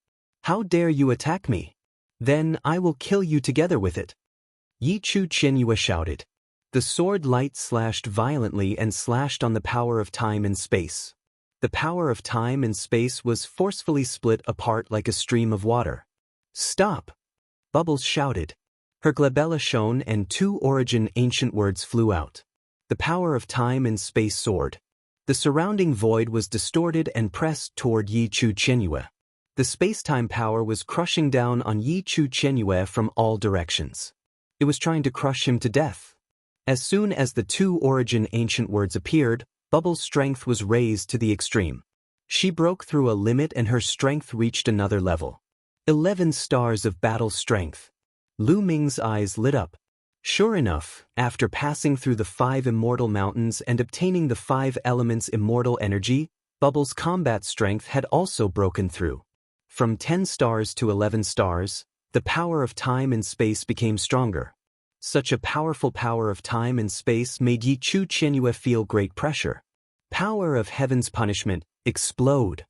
"How dare you attack me? Then I will kill you together with it," Yi Chu Chenyue shouted. The sword light slashed violently and slashed on the power of time and space. The power of time and space was forcefully split apart like a stream of water. "Stop!" Bubbles shouted. Her glabella shone and two origin ancient words flew out. The power of time and space soared. The surrounding void was distorted and pressed toward Yi Chu Chenyue. The space-time power was crushing down on Yi Chu Chenyue from all directions. It was trying to crush him to death. As soon as the two origin ancient words appeared, Bubbles' strength was raised to the extreme. She broke through a limit and her strength reached another level. 11 stars of battle strength. Lu Ming's eyes lit up. Sure enough, after passing through the 5 immortal mountains and obtaining the 5 elements immortal energy, Bubbles' combat strength had also broken through. From 10 stars to 11 stars, the power of time and space became stronger. Such a powerful power of time and space made Yi Chu Chenyue feel great pressure. "Power of heaven's punishment, explode!"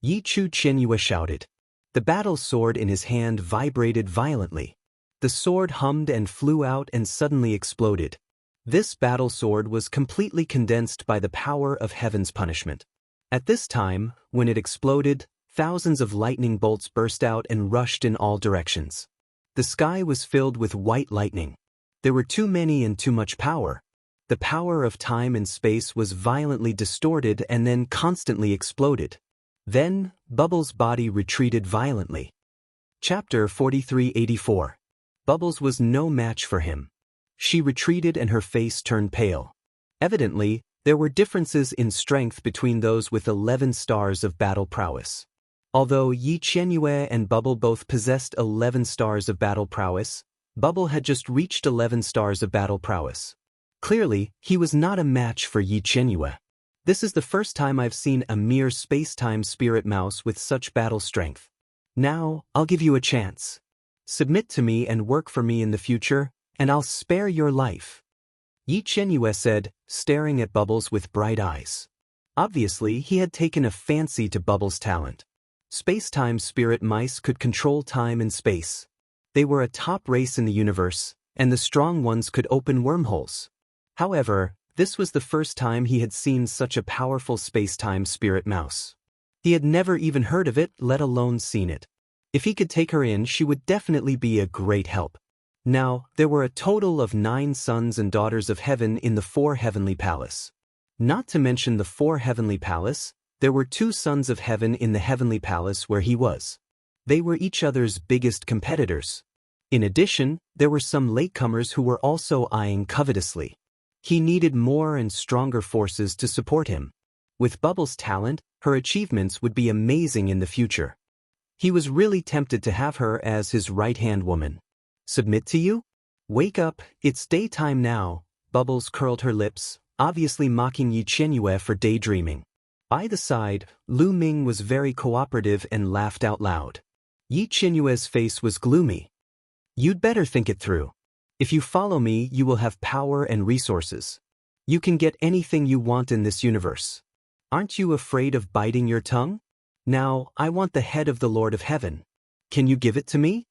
Yi Chu Chenyue shouted. The battle sword in his hand vibrated violently. The sword hummed and flew out and suddenly exploded. This battle sword was completely condensed by the power of heaven's punishment. At this time, when it exploded, thousands of lightning bolts burst out and rushed in all directions. The sky was filled with white lightning. There were too many and too much power. The power of time and space was violently distorted and then constantly exploded. Then, Bubbles' body retreated violently. Chapter 4384. Bubbles was no match for him. She retreated and her face turned pale. Evidently, there were differences in strength between those with 11 stars of battle prowess. Although Yi Qianyue and Bubble both possessed 11 stars of battle prowess, Bubble had just reached 11 stars of battle prowess. Clearly, he was not a match for Yi Qianyue. This is the first time I've seen a mere space-time spirit mouse with such battle strength. Now, I'll give you a chance. Submit to me and work for me in the future, and I'll spare your life. Yi Qianyue said, staring at Bubbles with bright eyes. Obviously, he had taken a fancy to Bubbles' talent. Space-time spirit mice could control time and space. They were a top race in the universe, and the strong ones could open wormholes. However, this was the first time he had seen such a powerful space-time spirit mouse. He had never even heard of it, let alone seen it. If he could take her in, she would definitely be a great help. Now, there were a total of 9 sons and daughters of heaven in the 4 heavenly palace. Not to mention the 4 heavenly palace, there were 2 sons of heaven in the heavenly palace where he was. They were each other's biggest competitors. In addition, there were some latecomers who were also eyeing covetously. He needed more and stronger forces to support him. With Bubbles' talent, her achievements would be amazing in the future. He was really tempted to have her as his right-hand woman. Submit to you? Wake up, it's daytime now. Bubbles curled her lips, obviously mocking Yi Qianyue for daydreaming. By the side, Lu Ming was very cooperative and laughed out loud. Yi Qianyue's face was gloomy. You'd better think it through. If you follow me, you will have power and resources. You can get anything you want in this universe. Aren't you afraid of biting your tongue? Now, I want the head of the Lord of Heaven. Can you give it to me?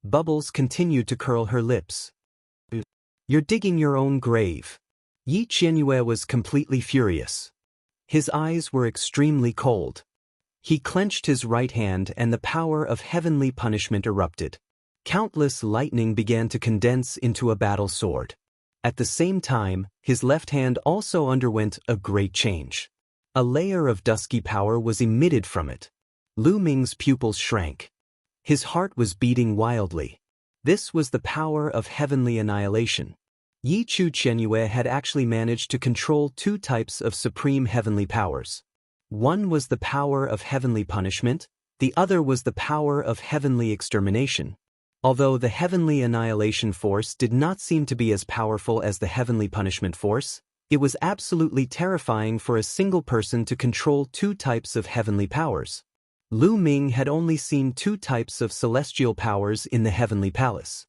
Bubbles continued to curl her lips. You're digging your own grave. Yi Qianyue was completely furious. His eyes were extremely cold. He clenched his right hand and the power of heavenly punishment erupted. Countless lightning began to condense into a battle sword. At the same time, his left hand also underwent a great change. A layer of dusky power was emitted from it. Lu Ming's pupils shrank. His heart was beating wildly. This was the power of heavenly annihilation. Yi Qianyue had actually managed to control 2 types of supreme heavenly powers. One was the power of heavenly punishment, the other was the power of heavenly extermination. Although the heavenly annihilation force did not seem to be as powerful as the heavenly punishment force, it was absolutely terrifying for a single person to control 2 types of heavenly powers. Lu Ming had only seen 2 types of celestial powers in the heavenly palace.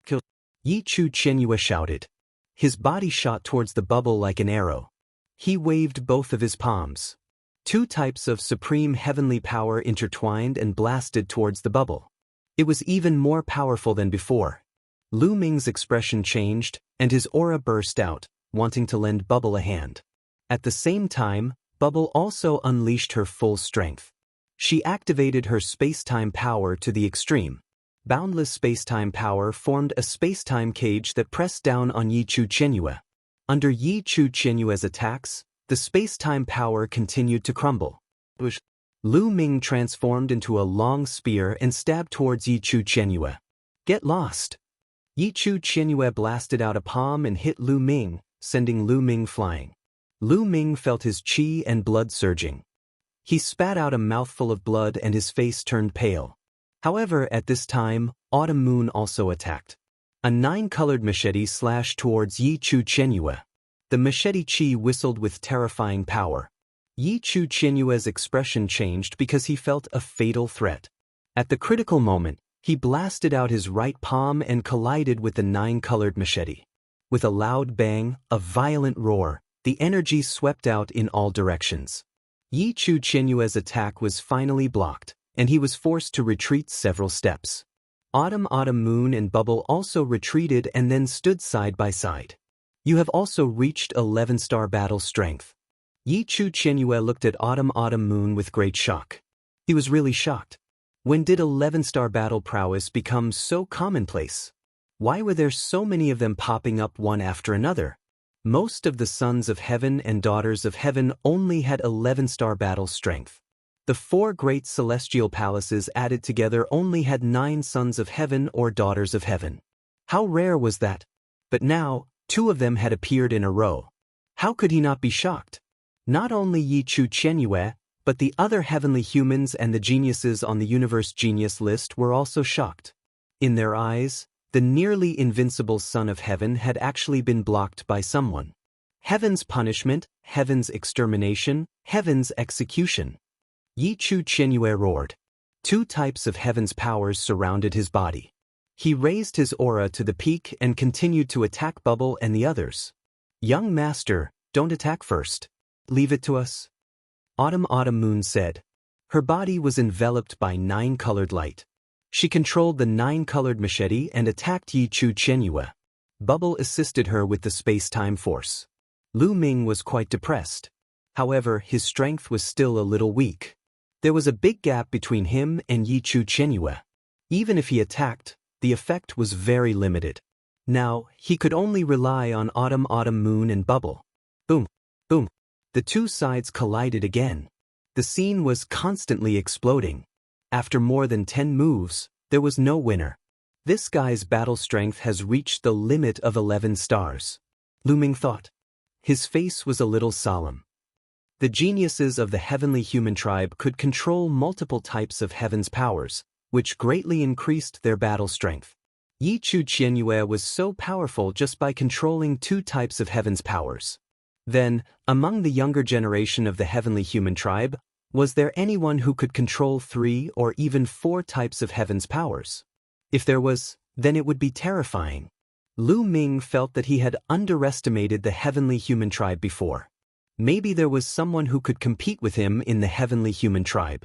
Kill! Yi Qianyue shouted. His body shot towards the bubble like an arrow. He waved both of his palms. 2 types of supreme heavenly power intertwined and blasted towards the bubble. It was even more powerful than before. Lu Ming's expression changed, and his aura burst out, wanting to lend Bubble a hand. At the same time, Bubble also unleashed her full strength. She activated her space-time power to the extreme. Boundless space-time power formed a space-time cage that pressed down on Yi Qianyue. Under Yi Qianyue's attacks, the space-time power continued to crumble. Lu Ming transformed into a long spear and stabbed towards Yi Qianyue. Get lost! Yi Qianyue blasted out a palm and hit Lu Ming, sending Lu Ming flying. Lu Ming felt his qi and blood surging. He spat out a mouthful of blood and his face turned pale. However, at this time, Autumn Moon also attacked. A 9-colored machete slashed towards Yi Qianyue. The machete qi whistled with terrifying power. Yi Qianyue's expression changed because he felt a fatal threat. At the critical moment, he blasted out his right palm and collided with the 9-colored machete. With a loud bang, a violent roar, the energy swept out in all directions. Yi Qianyue's attack was finally blocked, and he was forced to retreat several steps. Autumn Moon and Bubble also retreated and then stood side by side. You have also reached 11-star battle strength. Yi Qianyue looked at Autumn Moon with great shock. He was really shocked. When did 11-star battle prowess become so commonplace? Why were there so many of them popping up one after another? Most of the sons of heaven and daughters of heaven only had 11-star battle strength. The 4 great celestial palaces added together only had 9 sons of heaven or daughters of heaven. How rare was that? But now, 2 of them had appeared in a row. How could he not be shocked? Not only Yi Chu Qianyue, but the other heavenly humans and the geniuses on the universe genius list were also shocked. In their eyes, the nearly invincible Son of Heaven had actually been blocked by someone. Heaven's punishment, heaven's extermination, heaven's execution. Yi Chu Qianyue roared. 2 types of heaven's powers surrounded his body. He raised his aura to the peak and continued to attack Bubble and the others. Young master, don't attack first. Leave it to us. Autumn Moon said. Her body was enveloped by 9-colored light. She controlled the 9-colored machete and attacked Yi Chu Qianyue. Bubble assisted her with the space-time force. Lu Ming was quite depressed. However, his strength was still a little weak. There was a big gap between him and Yi Chu Qianyue. Even if he attacked, the effect was very limited. Now, he could only rely on Autumn Moon and Bubble. Boom, boom. The 2 sides collided again. The scene was constantly exploding. After more than 10 moves, there was no winner. This guy's battle strength has reached the limit of 11 stars. Lu Ming thought. His face was a little solemn. The geniuses of the heavenly human tribe could control multiple types of heaven's powers, which greatly increased their battle strength. Yi Chu Qianyue was so powerful just by controlling 2 types of heaven's powers. Then, among the younger generation of the heavenly human tribe, was there anyone who could control 3 or even 4 types of heaven's powers? If there was, then it would be terrifying. Lu Ming felt that he had underestimated the heavenly human tribe before. Maybe there was someone who could compete with him in the heavenly human tribe.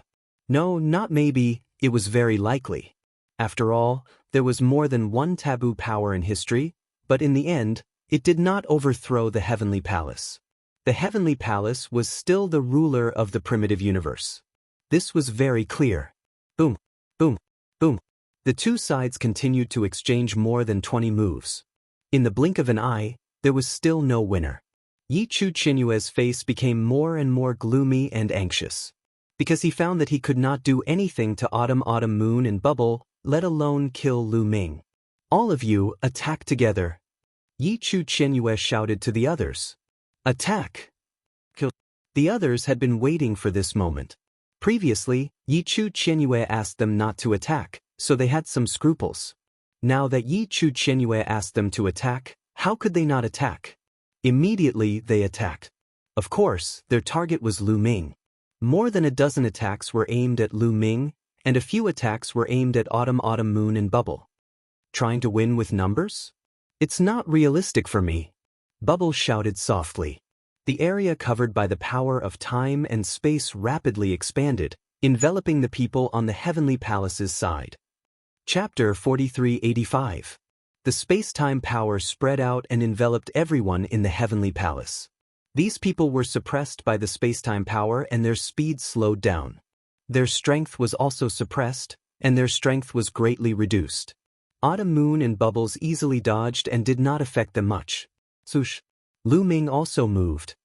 No, not maybe, it was very likely. After all, there was more than one taboo power in history, but in the end, it did not overthrow the heavenly palace. The heavenly palace was still the ruler of the primitive universe. This was very clear. Boom, boom, boom. The 2 sides continued to exchange more than 20 moves. In the blink of an eye, there was still no winner. Yi Chu Qianyue's face became more and more gloomy and anxious. Because he found that he could not do anything to Autumn Moon and Bubble, let alone kill Lu Ming. All of you, attack together. Yi Chu Qianyue shouted to the others. Attack! Kill! The others had been waiting for this moment. Previously, Yi Chu Qianyue asked them not to attack, so they had some scruples. Now that Yi Chu Qianyue asked them to attack, how could they not attack? Immediately, they attacked. Of course, their target was Lu Ming. More than a dozen attacks were aimed at Lu Ming, and a few attacks were aimed at Autumn Moon and Bubble. Trying to win with numbers? It's not realistic for me. Bubble shouted softly. The area covered by the power of time and space rapidly expanded, enveloping the people on the heavenly palace's side. Chapter 4385. The space-time power spread out and enveloped everyone in the heavenly palace. These people were suppressed by the space-time power and their speed slowed down. Their strength was also suppressed, and their strength was greatly reduced. Autumn Moon and Bubbles easily dodged and did not affect them much. Swoosh! Lu Ming also moved.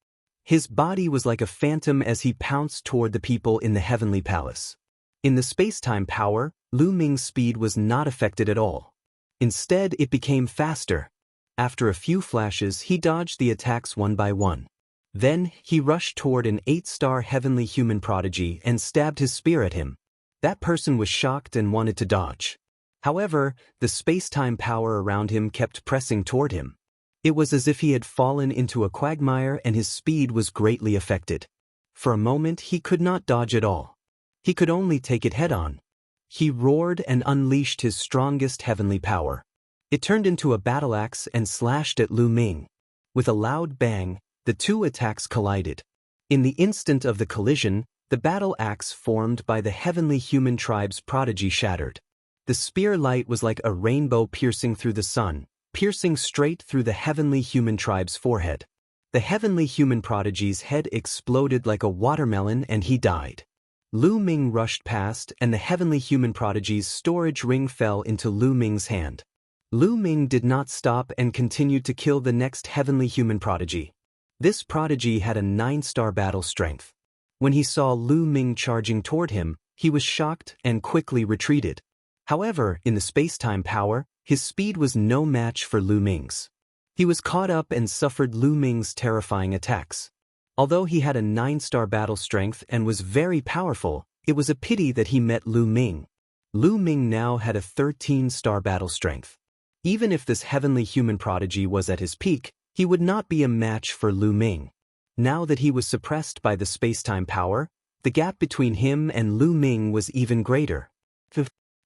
His body was like a phantom as he pounced toward the people in the heavenly palace. In the space-time power, Lu Ming's speed was not affected at all. Instead, it became faster. After a few flashes, he dodged the attacks one by one. Then, he rushed toward an 8-star heavenly human prodigy and stabbed his spear at him. That person was shocked and wanted to dodge. However, the space-time power around him kept pressing toward him. It was as if he had fallen into a quagmire and his speed was greatly affected. For a moment, he could not dodge at all. He could only take it head-on. He roared and unleashed his strongest heavenly power. It turned into a battle axe and slashed at Lu Ming. With a loud bang, the 2 attacks collided. In the instant of the collision, the battle axe formed by the heavenly human tribe's prodigy shattered. The spear light was like a rainbow piercing through the sun, piercing straight through the heavenly human tribe's forehead. The heavenly human prodigy's head exploded like a watermelon and he died. Lu Ming rushed past and the heavenly human prodigy's storage ring fell into Lu Ming's hand. Lu Ming did not stop and continued to kill the next heavenly human prodigy. This prodigy had a 9-star battle strength. When he saw Lu Ming charging toward him, he was shocked and quickly retreated. However, in the space-time power, his speed was no match for Lu Ming's. He was caught up and suffered Lu Ming's terrifying attacks. Although he had a 9-star battle strength and was very powerful, it was a pity that he met Lu Ming. Lu Ming now had a 13-star battle strength. Even if this heavenly human prodigy was at his peak, he would not be a match for Lu Ming. Now that he was suppressed by the space-time power, the gap between him and Lu Ming was even greater.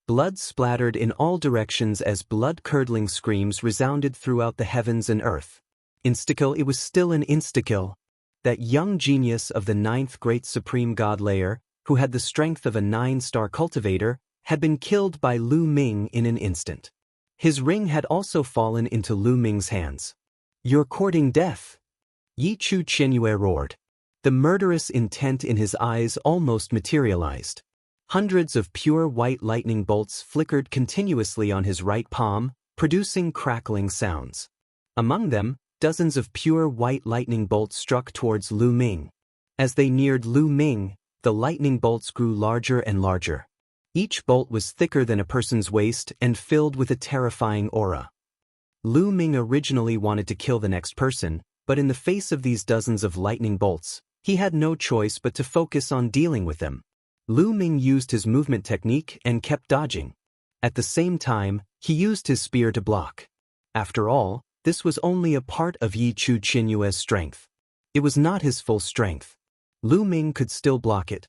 Blood splattered in all directions as blood-curdling screams resounded throughout the heavens and earth. Instakill, it was still an instakill. That young genius of the 9th great supreme god layer, who had the strength of a 9-star cultivator, had been killed by Lu Ming in an instant. His ring had also fallen into Lu Ming's hands. "You're courting death!" Yi Chu Qianyue roared. The murderous intent in his eyes almost materialized. Hundreds of pure white lightning bolts flickered continuously on his right palm, producing crackling sounds. Among them, dozens of pure white lightning bolts struck towards Lu Ming. As they neared Lu Ming, the lightning bolts grew larger and larger. Each bolt was thicker than a person's waist and filled with a terrifying aura. Lu Ming originally wanted to kill the next person, but in the face of these dozens of lightning bolts, he had no choice but to focus on dealing with them. Lu Ming used his movement technique and kept dodging. At the same time, he used his spear to block. After all, this was only a part of Yi Chu Qianyue's strength. It was not his full strength. Lu Ming could still block it.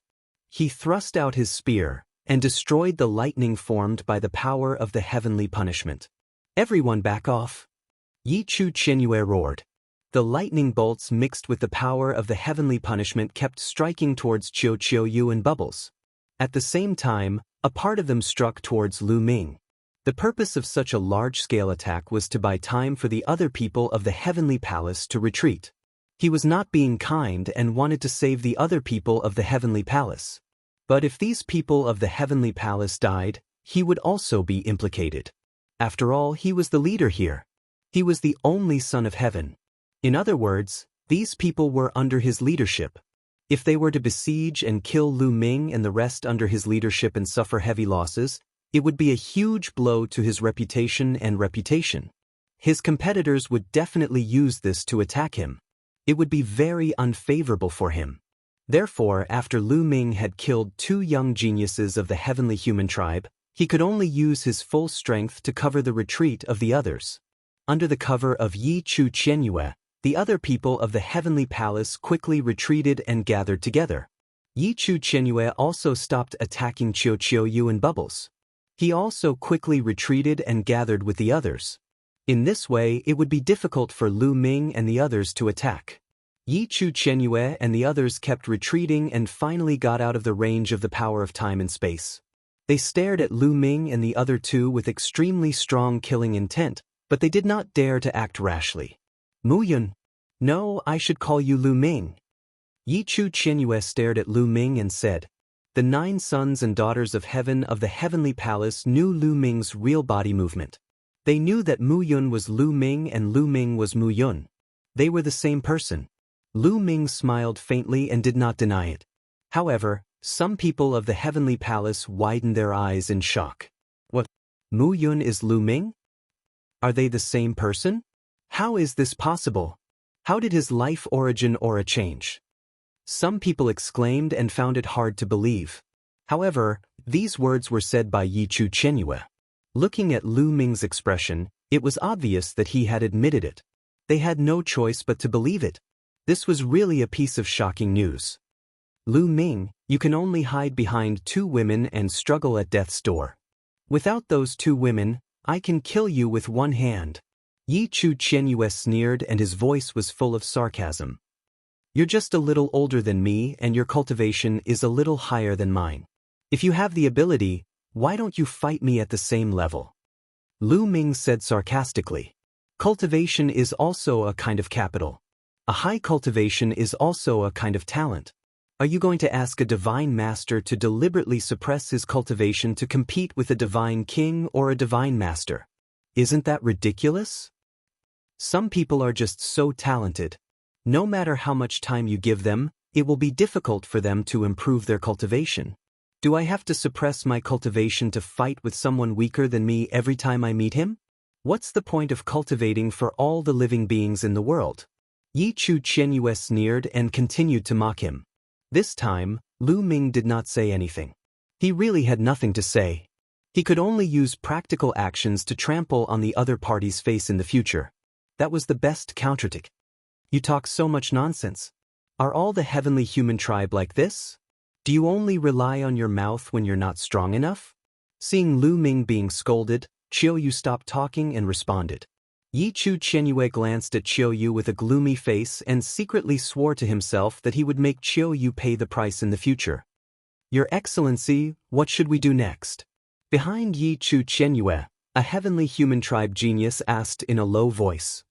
He thrust out his spear and destroyed the lightning formed by the power of the heavenly punishment. "Everyone back off!" Yi Chu Qianyue roared. The lightning bolts mixed with the power of the heavenly punishment kept striking towards Qiu in bubbles. At the same time, a part of them struck towards Lu Ming. The purpose of such a large-scale attack was to buy time for the other people of the heavenly palace to retreat. He was not being kind and wanted to save the other people of the heavenly palace. But if these people of the heavenly palace died, he would also be implicated. After all, he was the leader here. He was the only son of heaven. In other words, these people were under his leadership. If they were to besiege and kill Lu Ming and the rest under his leadership and suffer heavy losses, it would be a huge blow to his reputation and reputation. His competitors would definitely use this to attack him. It would be very unfavorable for him. Therefore, after Lu Ming had killed 2 young geniuses of the heavenly human tribe, he could only use his full strength to cover the retreat of the others. Under the cover of Yi Chu Qianyue, the other people of the heavenly palace quickly retreated and gathered together. Yi Chu Qianyue also stopped attacking Qiu in bubbles. He also quickly retreated and gathered with the others. In this way, it would be difficult for Lu Ming and the others to attack. Yi Chu Qianyue and the others kept retreating and finally got out of the range of the power of time and space. They stared at Lu Ming and the other 2 with extremely strong killing intent, but they did not dare to act rashly. "Mu Yun." "No, I should call you Lu Ming." Yi Chu Qianyue stared at Lu Ming and said. The 9 sons and daughters of heaven of the heavenly palace knew Lu Ming's real body movement. They knew that Mu Yun was Lu Ming and Lu Ming was Mu Yun. They were the same person. Lu Ming smiled faintly and did not deny it. However, some people of the heavenly palace widened their eyes in shock. "What? Mu Yun is Lu Ming? Are they the same person? How is this possible? How did his life origin aura change?" Some people exclaimed and found it hard to believe. However, these words were said by Yi Chu Qianyue. Looking at Lu Ming's expression, it was obvious that he had admitted it. They had no choice but to believe it. This was really a piece of shocking news. "Lu Ming, you can only hide behind 2 women and struggle at death's door. Without those 2 women, I can kill you with one hand." Yi Chu Qianyue sneered and his voice was full of sarcasm. "You're just a little older than me and your cultivation is a little higher than mine. If you have the ability, why don't you fight me at the same level?" Lu Ming said sarcastically. "Cultivation is also a kind of capital. A high cultivation is also a kind of talent. Are you going to ask a divine master to deliberately suppress his cultivation to compete with a divine king or a divine master? Isn't that ridiculous? Some people are just so talented. No matter how much time you give them, it will be difficult for them to improve their cultivation. Do I have to suppress my cultivation to fight with someone weaker than me every time I meet him? What's the point of cultivating for all the living beings in the world? Yi Chu Qianyue sneered and continued to mock him. This time, Lu Ming did not say anything. He really had nothing to say. He could only use practical actions to trample on the other party's face in the future. That was the best counterattack. You talk so much nonsense. Are all the heavenly human tribe like this? Do you only rely on your mouth when you're not strong enough? Seeing Lu Ming being scolded, Qiu Yu stopped talking and responded. Yi Chu Qianyue glanced at Qiu Yu with a gloomy face and secretly swore to himself that he would make Qiu Yu pay the price in the future. Your Excellency, what should we do next? Behind Yi Chu Qianyue, a heavenly human tribe genius asked in a low voice.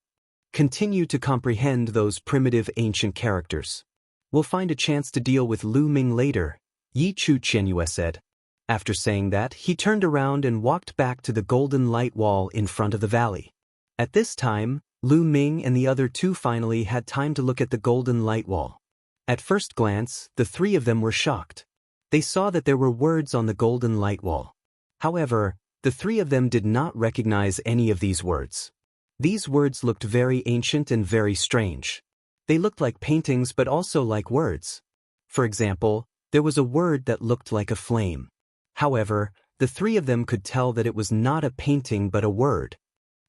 Continue to comprehend those primitive ancient characters. We'll find a chance to deal with Lu Ming later, Yi Chu Qianyue said. After saying that, he turned around and walked back to the golden light wall in front of the valley. At this time, Lu Ming and the other two finally had time to look at the golden light wall. At first glance, the three of them were shocked. They saw that there were words on the golden light wall. However, the three of them did not recognize any of these words. These words looked very ancient and very strange. They looked like paintings but also like words. For example, there was a word that looked like a flame. However, the three of them could tell that it was not a painting but a word.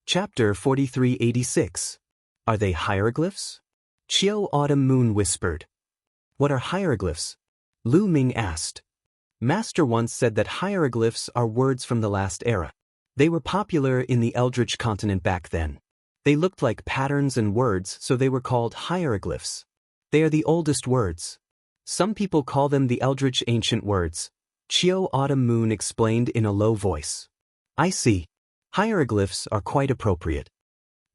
Chapter 4386. Are they hieroglyphs? Qiu Autumn Moon whispered. What are hieroglyphs? Lu Ming asked. Master once said that hieroglyphs are words from the last era. They were popular in the Eldritch continent back then. They looked like patterns and words, so they were called hieroglyphs. They are the oldest words. Some people call them the Eldritch ancient words, Qiu Autumn Moon explained in a low voice. I see. Hieroglyphs are quite appropriate.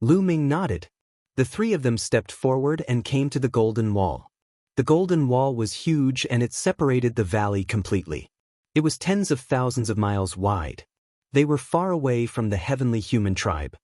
Lu Ming nodded. The three of them stepped forward and came to the golden wall. The golden wall was huge and it separated the valley completely. It was tens of thousands of miles wide. They were far away from the heavenly human tribe.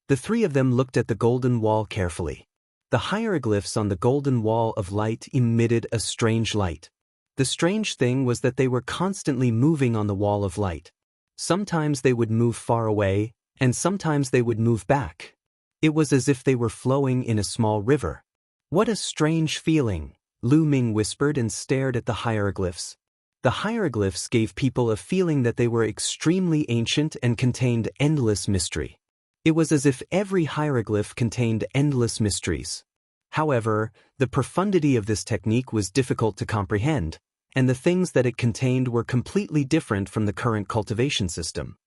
The three of them looked at the golden wall carefully. The hieroglyphs on the golden wall of light emitted a strange light. The strange thing was that they were constantly moving on the wall of light. Sometimes they would move far away, and sometimes they would move back. It was as if they were flowing in a small river. What a strange feeling, Lu Ming whispered and stared at the hieroglyphs. The hieroglyphs gave people a feeling that they were extremely ancient and contained endless mystery. It was as if every hieroglyph contained endless mysteries. However, the profundity of this technique was difficult to comprehend, and the things that it contained were completely different from the current cultivation system.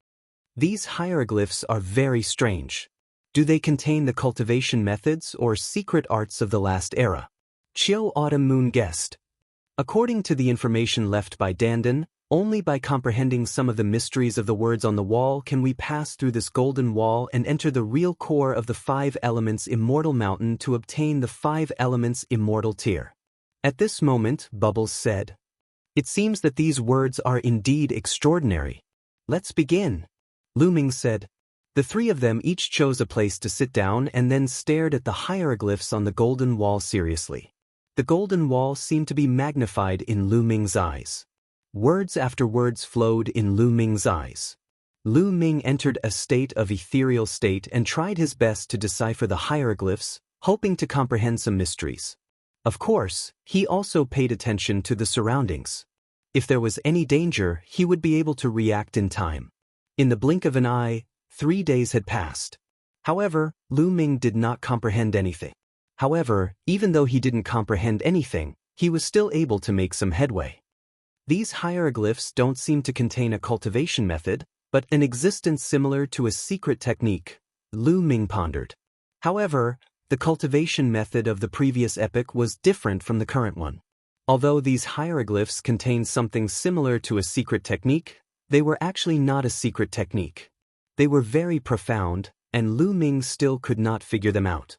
These hieroglyphs are very strange. Do they contain the cultivation methods or secret arts of the last era? Qiu Autumn Moon guessed. According to the information left by Dandan, only by comprehending some of the mysteries of the words on the wall can we pass through this golden wall and enter the real core of the 5 elements Immortal Mountain to obtain the 5 elements Immortal tier. At this moment, Bubbles said, It seems that these words are indeed extraordinary. Let's begin. Lu Ming said. The three of them each chose a place to sit down and then stared at the hieroglyphs on the golden wall seriously. The golden wall seemed to be magnified in Lu Ming's eyes. Words after words flowed in Lu Ming's eyes. Lu Ming entered a state of ethereal state and tried his best to decipher the hieroglyphs, hoping to comprehend some mysteries. Of course, he also paid attention to the surroundings. If there was any danger, he would be able to react in time. In the blink of an eye, 3 days had passed. However, Lu Ming did not comprehend anything. However, even though he didn't comprehend anything, he was still able to make some headway. These hieroglyphs don't seem to contain a cultivation method, but an existence similar to a secret technique, Lu Ming pondered. However, the cultivation method of the previous epoch was different from the current one. Although these hieroglyphs contained something similar to a secret technique, they were actually not a secret technique. They were very profound, and Lu Ming still could not figure them out.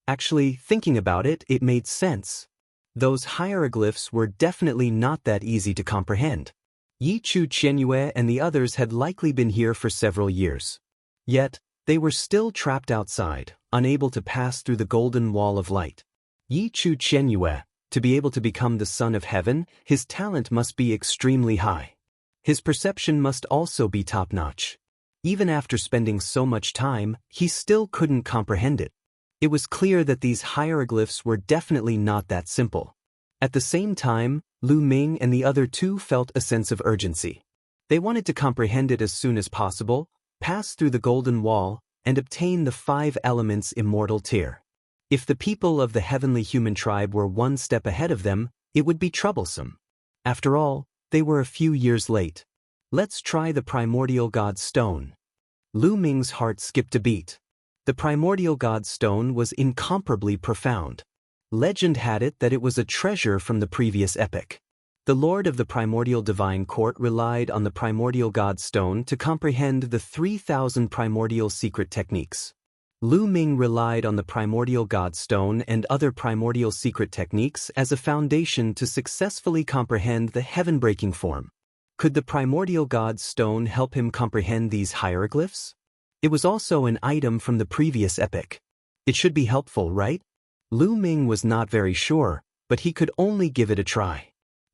Actually, thinking about it, it made sense. Those hieroglyphs were definitely not that easy to comprehend. Yi Chu Qianyue and the others had likely been here for several years. Yet, they were still trapped outside, unable to pass through the golden wall of light. Yi Chu Qianyue, To be able to become the son of heaven, his talent must be extremely high. His perception must also be top-notch. Even after spending so much time, he still couldn't comprehend it. It was clear that these hieroglyphs were definitely not that simple. At the same time, Lu Ming and the other two felt a sense of urgency. They wanted to comprehend it as soon as possible, pass through the Golden Wall, and obtain the 5 elements immortal tier. If the people of the heavenly human tribe were one step ahead of them, it would be troublesome. After all, they were a few years late. Let's try the primordial god stone. Lu Ming's heart skipped a beat. The primordial god stone was incomparably profound. Legend had it that it was a treasure from the previous epoch. The lord of the primordial divine court relied on the primordial god stone to comprehend the 3,000 primordial secret techniques. Lu Ming relied on the primordial god stone and other primordial secret techniques as a foundation to successfully comprehend the heaven-breaking form. Could the primordial god stone help him comprehend these hieroglyphs? It was also an item from the previous epoch. It should be helpful, right? Lu Ming was not very sure, but he could only give it a try.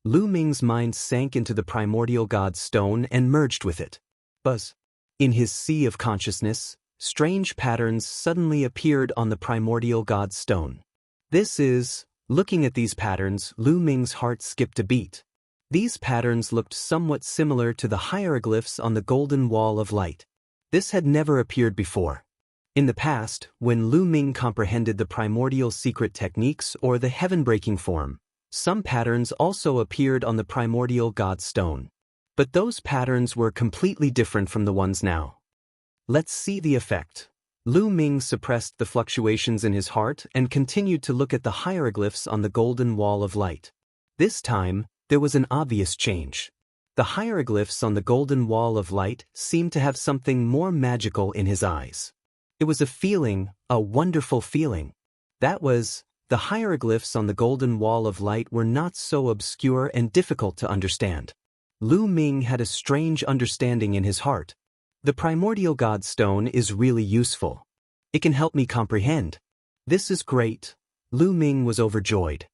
Lu Ming's mind sank into the primordial god stone and merged with it. Buzz. In his sea of consciousness, strange patterns suddenly appeared on the primordial god stone. Looking at these patterns, Lu Ming's heart skipped a beat. These patterns looked somewhat similar to the hieroglyphs on the Golden Wall of Light. This had never appeared before. In the past, when Lu Ming comprehended the primordial secret techniques or the heaven-breaking form, some patterns also appeared on the primordial god stone. But those patterns were completely different from the ones now. Let's see the effect. Lu Ming suppressed the fluctuations in his heart and continued to look at the hieroglyphs on the Golden Wall of Light. This time, there was an obvious change. The hieroglyphs on the Golden Wall of Light seemed to have something more magical in his eyes. It was a feeling, a wonderful feeling. That was, the hieroglyphs on the Golden Wall of Light were not so obscure and difficult to understand. Lu Ming had a strange understanding in his heart. The primordial god stone is really useful. It can help me comprehend. This is great. Lu Ming was overjoyed.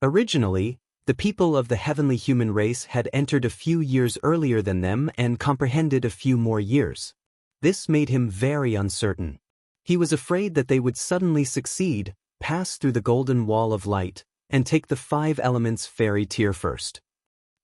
Originally, the people of the heavenly human race had entered a few years earlier than them and comprehended a few more years. This made him very uncertain. He was afraid that they would suddenly succeed, pass through the Golden Wall of Light, and take the 5 elements fairy tier first.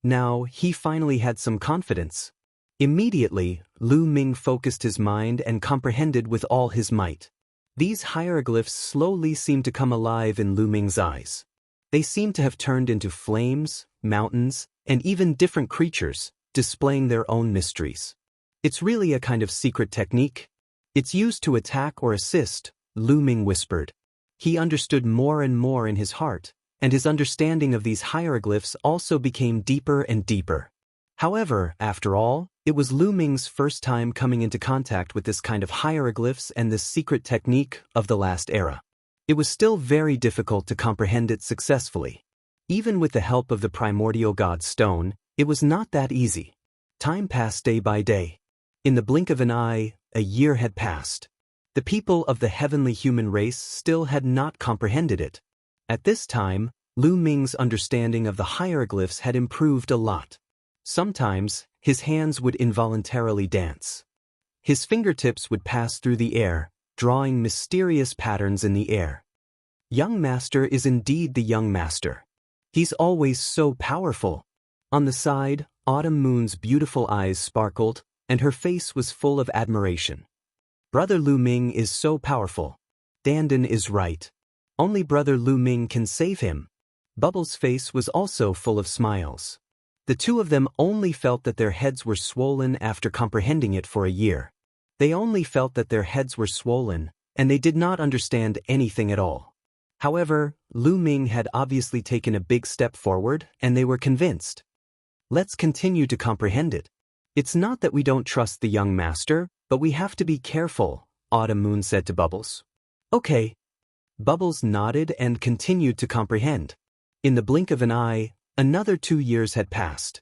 Now, he finally had some confidence. Immediately, Lu Ming focused his mind and comprehended with all his might. These hieroglyphs slowly seemed to come alive in Lu Ming's eyes. They seemed to have turned into flames, mountains, and even different creatures, displaying their own mysteries. It's really a kind of secret technique. It's used to attack or assist, Lu Ming whispered. He understood more and more in his heart, and his understanding of these hieroglyphs also became deeper and deeper. However, after all, it was Lu Ming's first time coming into contact with this kind of hieroglyphs and this secret technique of the last era. It was still very difficult to comprehend it successfully. Even with the help of the primordial god stone, it was not that easy. Time passed day by day. In the blink of an eye, a year had passed. The people of the heavenly human race still had not comprehended it. At this time, Lu Ming's understanding of the hieroglyphs had improved a lot. Sometimes, his hands would involuntarily dance. His fingertips would pass through the air, drawing mysterious patterns in the air. Young Master is indeed the young master. He's always so powerful. On the side, Autumn Moon's beautiful eyes sparkled, and her face was full of admiration. Brother Lu Ming is so powerful. Dandan is right. Only Brother Lu Ming can save him. Bubbles' face was also full of smiles. The two of them only felt that their heads were swollen after comprehending it for a year. They only felt that their heads were swollen, and they did not understand anything at all. However, Lu Ming had obviously taken a big step forward, and they were convinced. Let's continue to comprehend it. It's not that we don't trust the young master, but we have to be careful, Autumn Moon said to Bubbles. Okay. Bubbles nodded and continued to comprehend. In the blink of an eye, another 2 years had passed.